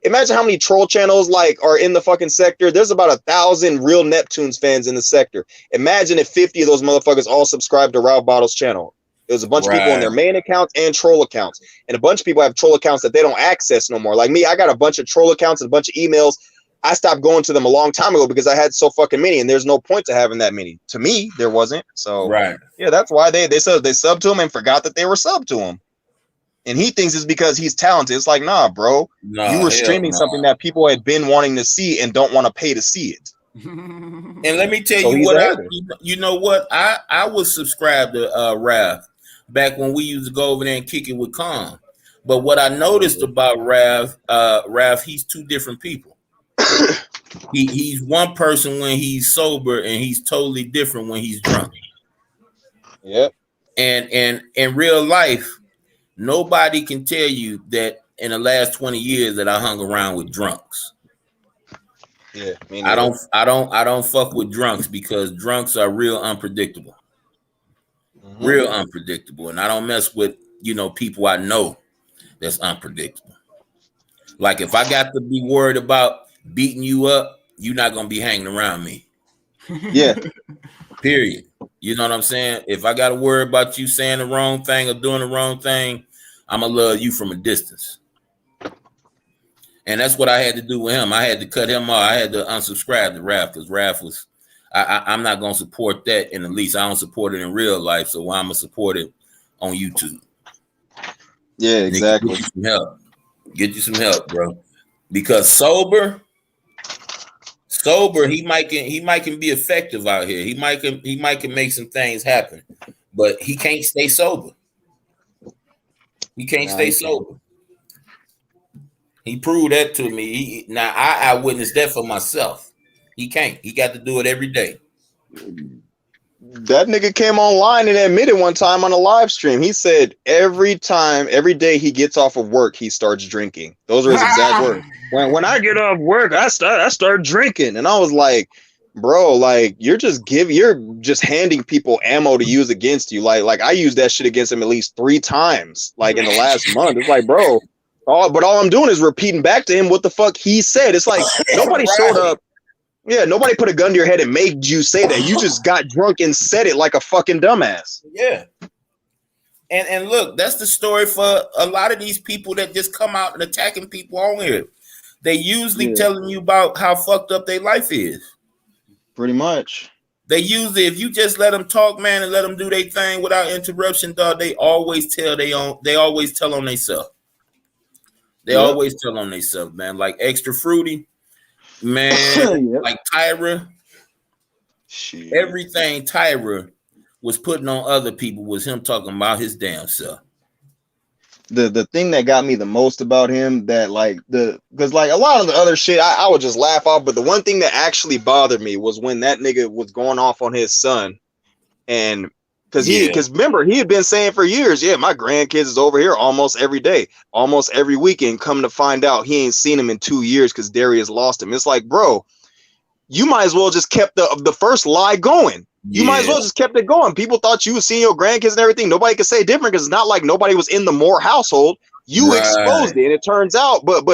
imagine how many troll channels like are in the fucking sector. There's about 1,000 real Neptunes fans in the sector. Imagine if 50 of those motherfuckers all subscribed to Ralph Bottles' channel. There's a bunch of people on their main accounts and troll accounts, and a bunch of people have troll accounts that they don't access no more. Like me, I got a bunch of troll accounts and a bunch of emails. I stopped going to them a long time ago because I had so fucking many, and there's no point to having that many. To me, there wasn't. So yeah, that's why they subbed to him and forgot that they were subbed to him. And he thinks it's because he's talented. It's like, nah, bro. You were streaming something that people had been wanting to see and don't want to pay to see it. And let me tell So you he's what a I, hater. you know what, I was subscribed to Raph back when we used to go over there and kick it with Khan. But what I noticed about Raph, he's two different people. He's one person when he's sober, and he's totally different when he's drunk. Yep. And in real life, nobody can tell you that in the last 20 years that I hung around with drunks. Yeah, me I neither. don't fuck with drunks because drunks are real unpredictable. Mhm. Real unpredictable. And I don't mess with, people I know that's unpredictable. Like if I got to be worried about beating you up, you're not gonna be hanging around me. Yeah. Period. You know what I'm saying? If I gotta worry about you saying the wrong thing or doing the wrong thing, I'm gonna love you from a distance. And that's what I had to do with him. I had to cut him off. I had to unsubscribe to Raph because Raph was, I'm not gonna support that in the least. I don't support it in real life, so why I'm gonna support it on YouTube? Yeah, exactly. Get you some help. Get you some help, bro. Because sober, he might can be effective out here. He might can make some things happen, but he can't stay sober. He can't stay sober. He proved that to me. Now I witnessed that for myself. He can't. He got to do it every day. That nigga came online and admitted one time on a live stream. He said every day he gets off of work, he starts drinking. Those are his exact words. When I get off work, I start drinking. And I was like, bro, like you're just handing people ammo to use against you. Like I used that shit against him at least 3 times, like in the last month. It's like, bro, all I'm doing is repeating back to him what the fuck he said. It's like nobody showed up. Yeah, nobody put a gun to your head and made you say that. You just got drunk and said it like a fucking dumbass. Yeah. And look, that's the story for a lot of these people that just come out and attacking people on here. They usually telling you about how fucked up their life is. Pretty much. They usually, if you just let them talk, man, and let them do their thing without interruption, dog, they always tell on themselves. They always tell on themselves, man. Like Extra Fruity, man, like Tyra. Shit. Everything Tyra was putting on other people was him talking about his damn self. The thing that got me the most about him, that because a lot of the other shit I would just laugh off, but the one thing that actually bothered me was when that nigga was going off on his son, and because remember he had been saying for years, yeah, my grandkids is over here almost every day, almost every weekend. Come to find out, he ain't seen him in 2 years because Darius lost him. It's like, bro, you might as well just kept the first lie going. You might as well just kept it going. People thought you was seeing your grandkids and everything. Nobody could say different because it's not like nobody was in the Moore household. You exposed it, and it turns out. But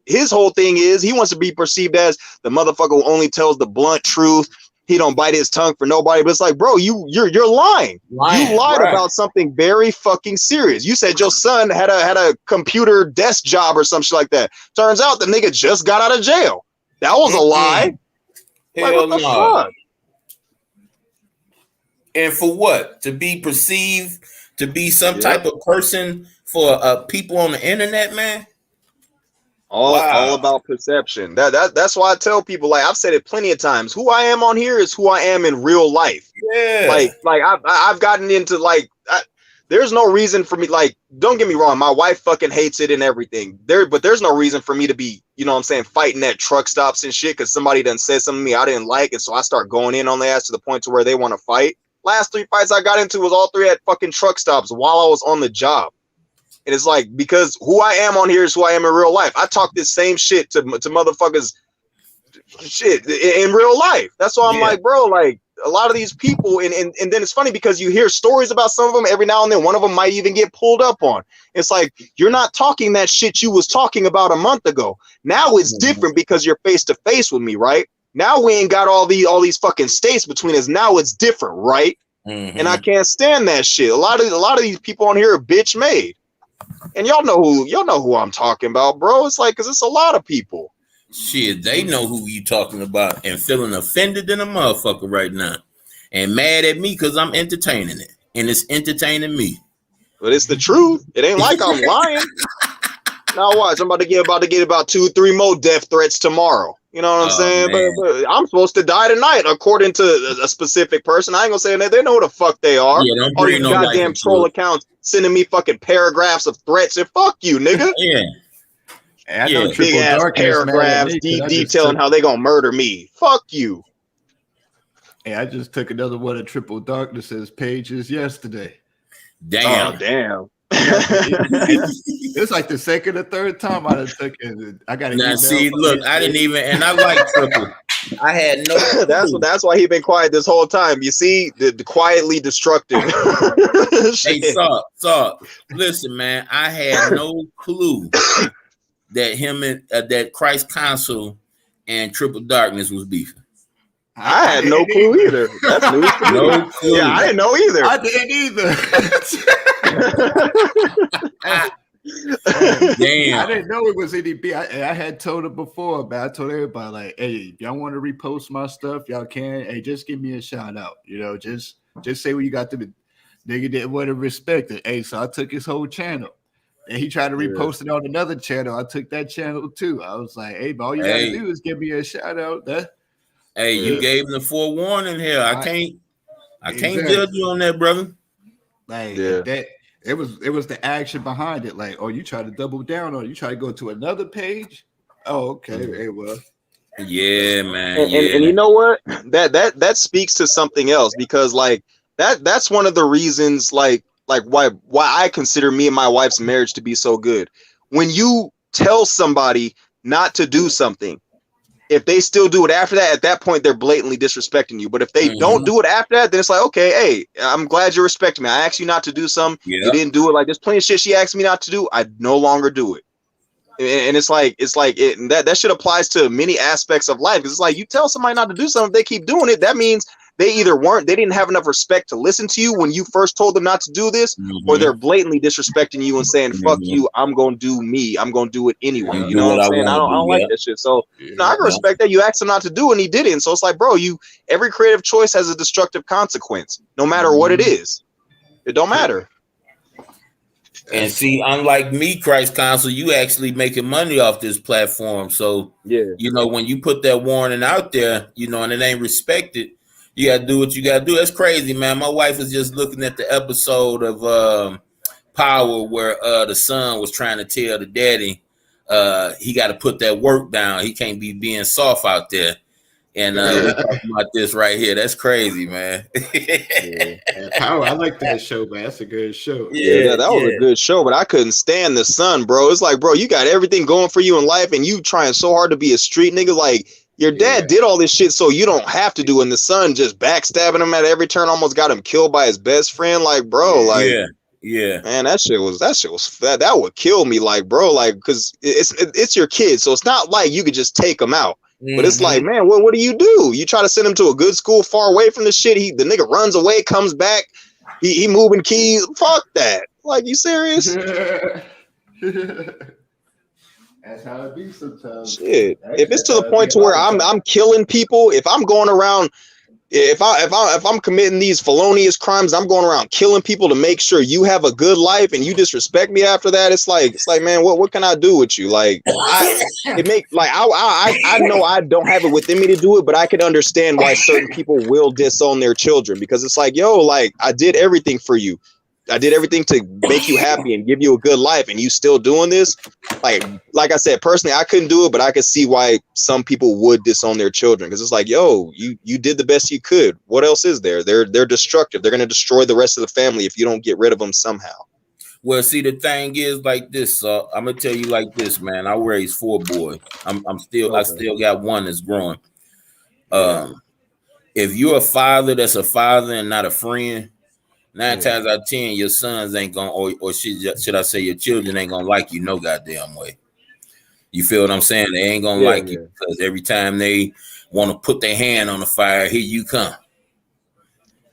his whole thing is he wants to be perceived as the motherfucker who only tells the blunt truth. He don't bite his tongue for nobody. But it's like, bro, you're lying. You lied about something very fucking serious. You said your son had a computer desk job or some shit like that. Turns out the nigga just got out of jail. That was a lie. Like, what the fuck? And for what? To be perceived to be some type of person for people on the internet, man? All about perception. That's why I tell people, like I've said it plenty of times, who I am on here is who I am in real life. Yeah. Like I've gotten into there's no reason for me, like, don't get me wrong, my wife fucking hates it and everything. But there's no reason for me to be, you know what I'm saying, fighting at truck stops and shit because somebody done said something to me I didn't like, and so I start going in on their ass to the point to where they want to fight. Last 3 fights I got into was all 3 at fucking truck stops while I was on the job. And it's like, because who I am on here is who I am in real life. I talk this same shit to motherfuckers shit in real life. That's why I'm like, bro, like a lot of these people, and then it's funny because you hear stories about some of them every now and then. One of them might even get pulled up on. It's like, you're not talking that shit you was talking about a month ago. Now it's different because you're face to face with me, right? Now we ain't got all these fucking states between us. Now it's different, right? And I can't stand that shit. A lot of these people on here are bitch made. And y'all know who I'm talking about, bro. It's like, cause it's a lot of people. Shit, they know who you talking about and feeling offended in a motherfucker right now. And mad at me because I'm entertaining it. And it's entertaining me. But it's the truth. It ain't like I'm lying. Now watch, I'm about to get about 2-3 more death threats tomorrow. You know what I'm saying? man. But I'm supposed to die tonight, according to a specific person. I ain't gonna say that. They know who the fuck they are. Yeah, don't All bring these no life goddamn into troll it. accounts sending me fucking paragraphs of threats and fuck you, nigga. Yeah. Hey, I know Yeah. Big Triple ass Darkness mad at paragraphs me 'cause I just detailing took, how they gonna murder me. Fuck you. hey, I just took another one of Triple Darkness's pages yesterday. Damn. Oh damn. It's like the second or third time I done took it. I got an Now email. see, from look, him. I didn't even, and I like Triple. I had no clue. that's why he been quiet this whole time. You see, the quietly destructive. Hey, Shit. Saw, listen, man, I had no clue that him and that Christ Consul and Triple Darkness was beefing. I had no didn't clue either. That's news to me. No clue. Yeah, I didn't know either. I didn't either. Damn. I didn't know it was any beef. I had told him before, but I told everybody, like, hey, if y'all want to repost my stuff, y'all can. Hey, just give me a shout out. You know, just say what you got to do. Nigga didn't want to respect it. Hey, so I took his whole channel. And he tried to repost it on another channel. I took that channel too. I was like, hey, but all you gotta do is give me a shout out. Hey, you gave him the forewarning here. I can't judge you on that, brother. Like that. It was the action behind it. Like, oh, you try to double down on it. You try to go to another page. Oh, okay. Hey, well. Yeah, man. And you know what? That speaks to something else, because like that's one of the reasons like why I consider me and my wife's marriage to be so good. When you tell somebody not to do something, if they still do it after that, at that point they're blatantly disrespecting you. But if they don't do it after that, then it's like, okay, hey, I'm glad you're respecting me. I asked you not to do something. You didn't do it. Like, there's plenty of shit she asked me not to do. I no longer do it. And it's like that shit applies to many aspects of life. Because it's like, you tell somebody not to do something, if they keep doing it, that means they either they didn't have enough respect to listen to you when you first told them not to do this, or they're blatantly disrespecting you and saying, fuck you, I'm going to do me. I'm going to do it anyway. You know what I'm saying? I don't like that shit. So, I can respect that. You asked him not to do it and he didn't. So it's like, bro, every creative choice has a destructive consequence, no matter what it is. It don't matter. And see, unlike me, Christ Counsel, you actually making money off this platform. So, you know, when you put that warning out there, you know, and it ain't respected, you got to do what you got to do. That's crazy, man. My wife was just looking at the episode of Power where the son was trying to tell the daddy he got to put that work down. He can't be being soft out there. And we're talking about this right here. That's crazy, man. Power, I like that show, man. That's a good show. Yeah, that was a good show, but I couldn't stand the son, bro. It's like, bro, you got everything going for you in life, and you trying so hard to be a street nigga. Like, your dad did all this shit so you don't have to do it, and the son just backstabbing him at every turn, almost got him killed by his best friend. Like, bro, like, man, that would kill me. Like, bro, like, because it's your kid, so it's not like you could just take him out. But it's like, man, what do? You try to send him to a good school far away from the shit. The nigga runs away, comes back. He moving keys. Fuck that. Like, you serious? That's how it be sometimes. Shit. If it's to the point to where I'm killing people, if I'm going around, if I'm committing these felonious crimes, I'm going around killing people to make sure you have a good life, and you disrespect me after that. It's like, man, what can I do with you? Like, I know I don't have it within me to do it, but I can understand why certain people will disown their children, because it's like, yo, like, I did everything for you. I did everything to make you happy and give you a good life, and you still doing this? Like I said, personally, I couldn't do it, but I could see why some people would disown their children, because it's like, yo, you did the best you could. What else is there? They're destructive. They're going to destroy the rest of the family if you don't get rid of them somehow. Well, see, the thing is like this. I'm gonna tell you like this, man. I raised 4 boys. I still got one that's growing. If you're a father that's a father and not a friend, 9 times out of 10, your sons ain't gonna, or should I say, your children ain't gonna like you no goddamn way. You feel what I'm saying? They ain't gonna like you, because every time they want to put their hand on the fire, here you come.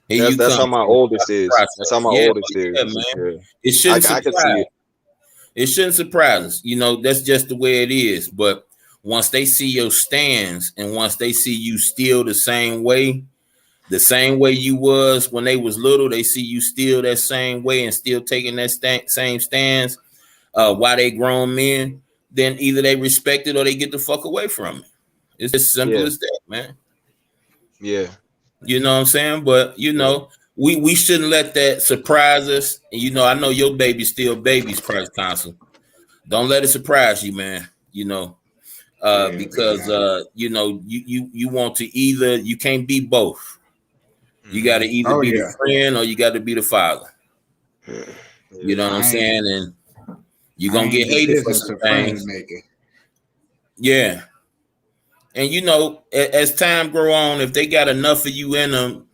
That's how my oldest is. That's how my oldest is. Man. It shouldn't surprise. It shouldn't surprise us. You know, that's just the way it is. But once they see your stands, and once they see you still the same way you was when they was little, they see you still that same way and still taking that same stance while they grown men, then either they respect it or they get the fuck away from it. It's as simple as that, man. Yeah. You know what I'm saying? But you know, we shouldn't let that surprise us. And you know, I know your baby's still baby's Christ Council. Don't let it surprise you, man. You know, because you know, you want to either, you can't be both. You got to either be the friend or you got to be the father. You know what I'm saying? And you're gonna get hated for some things. Yeah. And you know, as time grow on, if they got enough of you in them,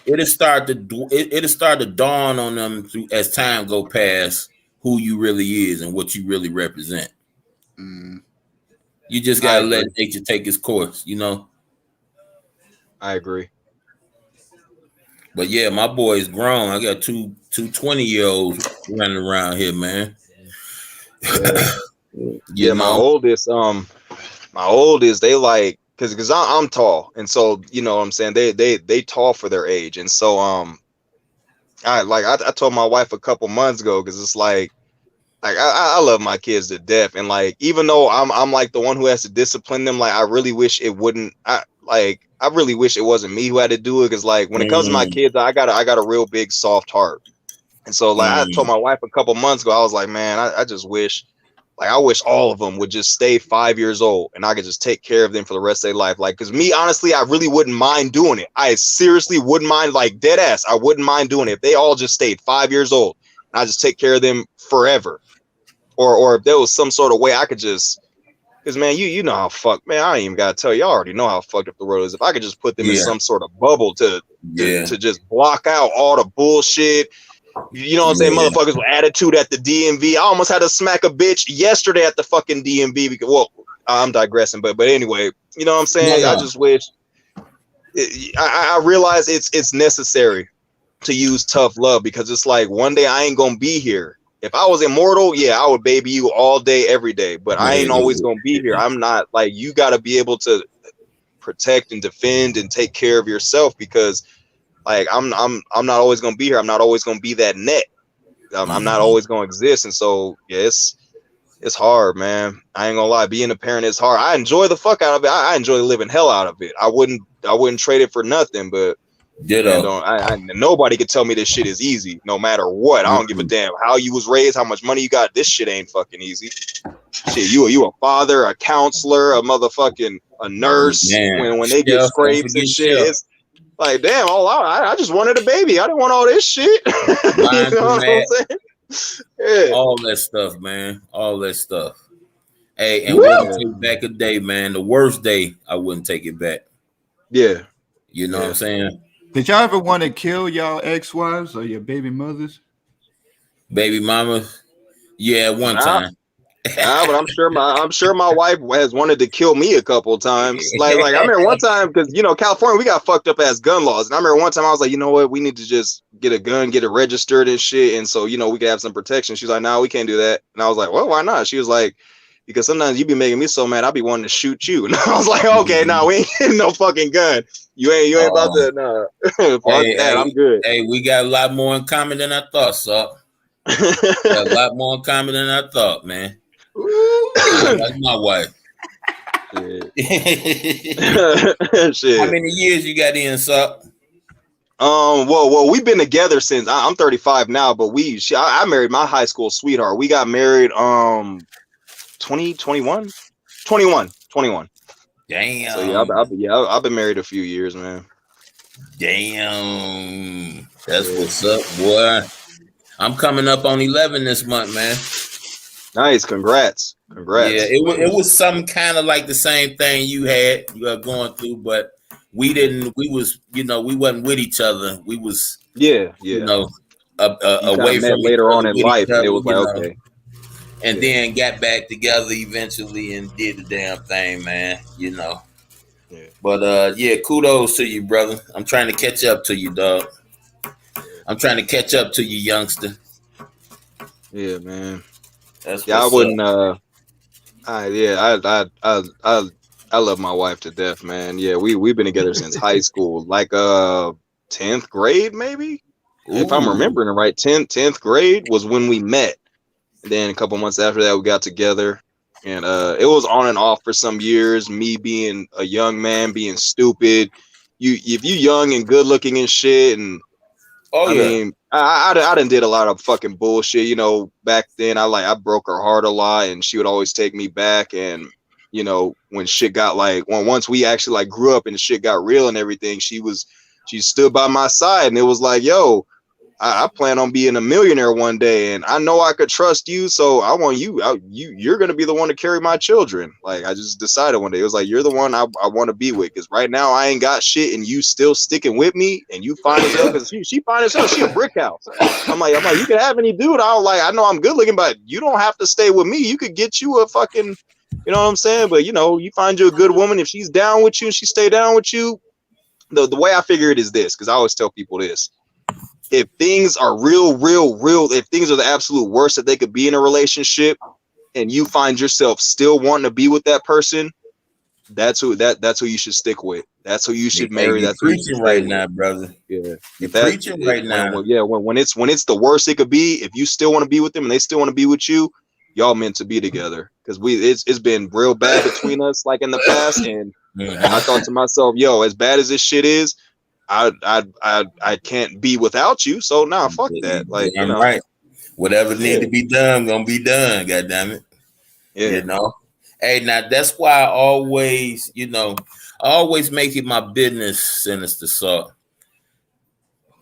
it'll start to dawn on them as time go past who you really is and what you really represent. You just gotta let nature take its course, you know. I agree. But yeah, my boy's grown. I got two 20-year-olds running around here, man. Yeah, my oldest, they like, because I'm tall, and so you know what I'm saying, they tall for their age, and so I told my wife a couple months ago, because it's like I love my kids to death, and like even though I'm like the one who has to discipline them, like I really wish it wouldn't. I really wish it wasn't me who had to do it, because like when it comes to my kids, I got a real big soft heart, and so like I told my wife a couple months ago, I was like, man, I just wish. Like, I wish all of them would just stay 5 years old and I could just take care of them for the rest of their life. Like, because me, honestly, I really wouldn't mind doing it. I seriously wouldn't mind, like, dead ass. I wouldn't mind doing it if they all just stayed 5 years old and I just take care of them forever. Or if there was some sort of way I could just, because, man, you know how fucked, man, I ain't even got to tell you, I already know how fucked up the world is. If I could just put them in some sort of bubble to just block out all the bullshit. You know what I'm saying? Motherfuckers with attitude at the DMV. I almost had to smack a bitch yesterday at the fucking DMV because, well, I'm digressing, but anyway, you know what I'm saying? I just wish. I realize it's necessary to use tough love, because it's like one day I ain't gonna be here. If I was immortal, yeah, I would baby you all day, every day. But I ain't always gonna be here. I'm not, like, you got to be able to protect and defend and take care of yourself, because. Like I'm not always gonna be here. I'm not always gonna be that net. I'm not always gonna exist. And so yeah, it's hard, man. I ain't gonna lie. Being a parent is hard. I enjoy the fuck out of it. I enjoy the living hell out of it. I wouldn't trade it for nothing. But nobody could tell me this shit is easy, no matter what. I don't give a damn how you was raised, how much money you got. This shit ain't fucking easy. Shit, you a father, a counselor, a motherfucking a nurse. When they get scrapes and shit, it's like, damn, I just wanted a baby. I didn't want all this shit. You know what I'm saying? Yeah. All that stuff, man. All that stuff. Hey, and we'll take back a day, man. The worst day, I wouldn't take it back. Yeah. You know what I'm saying? Did y'all ever want to kill y'all ex-wives or your baby mothers? Baby mama? Yeah, one time. But I'm sure my wife has wanted to kill me a couple of times. Like I remember one time, because you know, California, we got fucked up ass gun laws. And I remember one time I was like, you know what, we need to just get a gun, get it registered and shit. And so, you know, we could have some protection. She's like, no, we can't do that. And I was like, well, why not? She was like, because sometimes you be making me so mad, I be wanting to shoot you. And I was like, okay, no, we ain't getting no fucking gun. You ain't about to, no. I'm good. Hey, we got a lot more in common than I thought, so. Got a lot more in common than I thought, man. That's my wife. Shit. How many years you got in, Sup? Well, we've been together since I'm 35 now, but I married my high school sweetheart. We got married 21. Damn. So yeah, I've been married a few years, man. Damn. That's what's up, boy. I'm coming up on 11 this month, man. Nice, congrats. Yeah, it was some kind of like the same thing you are going through, but we wasn't with each other. We was you know, away from later on in life, and it was like, okay. And then got back together eventually and did the damn thing, man, you know. Yeah. But kudos to you, brother. I'm trying to catch up to you, dog. I'm trying to catch up to you, youngster. Yeah, man. That's I wouldn't. I love my wife to death, man. Yeah, we've been together since high school, like 10th grade, maybe. Ooh. If I'm remembering it right, 10th grade was when we met. And then a couple months after that, we got together. And it was on and off for some years. Me being a young man, being stupid. If you young and good looking and shit, and I mean, I done did a lot of fucking bullshit. You know, back then I broke her heart a lot, and she would always take me back. And you know, when shit got like once we actually like grew up and shit got real and everything, she stood by my side, and it was like, yo, I plan on being a millionaire one day, and I know I could trust you, so I want you. You're gonna be the one to carry my children. Like I just decided one day, it was like, you're the one I want to be with, because right now I ain't got shit, and you still sticking with me, and you fine as hell, because she fine as hell. She a brick house. I'm like, you can have any dude. I know I'm good looking, but you don't have to stay with me. You could get you a fucking, you know what I'm saying? But you know, you find you a good woman, if she's down with you and she stay down with you. The way I figure it is this, because I always tell people this. If things are real, if things are the absolute worst that they could be in a relationship, and you find yourself still wanting to be with that person, that's who you should stick with. That's who you should marry. You're that's who you preaching right now, brother. Yeah, you're preaching right now. When it's the worst it could be, if you still want to be with them and they still want to be with you, y'all meant to be together. Because it's been real bad between us, like in the past, and I thought to myself, yo, as bad as this shit is, I can't be without you. So nah, fuck that. Like, you know, right. Whatever need to be done, gonna be done. God damn it. Yeah. You know. Hey, now that's why I always make it my business, Sinister Salt.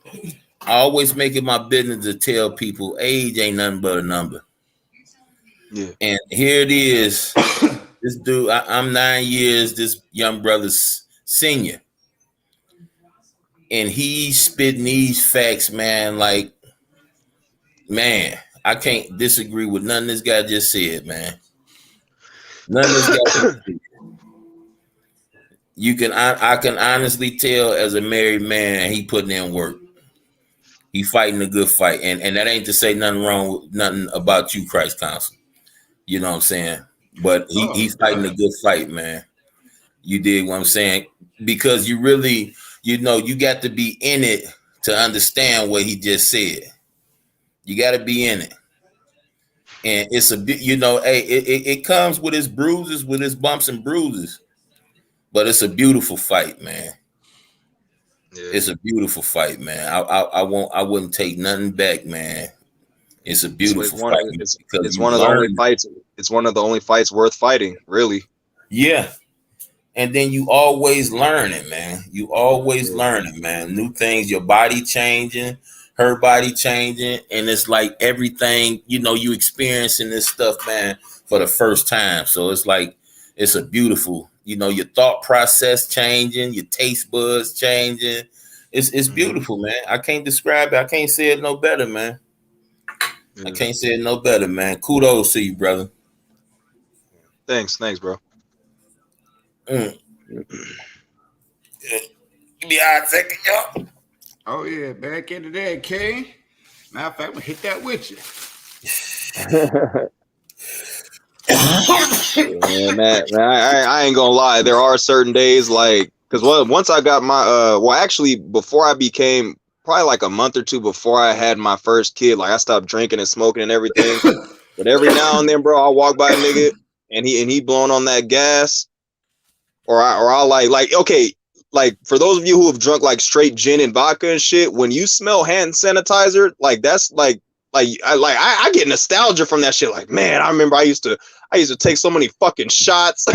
I always make it my business to tell people age ain't nothing but a number. Yeah. And here it is. This dude, I'm 9 years, this young brother's senior. And he's spitting these facts, man, like, man, I can't disagree with nothing this guy just said, man. None of this guy just said. I can honestly tell as a married man, he putting in work. He fighting a good fight. And that ain't to say nothing wrong with nothing about you, Christ Counsel. You know what I'm saying? But he's fighting a good fight, man. You dig what I'm saying? Because you really, you know, you got to be in it to understand what he just said. You got to be in it. And it's a bit, you know, hey, it comes with its bruises, with its bumps and bruises. But it's a beautiful fight, man. Yeah. It's a beautiful fight, man. I wouldn't take nothing back, man. It's a beautiful fight. It's one of the only fights. It's one of the only fights worth fighting, really. Yeah. And then you always learning, man. You always learning, man. New things, your body changing, her body changing. And it's like everything, you know, you experiencing this stuff, man, for the first time. So it's like, it's a beautiful, you know, your thought process changing, your taste buds changing. It's beautiful, man. I can't describe it. I can't say it no better, man. I can't say it no better, man. Kudos to you, brother. Thanks, bro. Give me a second, y'all. Oh yeah, back into that, King. Matter of fact, I'm gonna hit that with you. Yeah, man, I ain't gonna lie. There are certain days, like, because once I got my actually before I became, probably like a month or two before I had my first kid, like I stopped drinking and smoking and everything. But every now and then, bro, I'll walk by a nigga and he blowing on that gas, or I'll like okay, like for those of you who have drunk like straight gin and vodka and shit, when you smell hand sanitizer, like that's like I get nostalgia from that shit. Like, man, I remember I used to take so many fucking shots.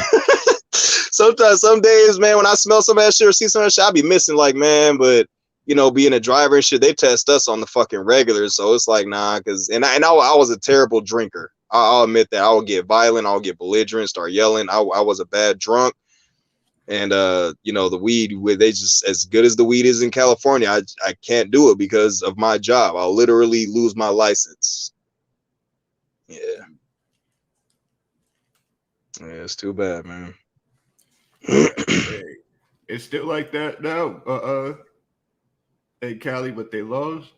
Sometimes, some days, man, when I smell some of that shit or see some of that shit, I be missing, like, man, but you know, being a driver and shit, they test us on the fucking regular. So it's like, nah, because I was a terrible drinker. I'll admit that. I would get violent, I'll get belligerent, start yelling. I was a bad drunk. And you know, the weed, they just, as good as the weed is in California, I can't do it because of my job. I'll literally lose my license. Yeah. Yeah, it's too bad, man. It's still like that now. In Cali, but they lost.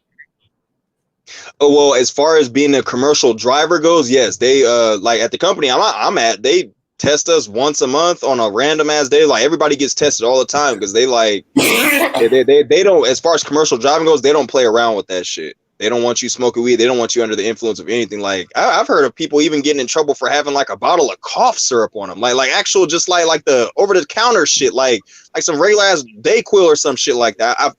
Oh well, as far as being a commercial driver goes, yes, they like at the company I'm at, they test us once a month on a random ass day. Like everybody gets tested all the time because they like they don't, as far as commercial driving goes, they don't play around with that shit. They don't want you smoking weed. They don't want you under the influence of anything. Like I've heard of people even getting in trouble for having like a bottle of cough syrup on them, like actual just like the over the counter shit, like some regular ass Dayquil or some shit like that. I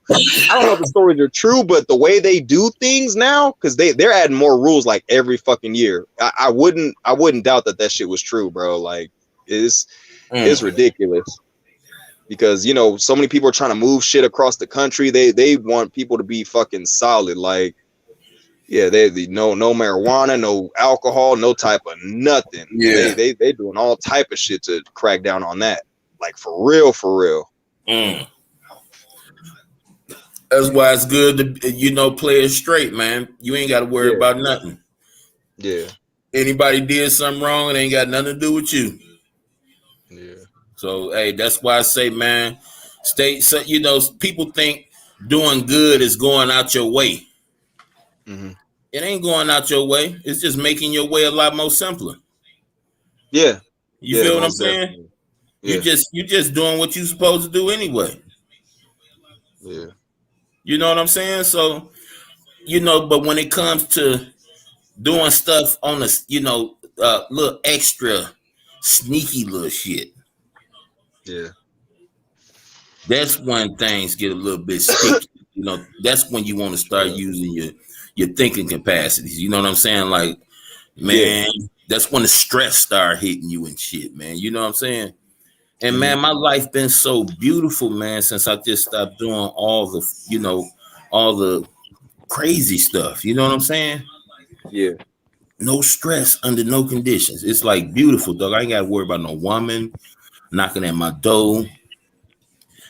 don't know if the stories are true, but the way they do things now, because they're adding more rules like every fucking year. I wouldn't doubt that shit was true, bro. Like it's ridiculous. Because you know so many people are trying to move shit across the country. They want people to be fucking solid, like. Yeah, they no marijuana, no alcohol, no type of nothing. Yeah, they doing all type of shit to crack down on that. Like for real. That's why it's good to play it straight, man. You ain't got to worry about nothing. Yeah. Anybody did something wrong, it ain't got nothing to do with you. Yeah. So hey, that's why I say, man, people think doing good is going out your way. Mm-hmm. It ain't going out your way. It's just making your way a lot more simpler. Yeah. You feel what I'm saying? Yeah. You just doing what you're supposed to do anyway. Yeah. You know what I'm saying? So, but when it comes to doing stuff on a, little extra sneaky little shit. Yeah. That's when things get a little bit sticky. That's when you want to start using your thinking capacities. You know what I'm saying? Like, man, that's when the stress start hitting you and shit, man. You know what I'm saying? And man, my life been so beautiful, man, since I just stopped doing all the crazy stuff. You know what I'm saying? Yeah. No stress under no conditions. It's like beautiful, dog. I ain't got to worry about no woman knocking at my door.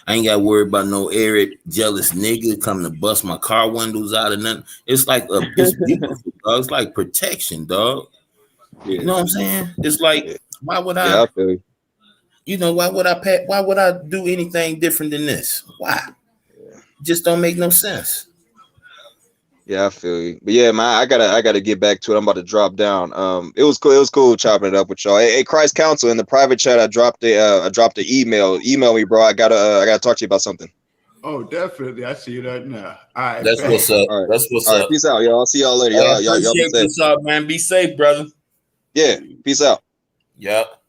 I ain't got to worry about no arid, jealous nigga coming to bust my car windows out or nothing. It's like it's beautiful, dog. It's like protection, dog. Yeah. You know what I'm saying? It's like, why would I? Yeah, I feel you. Why would I do anything different than this? Why? Just don't make no sense. Yeah, I feel you. But yeah, man, I gotta get back to it. I'm about to drop down. It was cool chopping it up with y'all. Hey, Christ Council, in the private chat, I dropped the email. Email me, bro. I gotta talk to you about something. Oh, definitely. I see you right now. All right. That's what's up. All right. That's what's All up. right, peace out, y'all. See y'all later. Y'all be safe. What's up, man? Be safe, brother. Yeah, peace out. Yep.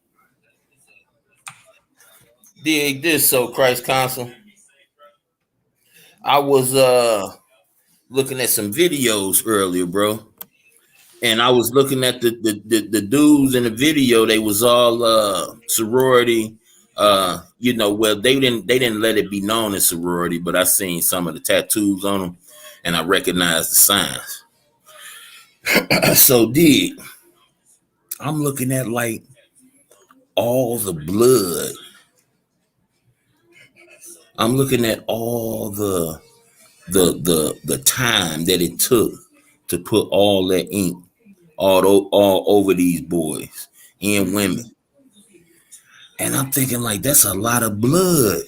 Dig this, so Christ Council. I was looking at some videos earlier, bro, and I was looking at the dudes in the video. They was all sorority. Well, they didn't let it be known as sorority, but I seen some of the tattoos on them, and I recognized the signs. So, I'm looking at like all the blood. I'm looking at all the time that it took to put all that ink all over these boys and women. And I'm thinking like, that's a lot of blood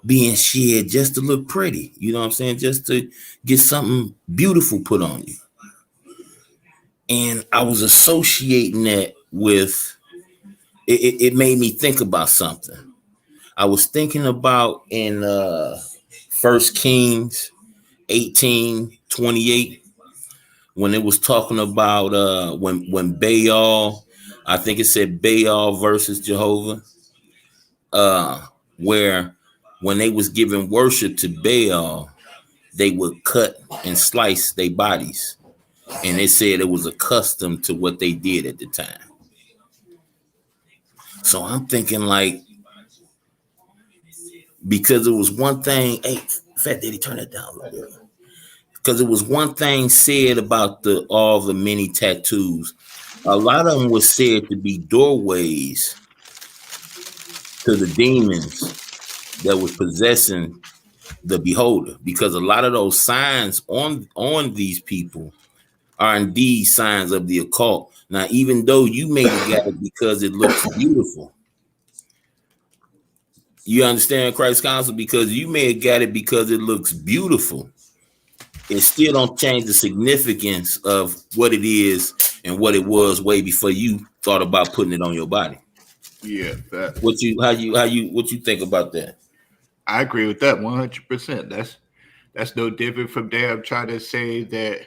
being shed just to look pretty. You know what I'm saying? Just to get something beautiful put on you. And I was associating that with, it made me think about something. I was thinking about in 1 Kings 18:28, when it was talking about when Baal, I think it said Baal versus Jehovah, where when they was giving worship to Baal, they would cut and slice their bodies. And they said it was a custom to what they did at the time. So I'm thinking like, because it was one thing, hey, Fat Daddy, turn it down a little bit. Because it was one thing said about all the many tattoos. A lot of them was said to be doorways to the demons that was possessing the beholder. Because a lot of those signs on these people are indeed signs of the occult. Now, even though you may have got it because it looks beautiful, you understand, Christ Council? Because you may have got it because it looks beautiful. It still don't change the significance of what it is and what it was way before you thought about putting it on your body. Yeah. What you think about that? I agree with that 100%. That's no different from them trying to say that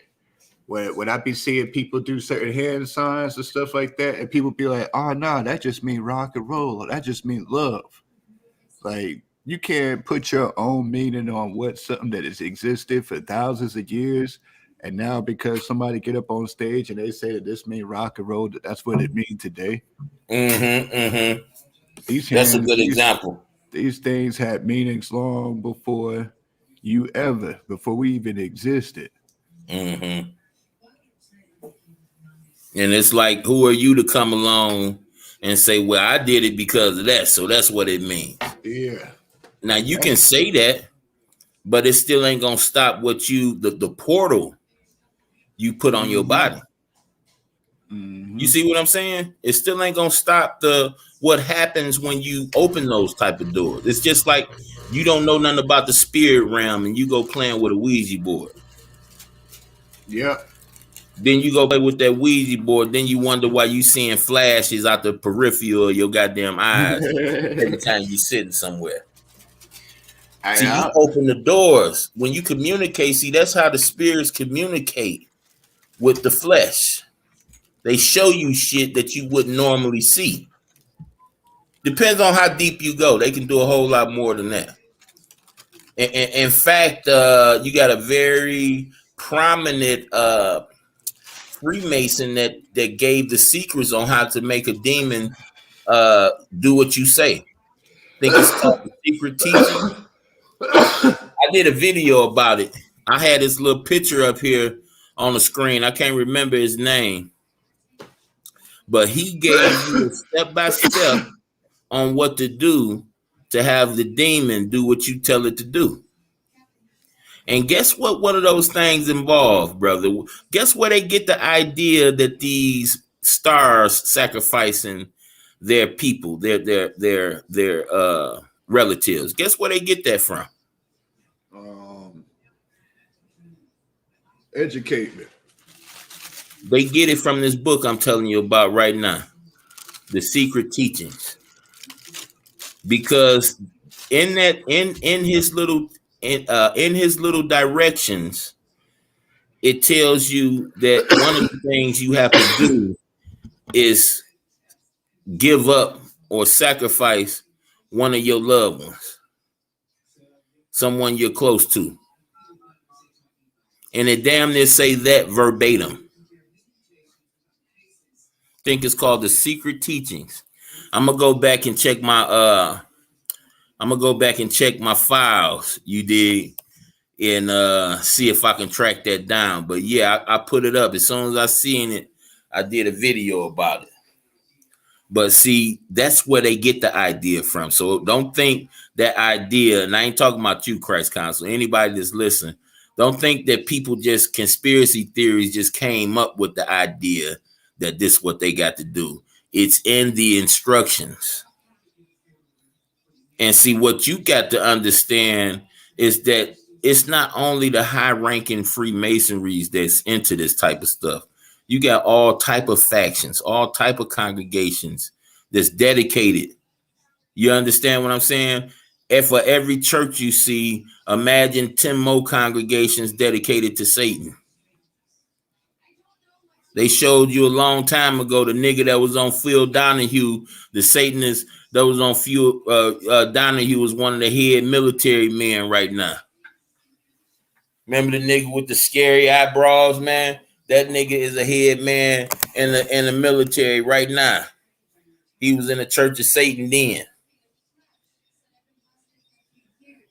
when I be seeing people do certain hand signs and stuff like that, and people be like, "Oh no, that just mean rock and roll, or that just mean love." Like you can't put your own meaning on what something that has existed for thousands of years, and now because somebody get up on stage and they say that this mean rock and roll, that's what it means today. These That's a hands, good example. these things had meanings long before before we even existed. And it's like, who are you to come along and say, well, I did it because of that, so that's what it means. Yeah. Now you can say that, but it still ain't gonna stop what the portal you put on your body. You see what I'm saying? It still ain't gonna stop what happens when you open those type of doors. It's just like you don't know nothing about the spirit realm and you go playing with a Ouija board. Yeah. Then you go play with that Ouija board. Then you wonder why you seeing flashes out the peripheral of your goddamn eyes every time you sitting somewhere. See, you open the doors. When you communicate, see, that's how the spirits communicate with the flesh. They show you shit that you wouldn't normally see. Depends on how deep you go. They can do a whole lot more than that. In fact, you got a very prominent Freemason that gave the secrets on how to make a demon do what you say. I think it's called The Secret Teaching. I did a video about it. I had this little picture up here on the screen. I can't remember his name, but he gave you a step-by-step on what to do to have the demon do what you tell it to do. And guess what one of those things involve, brother? Guess where they get the idea that these stars sacrificing their people, their relatives? Guess where they get that from? Educate me. They get it from this book I'm telling you about right now, The Secret Teachings. Because in his little directions, it tells you that one of the things you have to do is give up or sacrifice one of your loved ones, someone you're close to. And it damn near say that verbatim. I think it's called The Secret Teachings. I'm gonna go back and check my files, you dig, and see if I can track that down. But yeah, I put it up. As soon as I seen it, I did a video about it. But see, that's where they get the idea from. So don't think that idea, and I ain't talking about you, Christ Council, anybody that's listening, don't think that people just conspiracy theories just came up with the idea that this is what they got to do. It's in the instructions. And see, what you got to understand is that it's not only the high-ranking Freemasonries that's into this type of stuff. You got all type of factions, all type of congregations that's dedicated. You understand what I'm saying? And for every church you see, imagine 10 more congregations dedicated to Satan. They showed you a long time ago the nigga that was on Phil Donahue, the Satanist that was on Phil Donahue was one of the head military men right now. Remember the nigga with the scary eyebrows, man? That nigga is a head man in the military right now. He was in the Church of Satan then.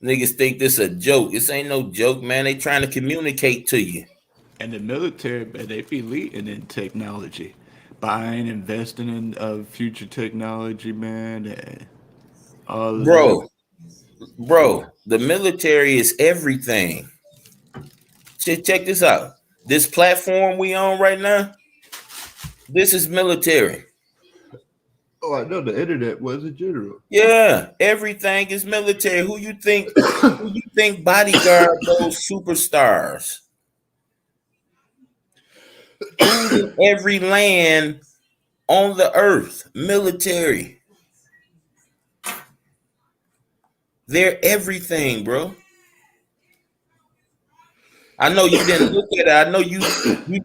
Niggas think this a joke. This ain't no joke, man. They trying to communicate to you. And the military, they be leading in technology, buying, investing in future technology, man. Bro, the military is everything. Check this out. This platform we on right now, this is military. Oh, I know the internet was a general. Yeah, everything is military. Who you think bodyguard those superstars? Every land on the earth, military. They're everything, bro. I know you didn't look at it. I know you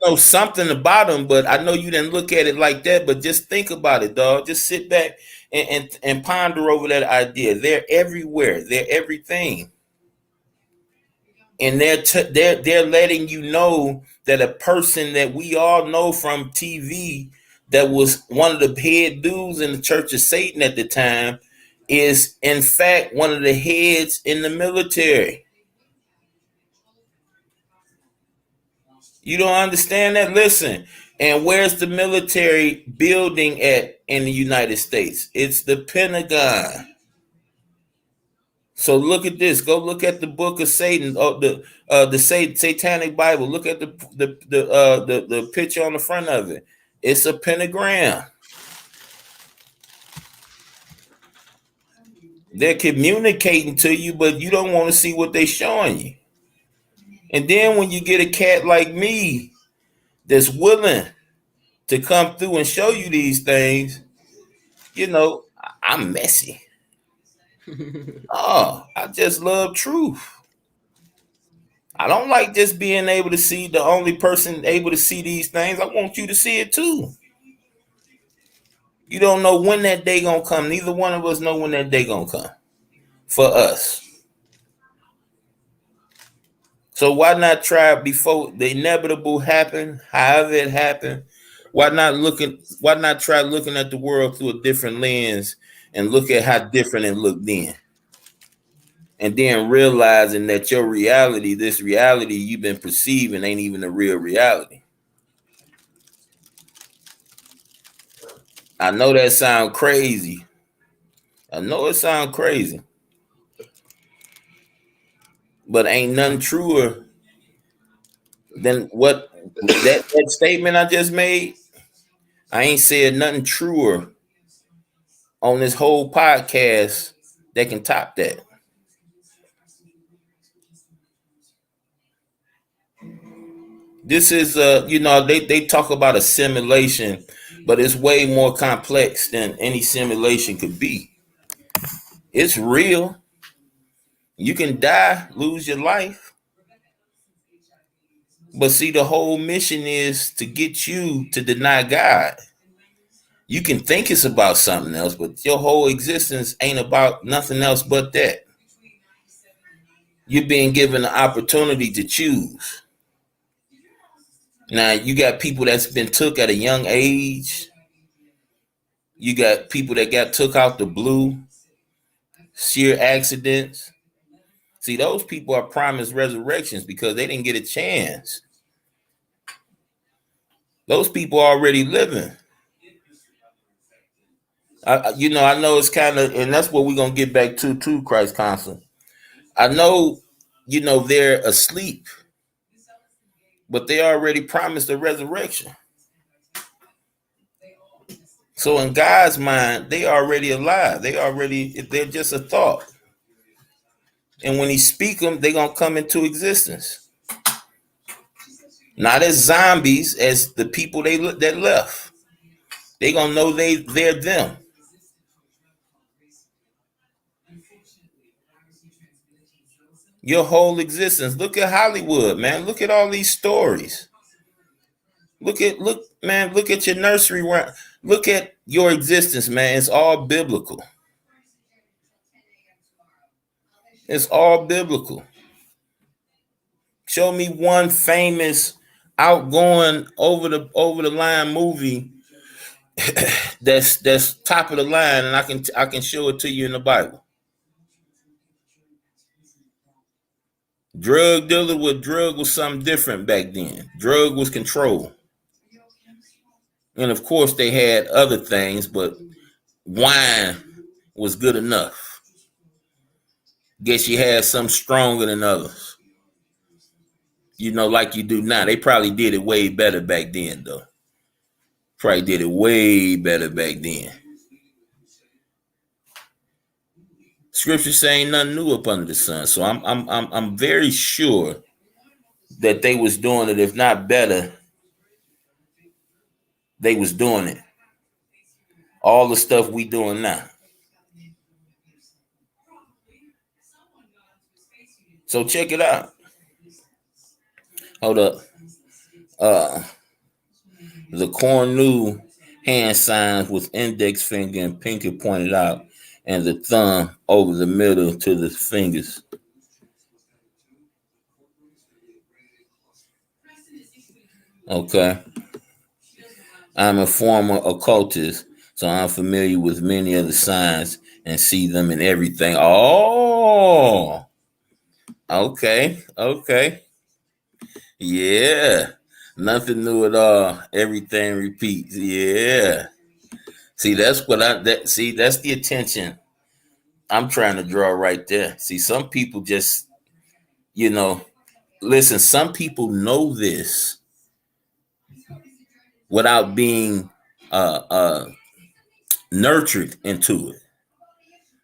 know something about them, but I know you didn't look at it like that. But just think about it, dog. Just sit back and ponder over that idea. They're everywhere. They're everything, and they're letting you know that a person that we all know from TV that was one of the head dudes in the Church of Satan at the time is in fact one of the heads in the military. You don't understand that? Listen, and where's the military building at in the United States? It's the Pentagon. So look at this. Go look at the Book of Satan, the Satanic Bible. Look at the picture on the front of it. It's a pentagram. They're communicating to you, but you don't want to see what they're showing you. And then when you get a cat like me that's willing to come through and show you these things, you know, I'm messy. Oh, I just love truth. I don't like just being able to see the only person able to see these things. I want you to see it too. You don't know when that day gonna come. Neither one of us know when that day gonna come for us. So why not try before the inevitable happen, however it happened? Why not try looking at the world through a different lens and look at how different it looked then? And then realizing that your reality, this reality you've been perceiving, ain't even the real reality. I know that sounds crazy. I know it sounds crazy. But ain't nothing truer than what that statement I just made. I ain't said nothing truer on this whole podcast that can top that. This is they talk about assimilation, but it's way more complex than any simulation could be. It's real. You can die, lose your life. But see, the whole mission is to get you to deny God. You can think it's about something else, but your whole existence ain't about nothing else but that. You're being given the opportunity to choose. Now, you got people that's been took at a young age. You got people that got took out the blue, sheer accidents. See, those people are promised resurrections because they didn't get a chance. Those people are already living. I know it's kind of, and that's what we're going to get back to Christ Constant. I know, they're asleep, but they already promised a resurrection. So in God's mind, they already alive. They're just a thought. And when he speak them, they're going to come into existence. Not as zombies, as the people that left. They're going to know they're them. Your whole existence. Look at Hollywood, man. Look at all these stories. Look at your nursery. Look at your existence, man. It's all biblical. It's all biblical. Show me one famous, outgoing, over the line movie that's top of the line, and I can show it to you in the Bible. Drug dealer drug was something different back then. Drug was control. And of course they had other things, but wine was good enough. Guess you had some stronger than others. Like you do now. They probably did it way better back then, though. Probably did it way better back then. Scripture saying nothing new up under the sun. So I'm very sure that they was doing it, if not better. They was doing it. All the stuff we doing now. So check it out. Hold up. The cornu hand signs with index finger and pinky pointed out, and the thumb over the middle to the fingers. Okay. I'm a former occultist, so I'm familiar with many of the signs and see them in everything. Oh, okay. Yeah. Nothing new at all. Everything repeats. Yeah. See, that's the attention I'm trying to draw right there. See, some people just, listen, some people know this without being nurtured into it.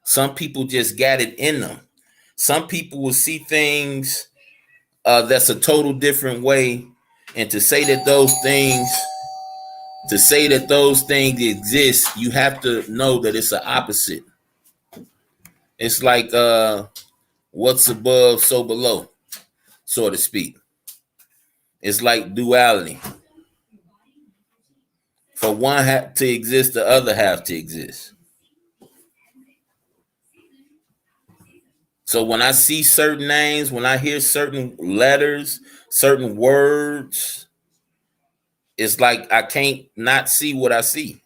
Some people just got it in them. Some people will see things that's a total different way, and to say that those things exist, you have to know that it's the opposite. It's like what's above, so below, so to speak. It's like duality. For one have to exist, the other have to exist. So when I see certain names, when I hear certain letters, certain words, it's like I can't not see what I see.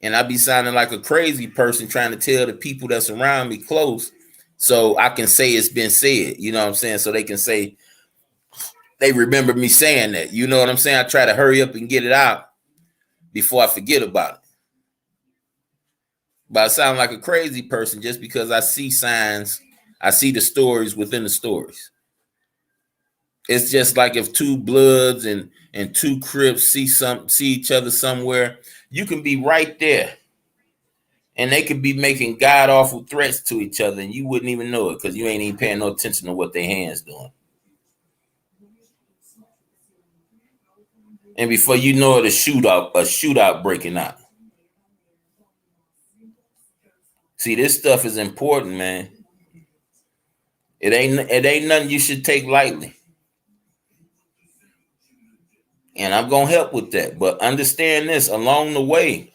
And I be sounding like a crazy person trying to tell the people that's around me close so I can say it's been said. You know what I'm saying? So they can say they remember me saying that. You know what I'm saying? I try to hurry up and get it out before I forget about it. But I sound like a crazy person just because I see signs, I see the stories within the stories. It's just like if two Bloods and two Crips see each other somewhere, you can be right there, and they could be making god awful threats to each other, and you wouldn't even know it because you ain't even paying no attention to what their hands doing. And before you know it, a shootout breaking out. See, this stuff is important, man. It ain't nothing you should take lightly. And I'm gonna help with that. But understand this, along the way,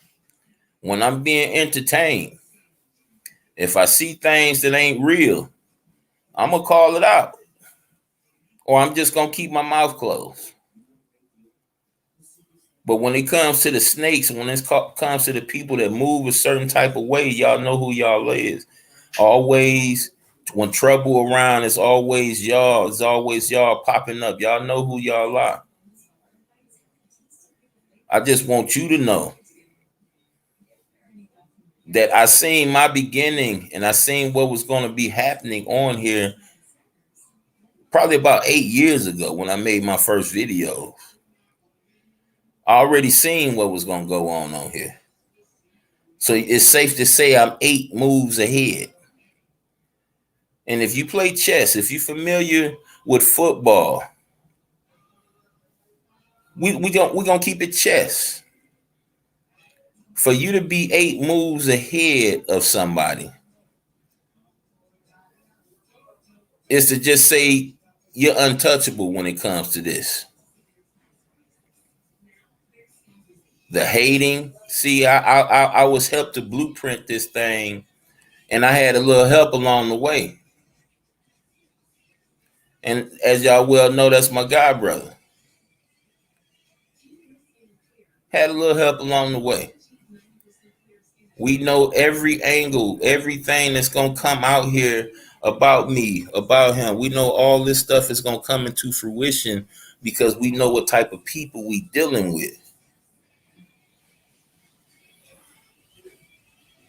when I'm being entertained, if I see things that ain't real, I'm gonna call it out. Or I'm just gonna keep my mouth closed. But when it comes to the snakes, when it comes to the people that move a certain type of way, y'all know who y'all is. Always, when trouble around, it's always y'all. It's always y'all popping up. Y'all know who y'all are. I just want you to know that I seen my beginning and I seen what was going to be happening on here probably about 8 years ago when I made my first video. I already seen what was going to go on here. So it's safe to say I'm 8 moves ahead. And if you play chess, if you're familiar with football, we're gonna keep it chess. For you to be 8 moves ahead of somebody is to just say you're untouchable when it comes to this. The hating, see, I was helped to blueprint this thing, and I had a little help along the way. And as y'all well know, that's my god brother. Had a little help along the way. We know every angle, everything that's going to come out here about me, about him. We know all this stuff is going to come into fruition because we know what type of people we dealing with.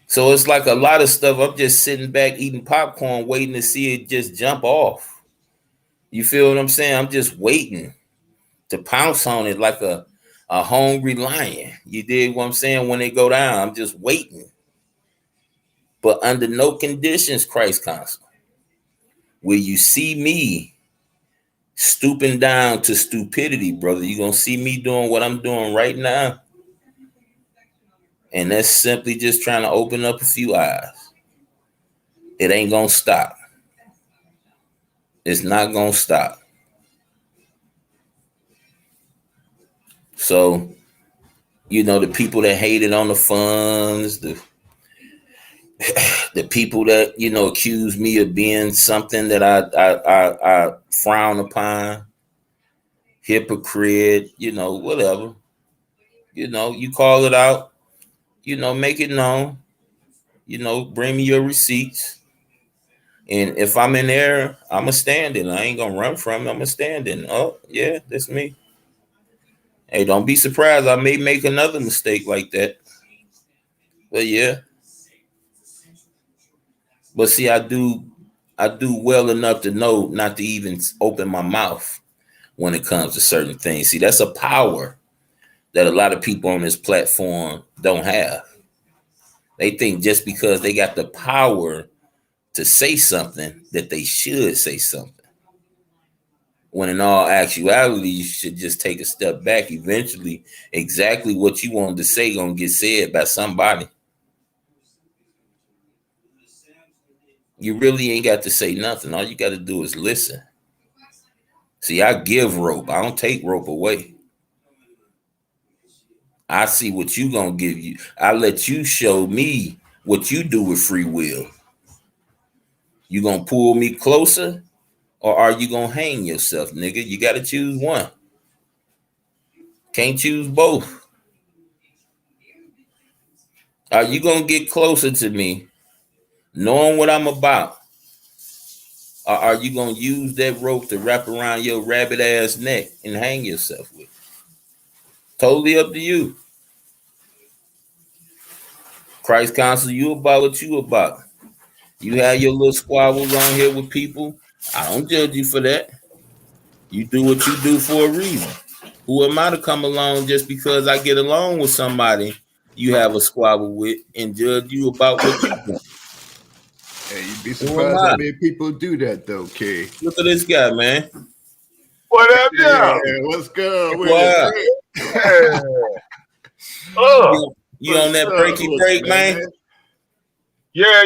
So it's like a lot of stuff. I'm just sitting back eating popcorn, waiting to see it just jump off. You feel what I'm saying? I'm just waiting to pounce on it like a hungry lion. You dig what I'm saying? When they go down, I'm just waiting. But under no conditions, Christ Counsel, will you see me stooping down to stupidity, brother. You're going to see me doing what I'm doing right now. And that's simply just trying to open up a few eyes. It ain't going to stop. It's not going to stop. So, you know, the people that hated on the funds, the people that, you know, accuse me of being something that I frown upon, hypocrite, you know, whatever. You know, you call it out, you know, make it known, you know, bring me your receipts. And if I'm in there, I'm a standing. I ain't gonna run from it. I'm a standing. Oh, yeah, that's me. Hey, don't be surprised. I may make another mistake like that. But yeah. But see, I do well enough to know not to even open my mouth when it comes to certain things. See, that's a power that a lot of people on this platform don't have. They think just because they got the power to say something that they should say something. When in all actuality, you should just take a step back. Eventually, exactly what you wanted to say gonna get said by somebody. You really ain't got to say nothing. All you got to do is listen. See, I give rope. I don't take rope away. I see what you gonna give you. I let you show me what you do with free will. You gonna pull me closer, or are you gonna hang yourself, nigga? You gotta choose one. Can't choose both. Are you gonna get closer to me, knowing what I'm about? Or are you gonna use that rope to wrap around your rabbit ass neck and hang yourself with? Totally up to you. Christ counsel you about what you about. You have your little squabbles on here with people. I don't judge you for that. You do what you do for a reason. Who am I to come along just because I get along with somebody you have a squabble with and judge you about what you do? Hey, you'd be surprised how many people do that, though, K. Look at this guy, man. What up, now? Yeah, what's good with it? Yeah. Oh, you on that breaky break, man? Yeah,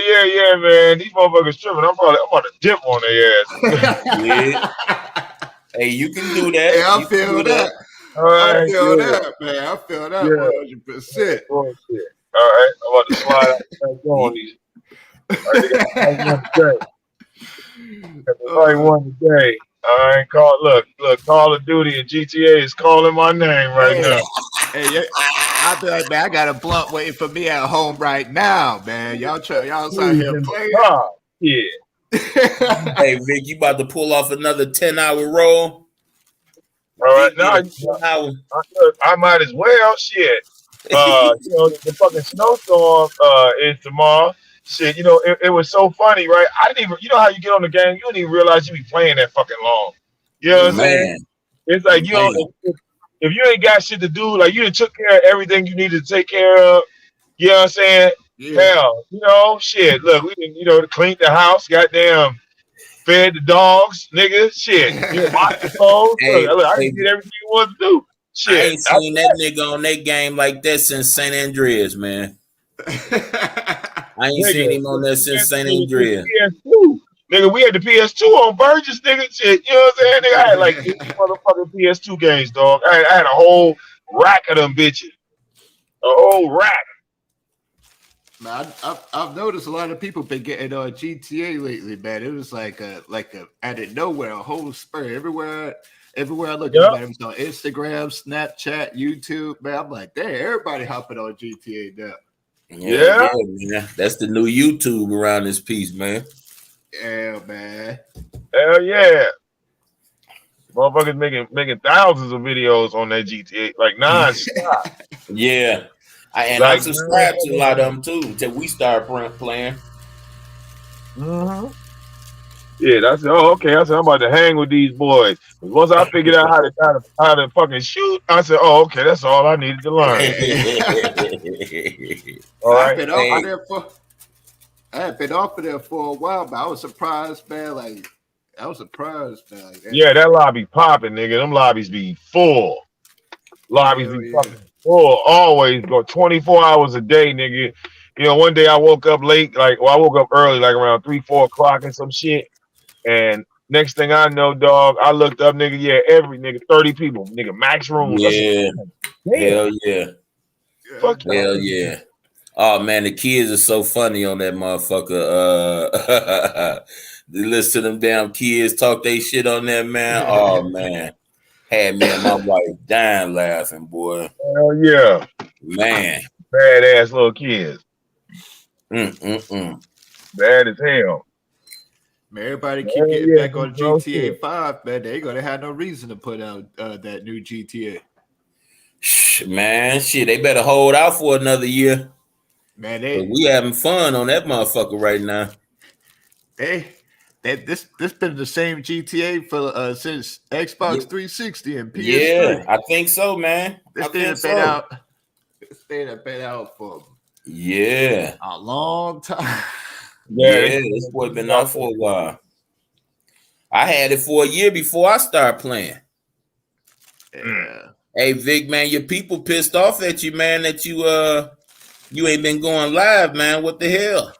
man. These motherfuckers tripping. I'm about to dip on their ass. Yeah. Hey, you can do that. Hey, I feel that. I feel that, man. I feel that 100%. All right, I'm about to slide out on these. Everybody won today. I ain't call. Look, Call of Duty and GTA is calling my name right now. Hey, I be like, man, I got a blunt waiting for me at home right now, man. Y'all out here playing. Yeah. Hey, Vic, you about to pull off another 10-hour roll? All right, now I might as well. Shit. You know, the fucking snowstorm is tomorrow. Shit, you know, it was so funny, right? I didn't even, you know how you get on the game, you don't even realize you be playing that fucking long. You know what I'm saying? It's like, you know, if you ain't got shit to do, like you done took care of everything you needed to take care of, you know what I'm saying? Yeah. Hell, you know, shit. Look, we didn't, you know, cleaned the house, goddamn, fed the dogs, nigga, shit. You know, washed the clothes. Look, I did everything you wanted to do. Shit. I ain't seen that nigga on that game like that since St. Andreas, man. I ain't seen him on that since St. Andreas. Nigga, we had the PS2 on Burgess, nigga. Shit, you know what I'm saying? Nigga, I had like 8 motherfucking PS2 games, dog. I had a whole rack of them bitches. A whole rack. Man, I've noticed a lot of people been getting on GTA lately, man. It was like a out of nowhere, a whole spur everywhere I look. Yep. It was on Instagram, Snapchat, YouTube, man. I'm like, damn, everybody hopping on GTA now. Yeah, man. That's the new YouTube around this piece, man. Yeah, man. Hell yeah. Motherfuckers making thousands of videos on that GTA, like non-stop. Yeah. I'm subscribed to a lot of them too until we start playing. Mm-hmm. Yeah, that's okay. I said I'm about to hang with these boys. Once I figured out how to fucking shoot, I said, oh, okay, that's all I needed to learn. All right. I had been off of there for a while, but I was surprised, man. Like, yeah, that lobby popping, nigga. Them lobbies be full. Lobbies be fucking full. Always go 24 hours a day, nigga. You know, one day I woke up late, I woke up early, like around 3-4 o'clock and some shit. And Next thing I know, dog, I looked up, nigga. Yeah, every nigga, 30 people, nigga, max rooms. Yeah. Hell yeah. Fuck Hell yeah. Oh man, the kids are so funny on that motherfucker. They listen to them damn kids talk they shit on that, man. Oh man. Had me and my wife dying laughing, boy. Hell yeah. Man. Badass little kids. Bad as hell. Man, everybody keep getting back on GTA 5, man. They ain't gonna have no reason to put out that new GTA. Man, shit, they better hold out for another year. Man, we having fun on that motherfucker right now. This been the same GTA for since Xbox 360 and PS3. Yeah, I think so, man. This thing has been out for a long time. Yeah, this boy been out for a while. I had it for a year before I started playing. Yeah. Hey Vic, man, your people pissed off at you, man, that you ain't been going live, man. What the hell?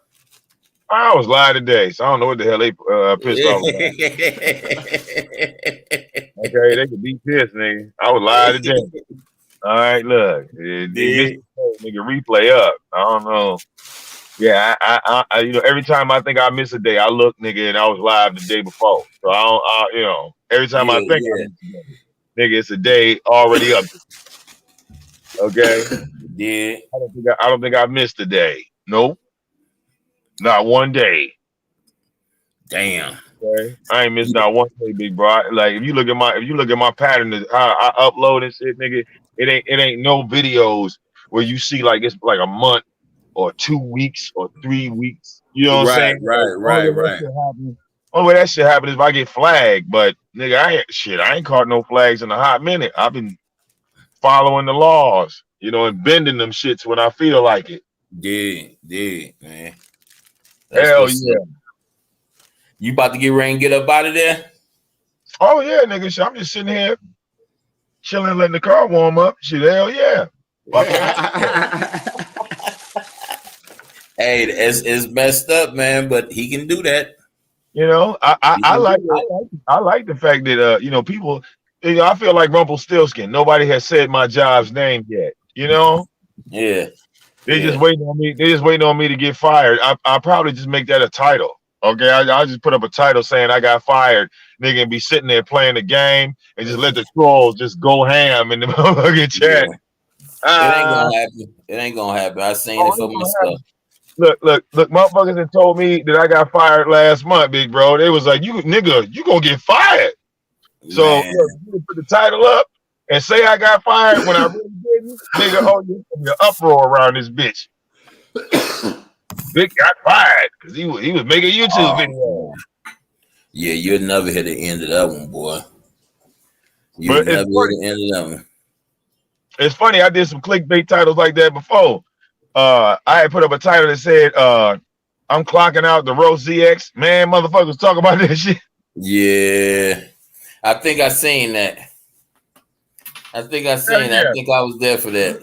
I was live today, so I don't know what the hell they pissed off about. Okay, they could be pissed, nigga. I was live today. All right, look, nigga, replay up. I don't know. Yeah, I you know, every time I think I miss a day, I look, nigga, and I was live the day before. So I don't, you know, every time I think I miss a day, nigga, it's a day already up. Okay. Yeah. I don't think I missed a day. Nope. Not one day. Damn. Okay. I ain't missed not one day, big bro. Like if you look at my pattern, I upload and shit, nigga. It ain't no videos where you see like it's like a month or 2 weeks or 3 weeks. You know what I'm saying? Right. Only way that shit happen is if I get flagged. But nigga, I ain't caught no flags in a hot minute. I've been following the laws, you know, and bending them shits when I feel like it. Did man. That's hell yeah. You about to get ready and get up out of there? Oh yeah, nigga. Shit, I'm just sitting here chilling, letting the car warm up. Shit, hell yeah. Hey, it's messed up, man, but he can do that. You know, I like the fact that you know, people, you know, I feel like Rumpelstiltskin. Nobody has said my job's name yet. You know? Yeah. They just waiting on me. They just waiting on me to get fired. I'll probably just make that a title. Okay, I'll just put up a title saying I got fired. Nigga, and be sitting there playing the game and just let the trolls just go ham in the motherfucking chat. Yeah. It ain't gonna happen. I seen it for myself. Look, motherfuckers that told me that I got fired last month, big bro. They was like, you gonna get fired. So you put the title up and say I got fired when I really didn't, nigga. Oh, you an uproar around this bitch. Vic got fired because he was making YouTube videos. Yeah, you'll never hit the end of that one, boy. You'll never hit the end of that one. It's funny, I did some clickbait titles like that before. I had put up a title that said, I'm clocking out the Roast ZX. Man, motherfuckers talk about that shit. Yeah. I think I seen that. I think I think I was there for that.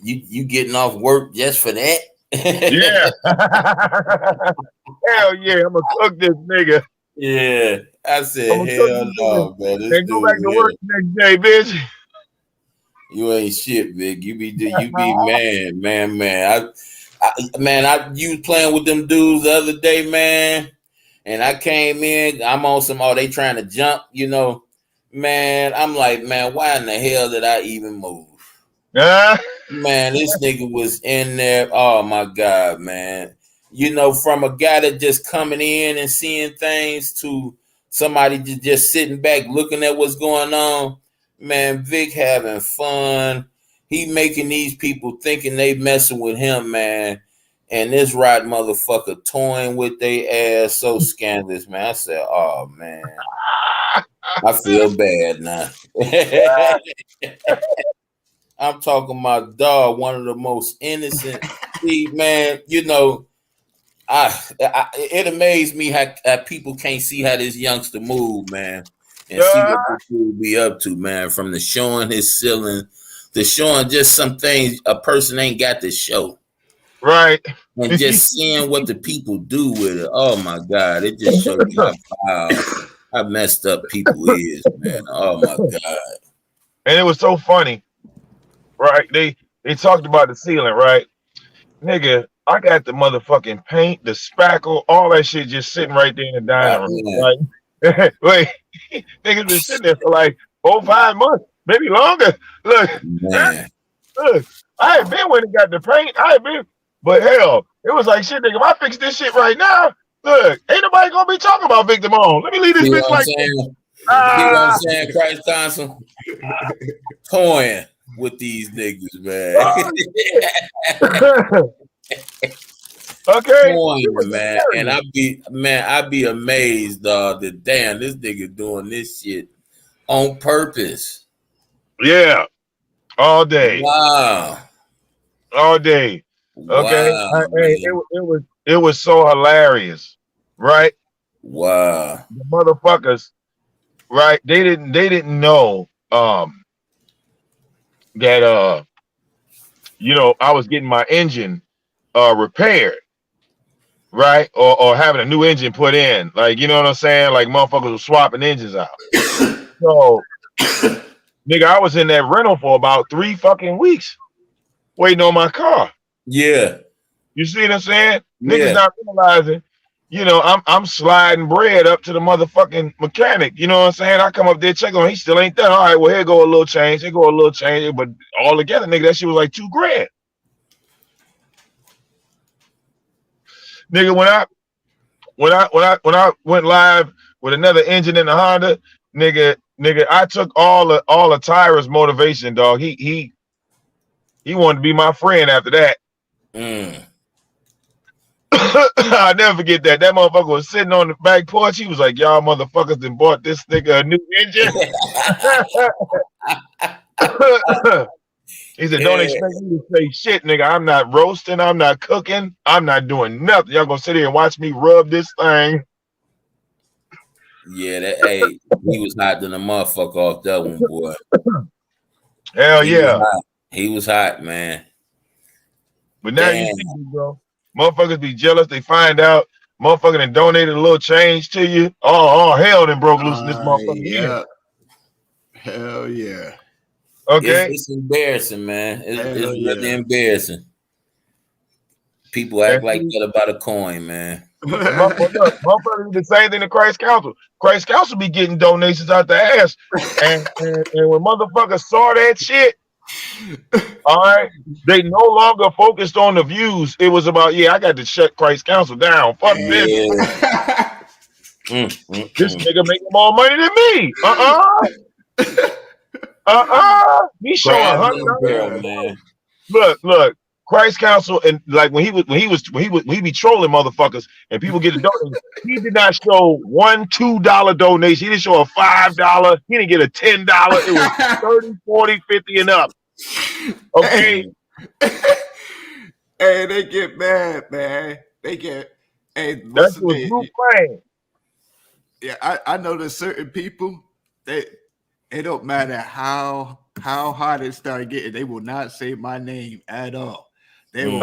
You getting off work just for that? Yeah. Hell yeah, I'm gonna cook this nigga. Yeah. I said, hell no, man. Then go back to work the next day, bitch. You ain't shit, Vic. You be man. You was playing with them dudes the other day, man. And I came in, I'm on some, they trying to jump, you know. Man, I'm like, man, why in the hell did I even move? Man, this nigga was in there. Oh my God, man. You know, from a guy that just coming in and seeing things to somebody just sitting back looking at what's going on. Man, Vic having fun. He making these people thinking they messing with him, man. And this right motherfucker toying with their ass so scandalous, man. I said, oh, man. I feel bad now. I'm talking about dog, one of the most innocent. See, man, you know, it amazed me how people can't see how this youngster move, man. And see what this dude be up to, man. From the showing his ceiling to showing just some things a person ain't got to show. Right. And just seeing what the people do with it. Oh my God. It just shows you how foul I messed up people is, man. Oh my God. And it was so funny, right? They talked about the ceiling, right? Nigga, I got the motherfucking paint, the spackle, all that shit just sitting right there in the dining room. Like, wait, niggas been sitting there for like 4-5 months, maybe longer. Look, Man. look, I ain't been when it got the paint. I ain't been, but hell, it was like shit, nigga. If I fix this shit right now, look, ain't nobody gonna be talking about Victim on. Let me leave this See bitch what like I'm saying? See what I'm saying, Christ Johnson? Toying with these niggas, man. Okay. Toying, man. And I'd be amazed, dog, that damn, this nigga doing this shit on purpose. Yeah. All day. Wow. All day. Okay. Wow, It was so hilarious, right? wow. The motherfuckers, right? They didn't know that you know, I was getting my engine repaired, right? Or having a new engine put in. Like, you know what I'm saying? Like motherfuckers were swapping engines out. So nigga, I was in that rental for about 3 fucking weeks waiting on my car. Yeah. You see what I'm saying? Yeah. Niggas not realizing, you know, I'm sliding bread up to the motherfucking mechanic. You know what I'm saying? I come up there, check on him, he still ain't done. All right, well, here go a little change, but all together, nigga, that shit was like $2,000. Nigga, when I went live with another engine in the Honda, nigga, I took all the Tyra's motivation, dog. He wanted to be my friend after that. I'll never forget that. That motherfucker was sitting on the back porch. He was like, y'all motherfuckers done bought this nigga a new engine. He said, don't expect me to say shit, nigga. I'm not roasting. I'm not cooking. I'm not doing nothing. Y'all gonna sit here and watch me rub this thing. Yeah, hey, he was hot than a motherfucker off that one, boy. Hell yeah. He was hot, man. But now you see, bro. Motherfuckers be jealous. They find out motherfucker done donated a little change to you. Oh hell, then broke loose in this motherfucker. Yeah. Hell yeah. Okay. It's embarrassing, man. It's really embarrassing. People act like that about a coin, man. Motherfuckers do the same thing to Christ Council. Christ Council be getting donations out the ass. And when motherfuckers saw that shit, all right, they no longer focused on the views. It was about, I got to shut Christ Council down. Fuck this. This nigga making more money than me. He's showing $100, man. Look. Christ Council, and like when he be trolling motherfuckers and people get a donation, he did not show $1-2 donation. He didn't show a $5. He didn't get a $10. It was 30, 40, 50 and up. Okay. Hey, they get mad, man. They get that's what you playing. Yeah, I know there's certain people it don't matter how hot it started getting, they will not say my name at all. They will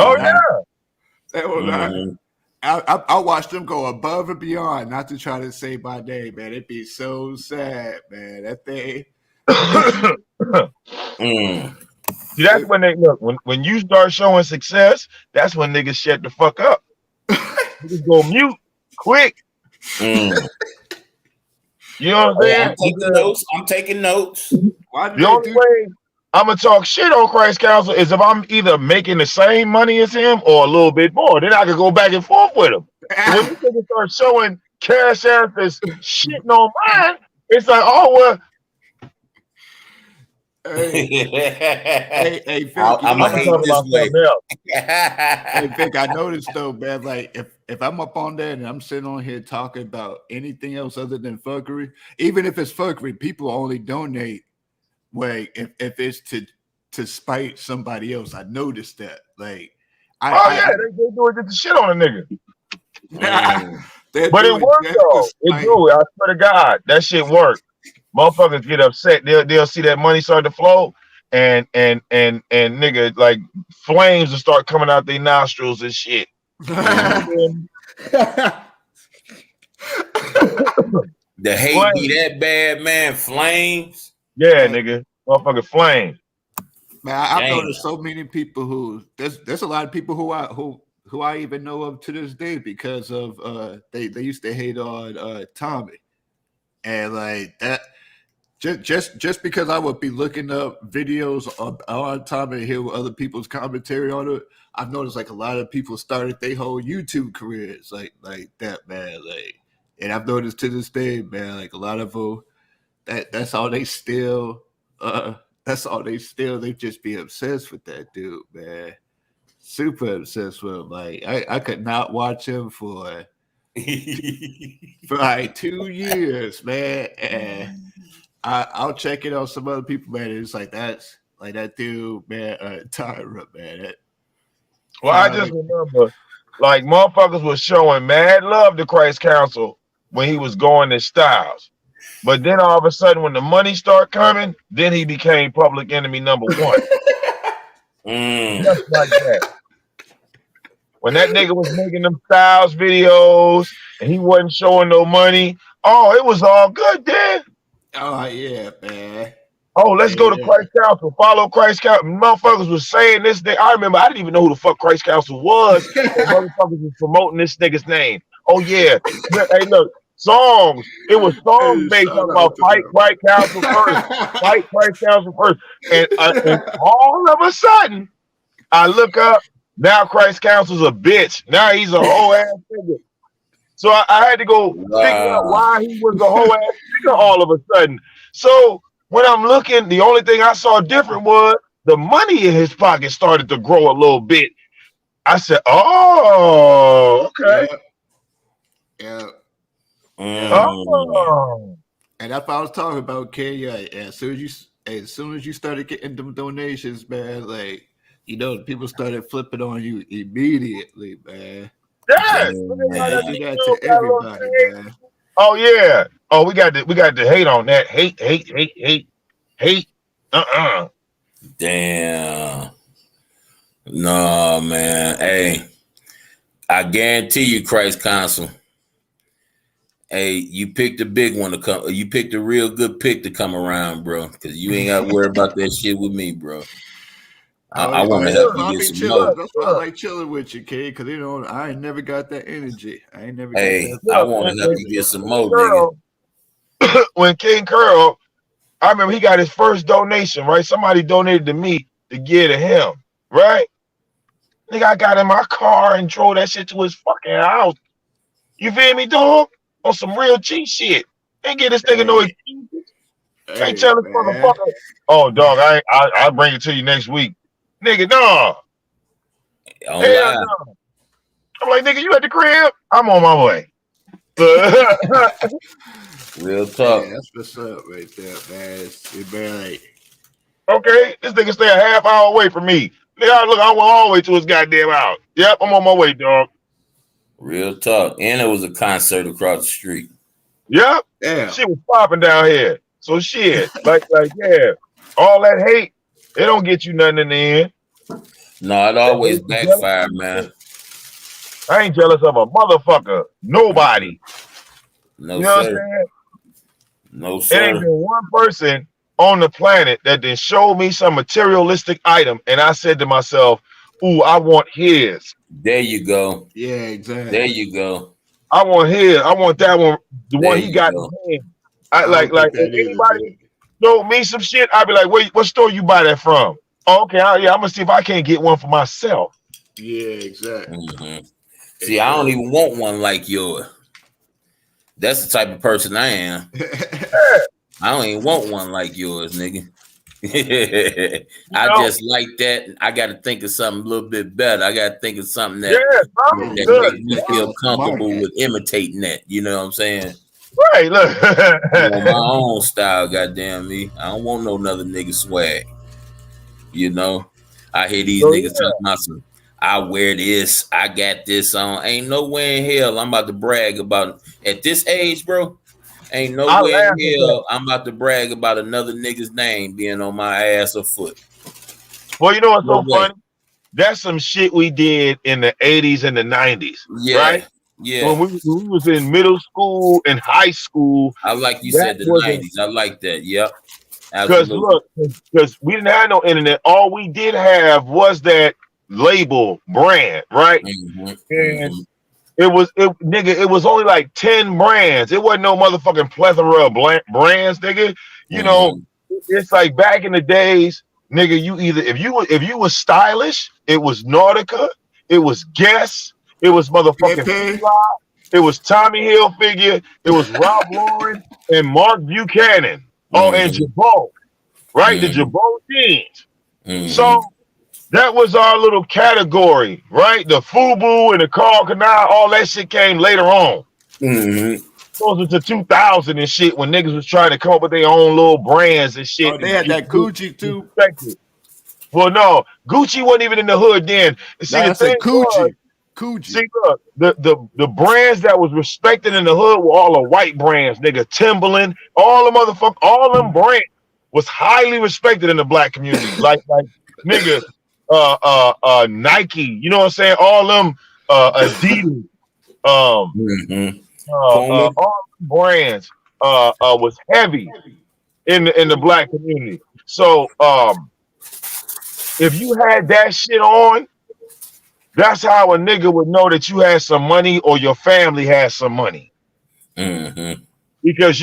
They will not. I watched them go above and beyond not to try to say my name, man. It'd be so sad, man. That thing. See, that's when they look. When you start showing success, that's when niggas shut the fuck up. Niggas go mute quick. You know what I'm saying? I'm taking notes. The only way I'm gonna talk shit on Christ Council is if I'm either making the same money as him or a little bit more. Then I can go back and forth with him. When you niggas start showing cash ass is shitting on mine, it's like, oh well. Hey, Vic, I'm gonna hate this way. Hey, Vic, I noticed though, man. Like if I'm up on there and I'm sitting on here talking about anything else other than fuckery, even if it's fuckery, people only donate. Wait, if it's to spite somebody else, I noticed that. Like, they do it just to shit on a nigga. But it worked though. It do. I swear to God, that shit worked. Motherfuckers get upset. They'll see that money start to flow, and nigga, like flames will start coming out their nostrils and shit. The hate be that bad, man. Flames. Yeah, nigga. Motherfucking flame. Man, I've noticed so many people who there's a lot of people who I even know of to this day because of they used to hate on Tommy, and like that just because I would be looking up videos on Tommy and hear other people's commentary on it, I've noticed like a lot of people started their whole YouTube careers like that, man. Like, and I've noticed to this day, man, like a lot of them that's all they still they just be obsessed with that dude, man. Super obsessed with him. Like I could not watch him for like 2 years, man. And I'll check it on some other people, man. It's like that's like that dude, man, Tyra, man. Well, I just remember like motherfuckers was showing mad love to Christ Council when he was going to Styles. But then all of a sudden, when the money started coming, then he became public enemy number one. Just like that. When that nigga was making them Styles videos and he wasn't showing no money, oh, it was all good then. Oh, yeah, man. Oh, let's go to Christ Council. Follow Christ Council. Motherfuckers was saying this thing. I remember I didn't even know who the fuck Christ Council was. Motherfuckers was promoting this nigga's name. Oh, yeah. Hey, look. Songs. It was songs based about fight Christ Council first. Fight Christ Council first. And all of a sudden, I look up. Now Christ Council's a bitch. Now he's a whole ass nigga. So I had to go figure out why he was a whole ass nigga all of a sudden. So when I'm looking, the only thing I saw different was the money in his pocket started to grow a little bit. I said, oh, okay. Yeah. Oh. And that's what I was talking about, Kenya. As soon as you started getting them donations, man, like, you know, people started flipping on you immediately, man. Yes. Do that to everybody, man. Oh yeah. Oh, we got to hate on that. Hate. Damn. No, man. Hey, I guarantee you, Christ Council. Hey, you picked a big one to come. You picked a real good pick to come around, bro. Because you ain't got to worry about that shit with me, bro. I want to help you get some more. That's why I like chilling with you, kid. Because you know I ain't never got that energy. I ain't never. Hey, I want to help you get some more, nigga. When King Curl, I remember he got his first donation. Right, somebody donated to me to give to him. Right, nigga, I got in my car and drove that shit to his fucking house. You feel me, dog? On some real G shit. Ain't get this nigga no excuses. Ain't tell this motherfucker. Oh, dog, I'll bring it to you next week. Nigga, no. Hell no. I'm like, nigga, you at the crib? I'm on my way. Real talk. Yeah, that's what's up right there, man. It's like, okay, this nigga stay a half hour away from me. Nigga, look, I went all the way to his goddamn house. Yep, I'm on my way, dog. Real talk. And it was a concert across the street. Yep. Yeah. Shit was popping down here. So shit, like, yeah, all that hate, it don't get you nothing in the end. No, it always backfired, man. I ain't jealous of a motherfucker. Nobody. No, you know sir. What I'm saying? No, sir. There ain't been one person on the planet that then showed me some materialistic item, and I said to myself, ooh, I want his. There you go. Yeah, exactly. There you go. I want his. I want that one. The one he got in his hand. I like if anybody showed me some shit, I'd be like, wait, what store you buy that from? Oh, okay, I'm gonna see if I can't get one for myself. Yeah, exactly. Mm-hmm. See, I don't even want one like yours. That's the type of person I am. I don't even want one like yours, nigga. I just like that. I got to think of something a little bit better. I got to think of something that, that makes me feel comfortable with imitating that. You know what I'm saying? Right, look. My own style, goddamn me. I don't want no another nigga swag. You know? I hear these niggas talking about some, I wear this, I got this on. Ain't no way in hell I'm about to brag about at this age, bro. Ain't no way in hell I'm about to brag about another nigga's name being on my ass or foot. Well, you know what's so funny? That's some shit we did in the 80s and the 90s. Yeah. Right? Yeah. when we was in middle school and high school. I like you That said the wasn't 90s. I like that. Yep. because Absolutely. look, because we didn't have no internet. All we did have was that label brand, right? Mm-hmm. And Mm-hmm. it was only like 10 brands. It wasn't no motherfucking plethora of brands, nigga. You know, Mm-hmm. it's like back in the days, nigga, you either if you was stylish, it was Nautica, it was Guess, it was motherfucking Pepe. Fly, it was Tommy Hilfiger, it was Ralph Lauren and Mark Buchanan. Oh, and Mm-hmm. Jabot, right? The Mm-hmm. Jabot jeans. Mm-hmm. So that was our little category, right? The FUBU and the Carl Canal, all that shit came later on. Mm-hmm. Closer to 2000 and shit when niggas was trying to come up with their own little brands and shit. Oh, they had that Gucci too. Well, no, Gucci wasn't even in the hood then. See, Nah, the I said thing was, Gucci. see, look, the brands that was respected in the hood were all the white brands, nigga. Timberland, all the motherfuckers, all them brands was highly respected in the black community. like nigga, Nike, you know what I'm saying? All them Adidas, Mm-hmm. Puma. all them brands was heavy in the black community. So if you had that shit on, that's how a nigga would know that you had some money or your family had some money. Mm-hmm. Because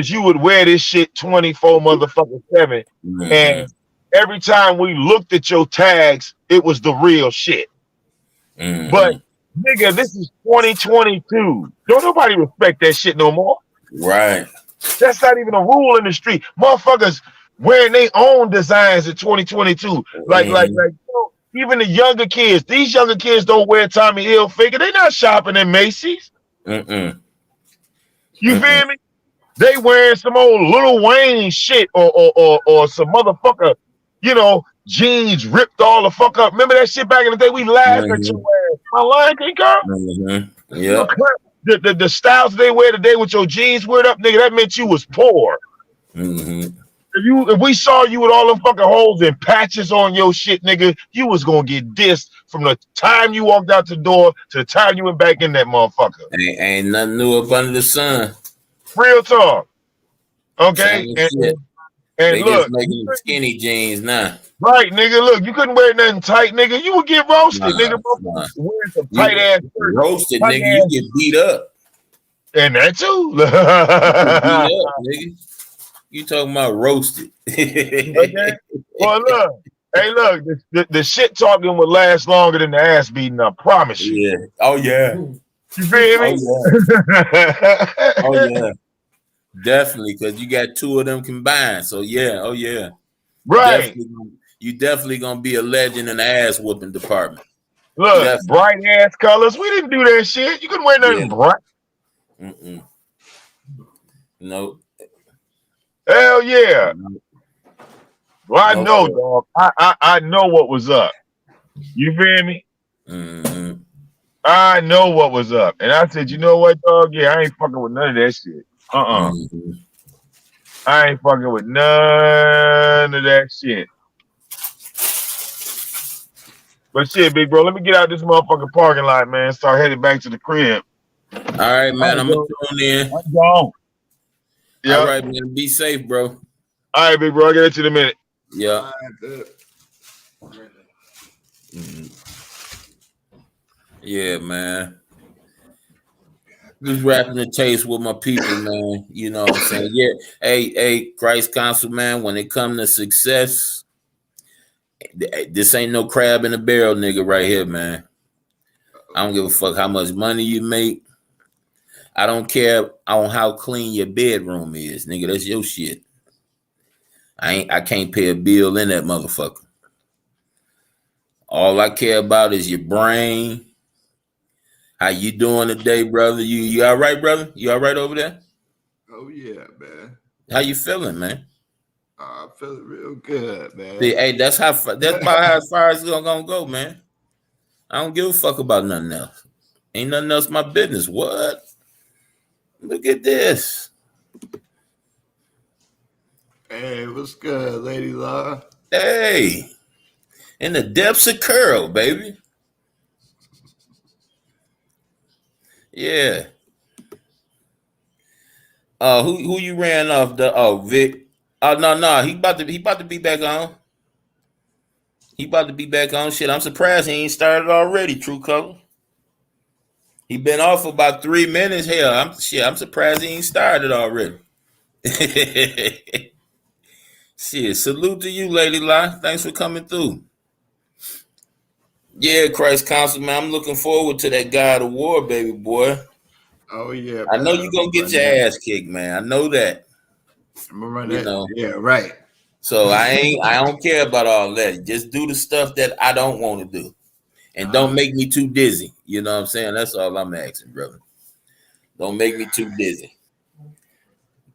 you would wear this shit 24 motherfucking 7. Mm-hmm. And every time we looked at your tags, it was the real shit. Mm-hmm. But nigga, this is 2022. Don't nobody respect that shit no more. Right. That's not even a rule in the street. Motherfuckers wearing their own designs in 2022. Like you know, even the younger kids. These younger kids don't wear Tommy Hilfiger. They not shopping in Macy's. Mm-mm. You feel me? They wearing some old Lil Wayne shit or some motherfucker, you know, jeans ripped all the fuck up. Remember that shit back in the day? We laughed at your ass. My line, girl. Mm-hmm. Yeah. The styles they wear today with your jeans weird up, nigga, that meant you was poor. Mm-hmm. If we saw you with all them fucking holes and patches on your shit, nigga, you was gonna get dissed from the time you walked out the door to the time you went back in that motherfucker. Ain't nothing new up under the sun. Real talk. Okay? Same And shit. And They look, just making skinny jeans now. right, nigga. Look, you couldn't wear nothing tight, nigga. You would get roasted, nigga. Nah. Wearing some tight ass shirts. Roasted, tight nigga. ass. You get beat up. And that too. You get beat up, nigga. You talking about roasted? Okay. Well, look. Hey, look. The shit talking would last longer than the ass beating. I promise you. Yeah. Oh yeah. You feel me? Oh yeah. Definitely, because you got two of them combined. So yeah. Oh yeah. Right. You definitely gonna be a legend in the ass whooping department. Look, Definitely. bright ass colors. We didn't do that shit. You couldn't wear nothing bright. Mm-mm. No. Hell yeah. Well, I know, dog. I know what was up. You feel me? Mm-hmm. I know what was up. And I said, you know what, dog? Yeah, I ain't fucking with none of that shit. Mm-hmm. I ain't fucking with none of that shit. But shit, big bro, let me get out this motherfucking parking lot, man. Start heading back to the crib. All right, man. I'm gonna tune in. I'm gone. Yeah. All right, man. Be safe, bro. All right, big bro. I'll get at you in a minute. Yeah. Mm-hmm. Yeah, man. Just rapping the taste with my people, man. You know what I'm saying? Yeah. Hey, Christ Council, man. When it comes to success, this ain't no crab in a barrel, nigga, right here, man. I don't give a fuck how much money you make. I don't care on how clean your bedroom is, nigga. That's your shit. I can't pay a bill in that motherfucker. All I care about is your brain. How you doing today, brother? You all right, brother? You all right over there? Oh yeah, man. How you feeling, man? I feel real good, man. See, hey, that's about how far it's gonna go, man. I don't give a fuck about nothing else. Ain't nothing else my business. What? Look at this. Hey, what's good, Lady Law? Hey, in the depths of curl, baby. Yeah. Who you ran off the? Oh, Vic. Oh no, he about to be back on. He about to be back on. Shit, I'm surprised he ain't started already. True color. He been off for about 3 minutes. Hell, I'm surprised he ain't started already. Shit, salute to you, Lady Lie. Thanks for coming through. Yeah, Christ Council, man. I'm looking forward to that God of War, baby boy. Oh yeah, I know you're gonna get your ass kicked, man. I know that. I'm gonna run You that. know. Yeah, right. So I don't care about all that. Just do the stuff that I don't want to do. And don't make me too dizzy. You know what I'm saying? That's all I'm asking, brother. Don't make me too dizzy.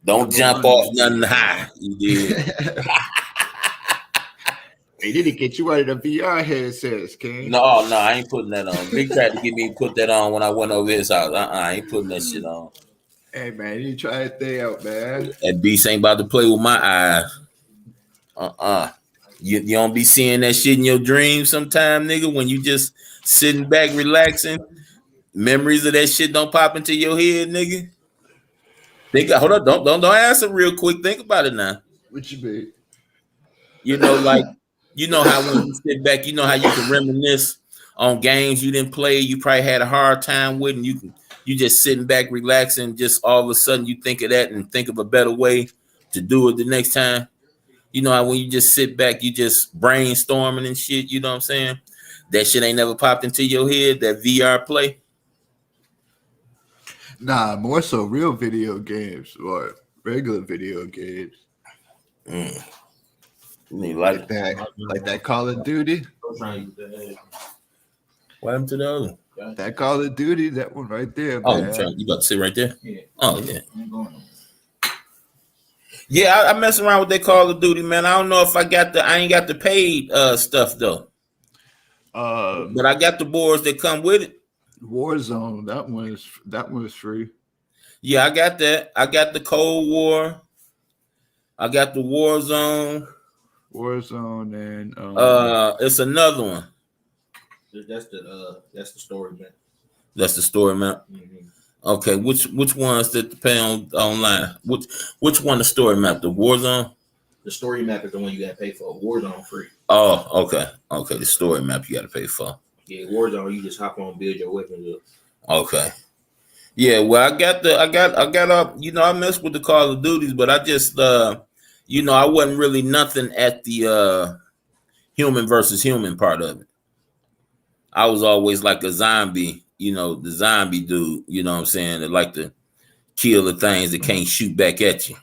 Don't jump off nothing high. You did. They didn't get you out of the VR headsets, King. No, I ain't putting that on. Big tried to get me to put that on when I went over his house. I ain't putting that shit on. Hey man, you try to stay out, man. That beast ain't about to play with my eyes. You don't be seeing that shit in your dreams sometime, nigga, when you just sitting back relaxing. Memories of that shit don't pop into your head, nigga. Hold up, don't answer real quick. Think about it now. What you mean? You know, like you know how when you sit back, you know how you can reminisce on games you didn't play, you probably had a hard time with, and you just sitting back relaxing, just all of a sudden you think of that and think of a better way to do it the next time. You know how when you just sit back, you just brainstorming and shit, you know what I'm saying? That shit ain't never popped into your head, that VR play. Nah, more so real video games or regular video games. Like that Call of Duty. What happened to the other? That Call of Duty, that one right there. Oh, Man. you about to sit right there? Yeah. Oh, yeah. Yeah, I mess around with that Call of Duty, man. I don't know if I ain't got the paid stuff though. But I got the boards that come with it. Warzone, that one is free. Yeah, I got that. I got the Cold War. I got the Warzone. And it's another one. That's the story map. That's the story map. Mm-hmm. Okay, which ones that pay online? Which one the story map? The Warzone? The story map is the one you gotta pay for. Warzone free. Oh, okay. The story map you gotta pay for. Yeah, Warzone you just hop on, build your weapons up. Okay. Yeah, well, I got you know, I messed with the Call of Duties, but I just you know, I wasn't really nothing at the human versus human part of it. I was always like a zombie, you know, the zombie dude, you know what I'm saying, that like to kill the things that can't shoot back at you.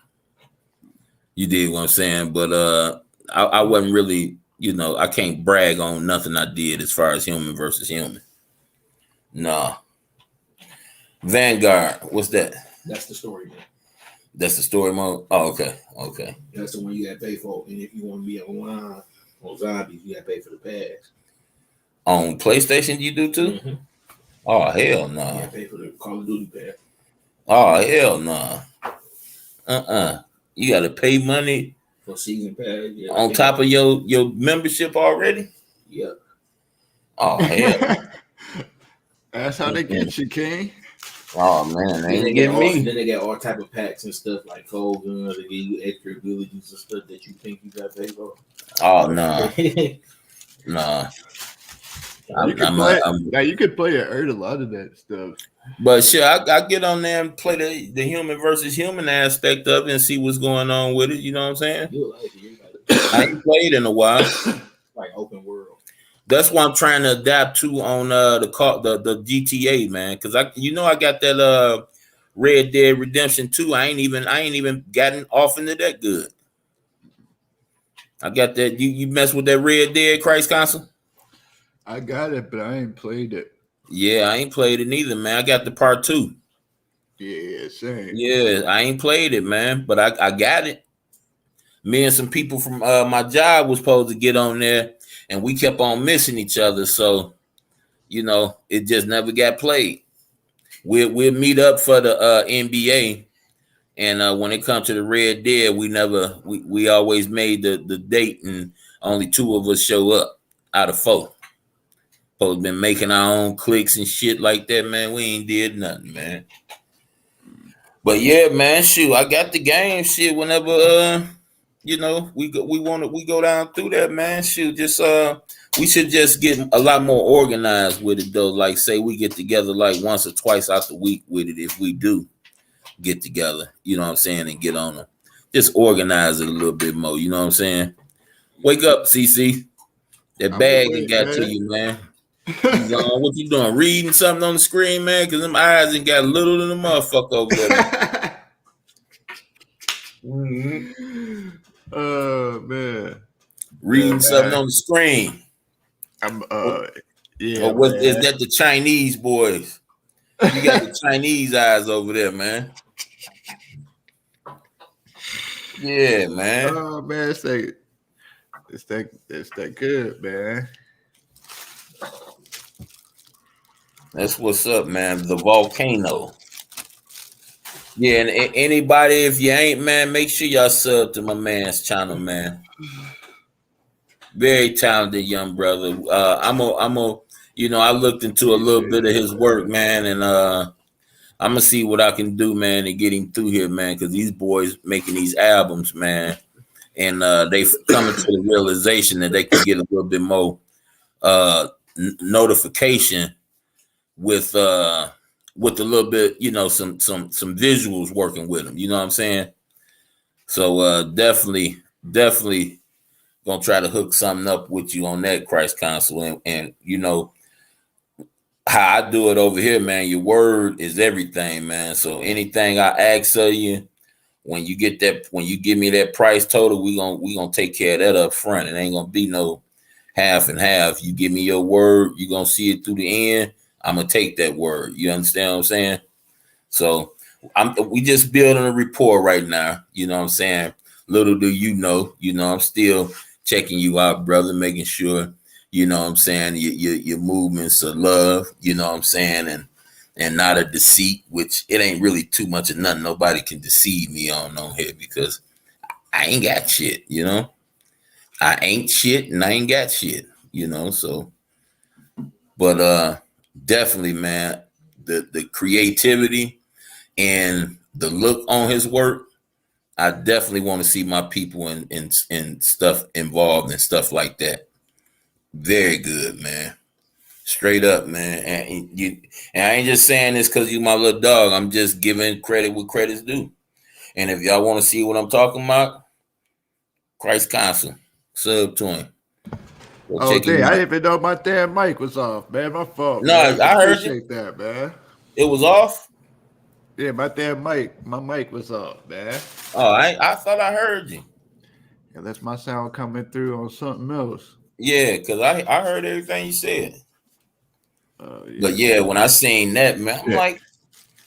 You did what I'm saying, but I wasn't really, you know, I can't brag on nothing I did as far as human versus human. Nah. Vanguard, what's that? That's the story mode. That's the story mode? Oh, okay. That's the one you gotta pay for. And if you want to be online on zombies, you gotta pay for the pass. On PlayStation you do too? Mm-hmm. Oh, hell no. You gotta pay for the Call of Duty pass. Oh, hell no. You gotta pay money for season pass. Yeah, on top of your membership already? Yep. Oh, hell. That's how they get you, King. Oh man, they ain't getting me. Then they got all type of packs and stuff like cold guns. They give you extra abilities and stuff that you think you got to pay for. Oh no, no. You could play and earn a lot of that stuff. But sure, I get on there and play the human versus human aspect of it and see what's going on with it. You know what I'm saying? I ain't played in a while. Like open world. That's what I'm trying to adapt to on the GTA, man. Because I got that Red Dead Redemption 2. I ain't even gotten off into that good. I got that. You mess with that Red Dead Christ console? I got it, but I ain't played it. Yeah, I ain't played it neither, man. I got the part 2. Yeah, same. Yeah, I ain't played it, man, but I got it. Me and some people from my job was supposed to get on there, and we kept on missing each other. So, you know, it just never got played. We'll meet up for the NBA, and when it comes to the Red Dead, we always made the date, and only 2 of us show up out of 4. Supposed to been making our own clicks and shit like that, man. We ain't did nothing, man. But yeah, man, shoot, I got the game, shit. Whenever you know, we go down through that, man. Shoot, just we should just get a lot more organized with it though. Like say we get together like once or twice out the week with it if we do get together, you know what I'm saying, and get on them. Just organize it a little bit more, you know what I'm saying? Wake up, CC. That bag ain't got to you, man. What you doing? Reading something on the screen, man? Because them eyes ain't got little than a motherfucker over there. Mm-hmm. Oh man. Reading something on the screen. Yeah. Or what is that? The Chinese boys. You got the Chinese eyes over there, man. Yeah, man. Oh man, it's that good, man. That's what's up, man. The volcano. Yeah, and anybody, if you ain't, man, make sure y'all sub to my man's channel, man. Very talented young brother. You know, I looked into a little bit of his work, man, and I'm gonna see what I can do, man, to get him through here, man, because these boys making these albums, man, and they coming to the realization that they can get a little bit more notification with a little bit, you know, some visuals working with them. You know what I'm saying? So definitely gonna try to hook something up with you on that, Christ Council, and you know how I do it over here, man. Your word is everything, man. So anything I ask of you, when you give me that price total, we gonna take care of that up front. It ain't gonna be no half and half. You give me your word, you gonna see it through the end. I'm gonna take that word. You understand what I'm saying? So we just building a rapport right now. You know what I'm saying? Little do you know, I'm still checking you out, brother, making sure, you know what I'm saying, your movements are love, you know what I'm saying, and not a deceit, which it ain't really too much of nothing. Nobody can deceive me on here because I ain't got shit, you know. I ain't shit and I ain't got shit, you know, so but definitely, man, the creativity and the look on his work, I definitely want to see my people in stuff involved and stuff like that. Very good, man. Straight up, man. And I ain't just saying this because you my little dog. I'm just giving credit what credit's due. And if y'all want to see what I'm talking about, Christ Council, sub to him. Oh, damn, I didn't even know my damn mic was off, man. My fault. No, man. I heard appreciate that, man. It was off? Yeah, my mic was off, man. Oh, I thought I heard you. Yeah, that's my sound coming through on something else. Yeah, because I heard everything you said. Yeah. But yeah, when I seen that, man, I'm like,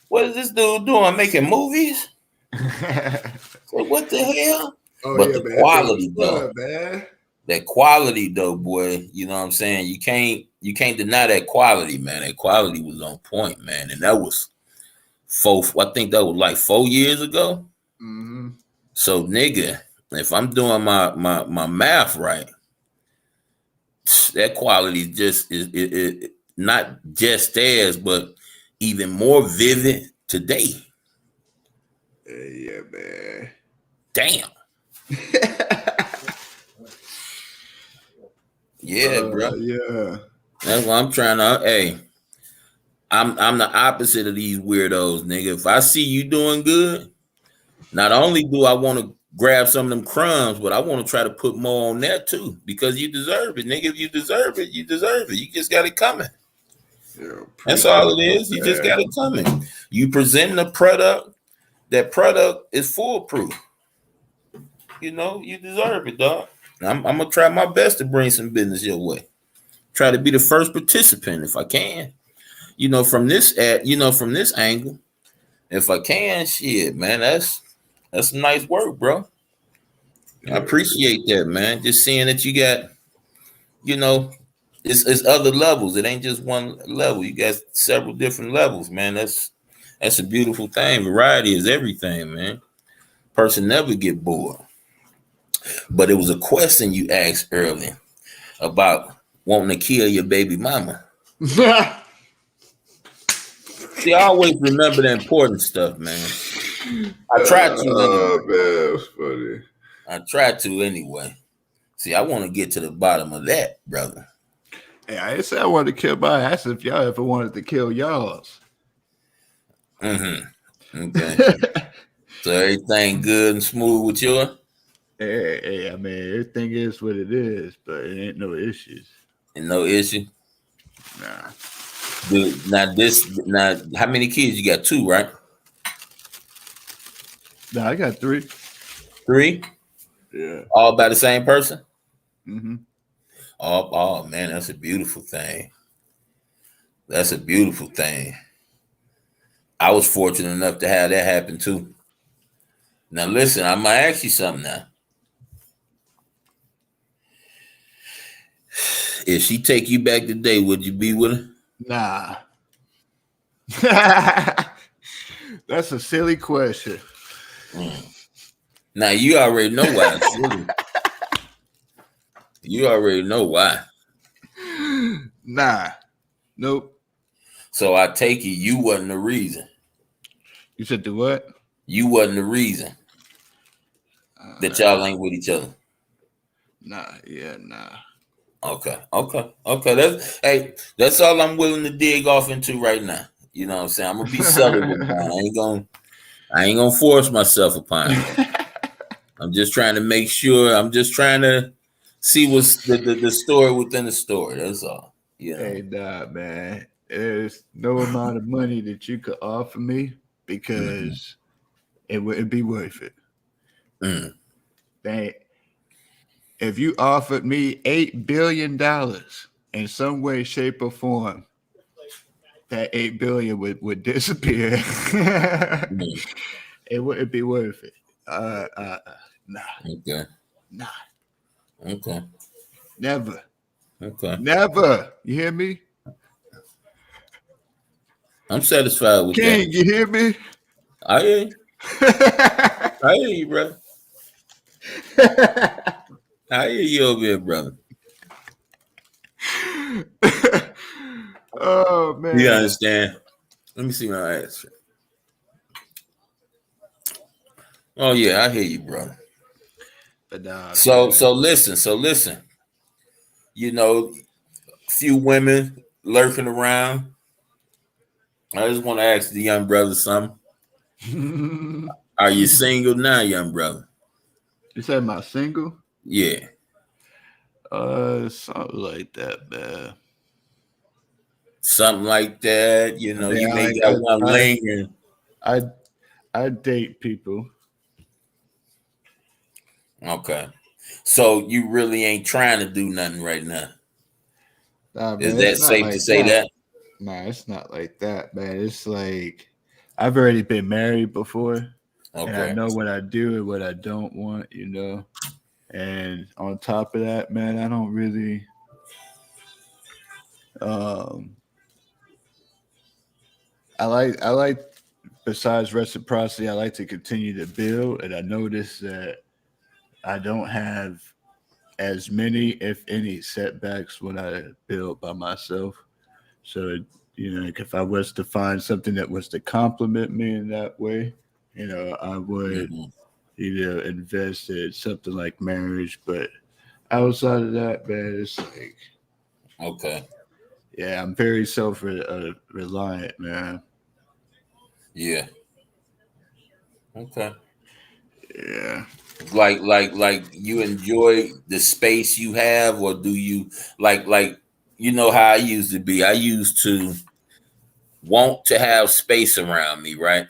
what is this dude doing? Making movies? Like, what the hell? Oh, but yeah, the man, quality though, man. that quality though, boy, you know what I'm saying? You can't deny that quality, man. That quality was on point, man. And that was I think that was like 4 years ago. Mm-hmm. So nigga, if I'm doing my math right, that quality just is not just theirs, but even more vivid today. Yeah, man. Damn. Yeah, bro. Yeah. That's what I'm trying to. Hey, I'm the opposite of these weirdos, nigga. If I see you doing good, not only do I want to grab some of them crumbs, but I want to try to put more on there too, because you deserve it, nigga. If you deserve it, you deserve it. You just got it coming. Yeah, that's all it is. You just got it coming. You presenting a product. That product is foolproof. You know, you deserve it, dog. I'm gonna try my best to bring some business your way. Try to be the first participant if I can. You know, from this angle, if I can, shit, man, that's some nice work, bro. I appreciate that, man. Just seeing that you got, you know, it's other levels. It ain't just one level. You got several different levels, man. That's a beautiful thing. Variety is everything, man. Person never get bored. But it was a question you asked earlier about wanting to kill your baby mama. See, I always remember the important stuff, man. I try to. Oh, man, that's funny. I try to anyway. See, I want to get to the bottom of that, brother. Hey, I didn't say I wanted to kill my ass if y'all ever wanted to kill y'all's. Mm-hmm. Okay. So everything good and smooth with you? Hey, I mean, everything is what it is, but it ain't no issues. And no issue? Nah. Dude, now, how many kids? You got 2, right? Nah, I got 3. 3? Yeah. All by the same person? Mm-hmm. Oh, man, that's a beautiful thing. That's a beautiful thing. I was fortunate enough to have that happen too. Now listen, I might ask you something now. If she take you back today, would you be with her? Nah. That's a silly question. Now you already know why. You already know why. Nah. Nope. So I take it you wasn't the reason. You said the what? You wasn't the reason that y'all ain't with each other. Nah. Okay. That's all I'm willing to dig off into right now. You know what I'm saying? I'm gonna be subtle with mine. I ain't gonna force myself upon you. I'm just trying to make sure. I'm just trying to see what's the story within the story. That's all. Yeah. Hey, nah, man. There's no amount of money that you could offer me because it wouldn't be worth it. Dang. If you offered me $8 billion in some way, shape, or form, that $8 billion would disappear. It wouldn't be worth it. Nah. Okay. Nah. Okay. Never. Okay. Never. You hear me? I'm satisfied with King, that. you hear me? I hear you. I hear you, brother. I hear you over here, brother. Oh, man. You understand? Let me see my ass. Oh yeah, I hear you, brother. But nah, so listen. You know, few women lurking around. I just want to ask the young brother something. Are you single now, young brother? You said my single? Yeah. Something like that, man. Something like that. You know, you may got one lingering. I date people. Okay. So you really ain't trying to do nothing right now. Nah, man, is that safe to say that? Nah, it's not like that, man. It's like I've already been married before. Okay. And I know what I do and what I don't want, you know. And on top of that, man, I don't really I like besides reciprocity, I like to continue to build, and I notice that I don't have as many, if any, setbacks when I build by myself. So, you know, if I was to find something that was to compliment me in that way, you know, I would, you know, invest in something like marriage. But outside of that, man, it's like, okay. Yeah, I'm very self-reliant, man. Yeah. Okay. Yeah. Like you enjoy the space you have, or do you like you know how I used to be? I used to want to have space around me, right?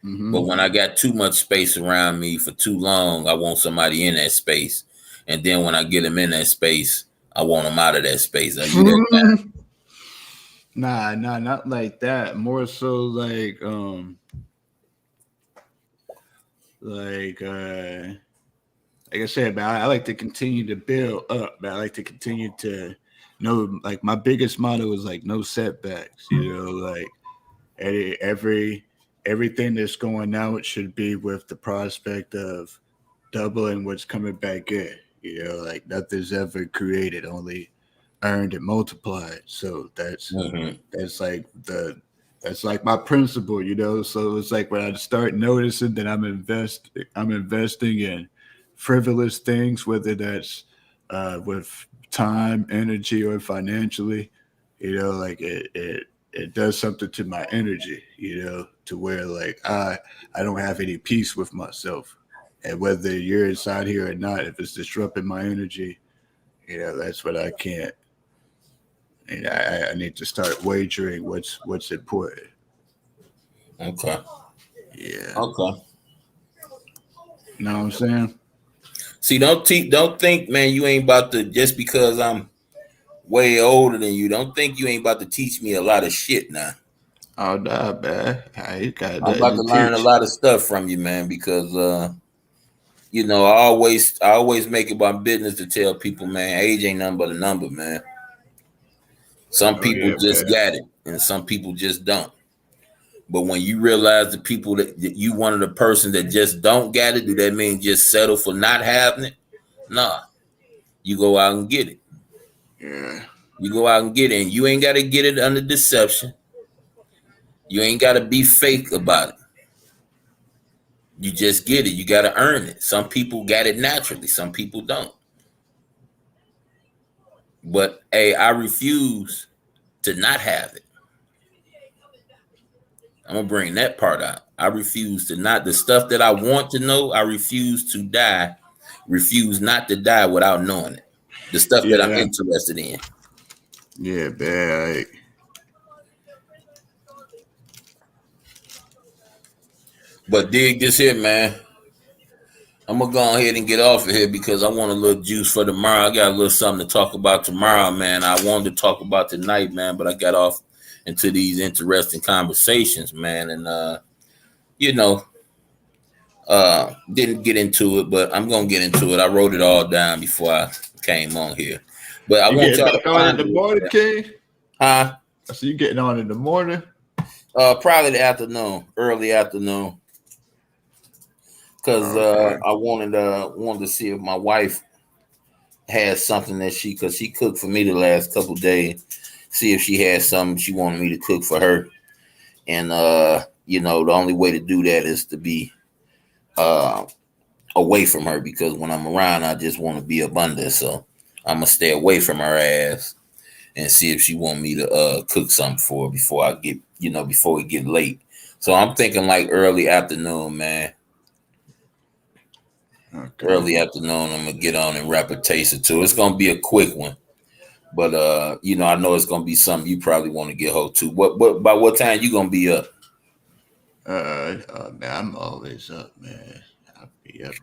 Mm-hmm. But when I got too much space around me for too long, I want somebody in that space. And then when I get them in that space, I want them out of that space. Are you that guy? Nah, not like that. More so like I said, man, I like to continue to build up, man. I like to continue to know, like, my biggest motto is like no setbacks, you know, like everything that's going out should be with the prospect of doubling what's coming back in, you know, like nothing's ever created, only earned and multiplied. So that's Mhm. that's like my principle, you know. So it's like when I start noticing that I'm investing in frivolous things, whether that's with time, energy, or financially, you know, like it does something to my energy, you know, to where like I don't have any peace with myself. And whether you're inside here or not, if it's disrupting my energy, you know, that's what I can't. And I need to start wagering what's important. Okay. Yeah. Okay. You know what I'm saying? See, don't think, man, you ain't about to, just because I'm way older than you, don't think you ain't about to teach me a lot of shit now. Oh, nah, man. I ain't got I'm nothing about to to learn a teach. lot of stuff from you, man, because you know, I always make it my business to tell people, man, age ain't nothing but a number, man. Some Oh, people yeah, just man. got it, and some people just don't. But when you realize the people that you one of the persons that just don't get it, do that mean just settle for not having it? Nah. You go out and get it. Yeah. You go out and get it, and you ain't got to get it under deception. You ain't got to be fake about it. You just get it. You got to earn it. Some people got it naturally. Some people don't. But hey, I refuse to not have it. I'm gonna bring that part out. I refuse to not, the stuff that I want to know. I refuse to die. Refuse not to die without knowing it. The stuff that I'm Yeah. interested in. Yeah, man. Like, But dig this here, man. I'm gonna go ahead and get off of here because I want a little juice for tomorrow. I got a little something to talk about tomorrow, man. I wanted to talk about tonight, man, but I got off into these interesting conversations, man, and you know, didn't get into it, but I'm gonna get into it. I wrote it all down before I came on here, but I you want getting y'all to back on in ponder the it, morning, man. King? Huh? I see you getting on in the morning. Probably the afternoon, early afternoon, because Okay. I wanted to see if my wife had something that because she cooked for me the last couple days. See if she had something she wanted me to cook for her, and you know, the only way to do that is to be uh away from her, because when I'm around, I just want to be abundant. So I'm gonna stay away from her ass and see if she want me to cook something for her before I get, you know, before it get late. So I'm thinking like early afternoon, man. Okay. Early afternoon, I'm gonna get on and wrap a taste or two. It's gonna be a quick one, but you know, I know it's gonna be something you probably want to get hold to. What by what time you gonna be up? Man, I'm always up, man. I'll be up.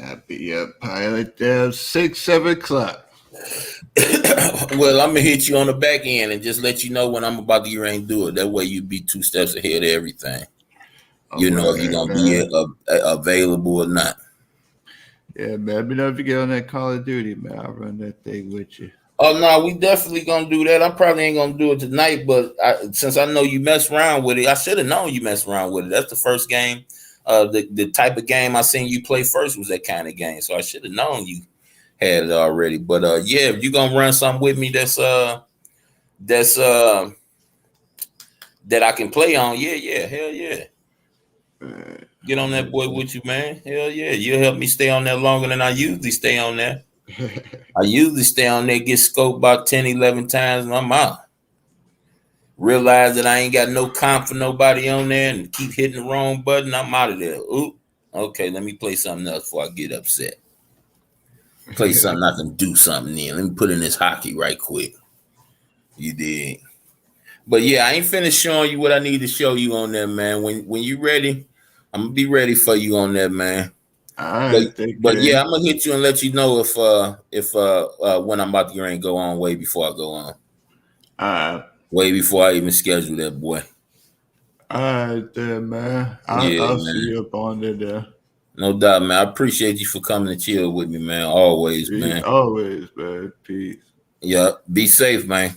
I'll be up probably like 6, 7 o'clock. Well, I'm gonna hit you on the back end and just let you know when I'm about to get ready and do it. That way you be 2 steps ahead of everything. All You know if you're right, gonna be man. available or not. Yeah, man. Let me know if you get on that Call of Duty, man. I'll run that thing with you. Oh no, we definitely gonna do that. I probably ain't gonna do it tonight, but since I know you mess around with it, I should have known you mess around with it. That's the first game. The type of game I seen you play first was that kind of game, so I should have known you had it already. But yeah, if you gonna run something with me that's that I can play on, yeah, hell yeah. Get on that boy with you, man. Hell yeah. You'll help me stay on there longer than I usually stay on there. I usually stay on there, get scoped about 10, 11 times, and I'm out. Realize that I ain't got no comp for nobody on there and keep hitting the wrong button, I'm out of there. Oop. Okay, let me play something else before I get upset. Play something I can do something in. Let me put in this hockey right quick. You did. But yeah, I ain't finished showing you what I need to show you on there, man. When you ready, I'm gonna be ready for you on there, man. All But right, thank but you. yeah, I'm gonna hit you and let you know if when I'm about to get ready and go on, way before I go on. Way before I even schedule that, boy. All right, then, man. Yeah, I'll see man. you up on there. No doubt, man. I appreciate you for coming to chill with me, man. Always, Peace, man. always, man. Peace. Yeah. Be safe, man.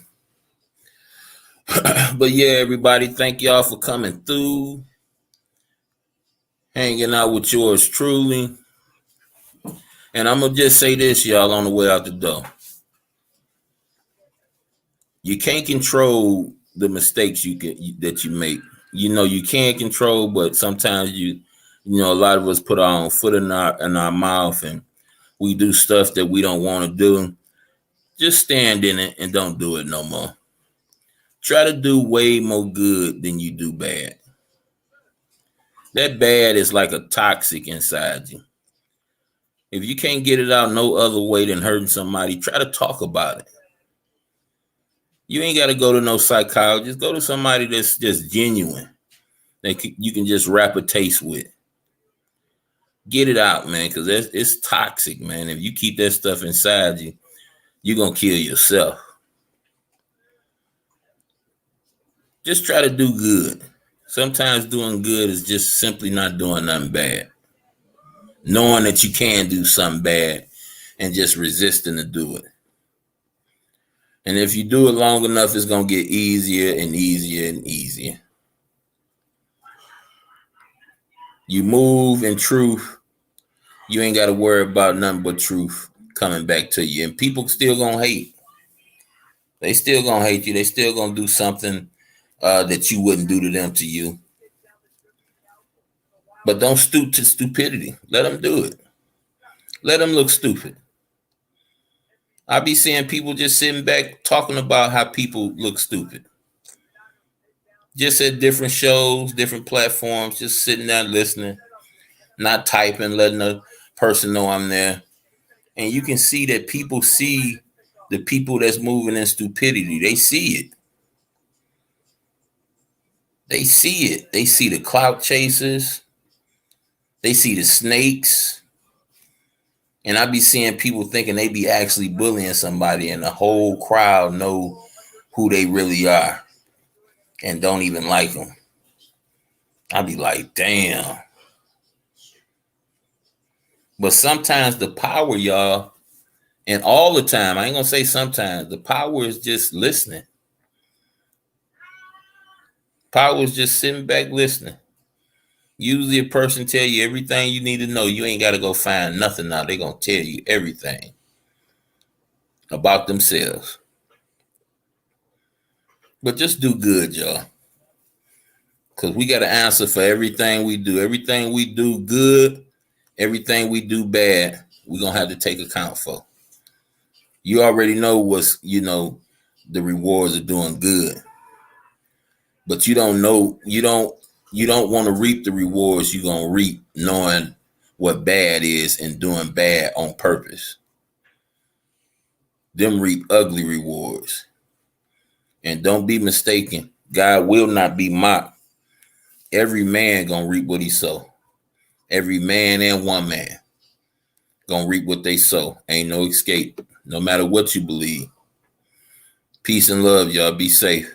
But yeah, everybody, thank y'all for coming through. Hanging out with yours truly. And I'm gonna just say this, y'all, on the way out the door. You can't control the mistakes that you make. You can't control, but sometimes a lot of us put our own foot in our mouth and we do stuff that we don't want to do. Just stand in it and don't do it no more. Try to do way more good than you do bad. That bad is like a toxic inside you. If you can't get it out no other way than hurting somebody, try to talk about it. You ain't got to go to no psychologist. Go to somebody that's just genuine, that you can just rap a taste with. Get it out, man, because it's toxic, man. If you keep that stuff inside you, you're going to kill yourself. Just try to do good. Sometimes doing good is just simply not doing nothing bad. Knowing that you can do something bad and just resisting to do it. And if you do it long enough, it's going to get easier and easier and easier. You move in truth, you ain't got to worry about nothing but truth coming back to you. And people still going to hate. They still going to hate you. They still going to do something that you wouldn't do to them to you. But don't stoop to stupidity. Let them do it. Let them look stupid. I be seeing people just sitting back talking about how people look stupid. Just at different shows, different platforms, just sitting there listening, not typing, letting the person know I'm there. And you can see that people see the people that's moving in stupidity. They see it. They see it. They see the clout chasers. They see the snakes. And I be seeing people thinking they be actually bullying somebody and the whole crowd know who they really are and don't even like them. I be like, damn. But sometimes the power, y'all, and all the time, I ain't gonna say sometimes, the power is just listening. Power is just sitting back listening. Usually a person tell you everything you need to know. You ain't got to go find nothing now. They're going to tell you everything about themselves. But just do good, y'all. Because we got to answer for everything we do. Everything we do good, everything we do bad, we're going to have to take account for. You already know what's, the rewards of doing good. But you don't know, you don't want to reap the rewards you're going to reap knowing what bad is and doing bad on purpose. Them reap ugly rewards. And don't be mistaken. God will not be mocked. Every man going to reap what he sow. Every man and woman going to reap what they sow. Ain't no escape. No matter what you believe. Peace and love, y'all. Be safe.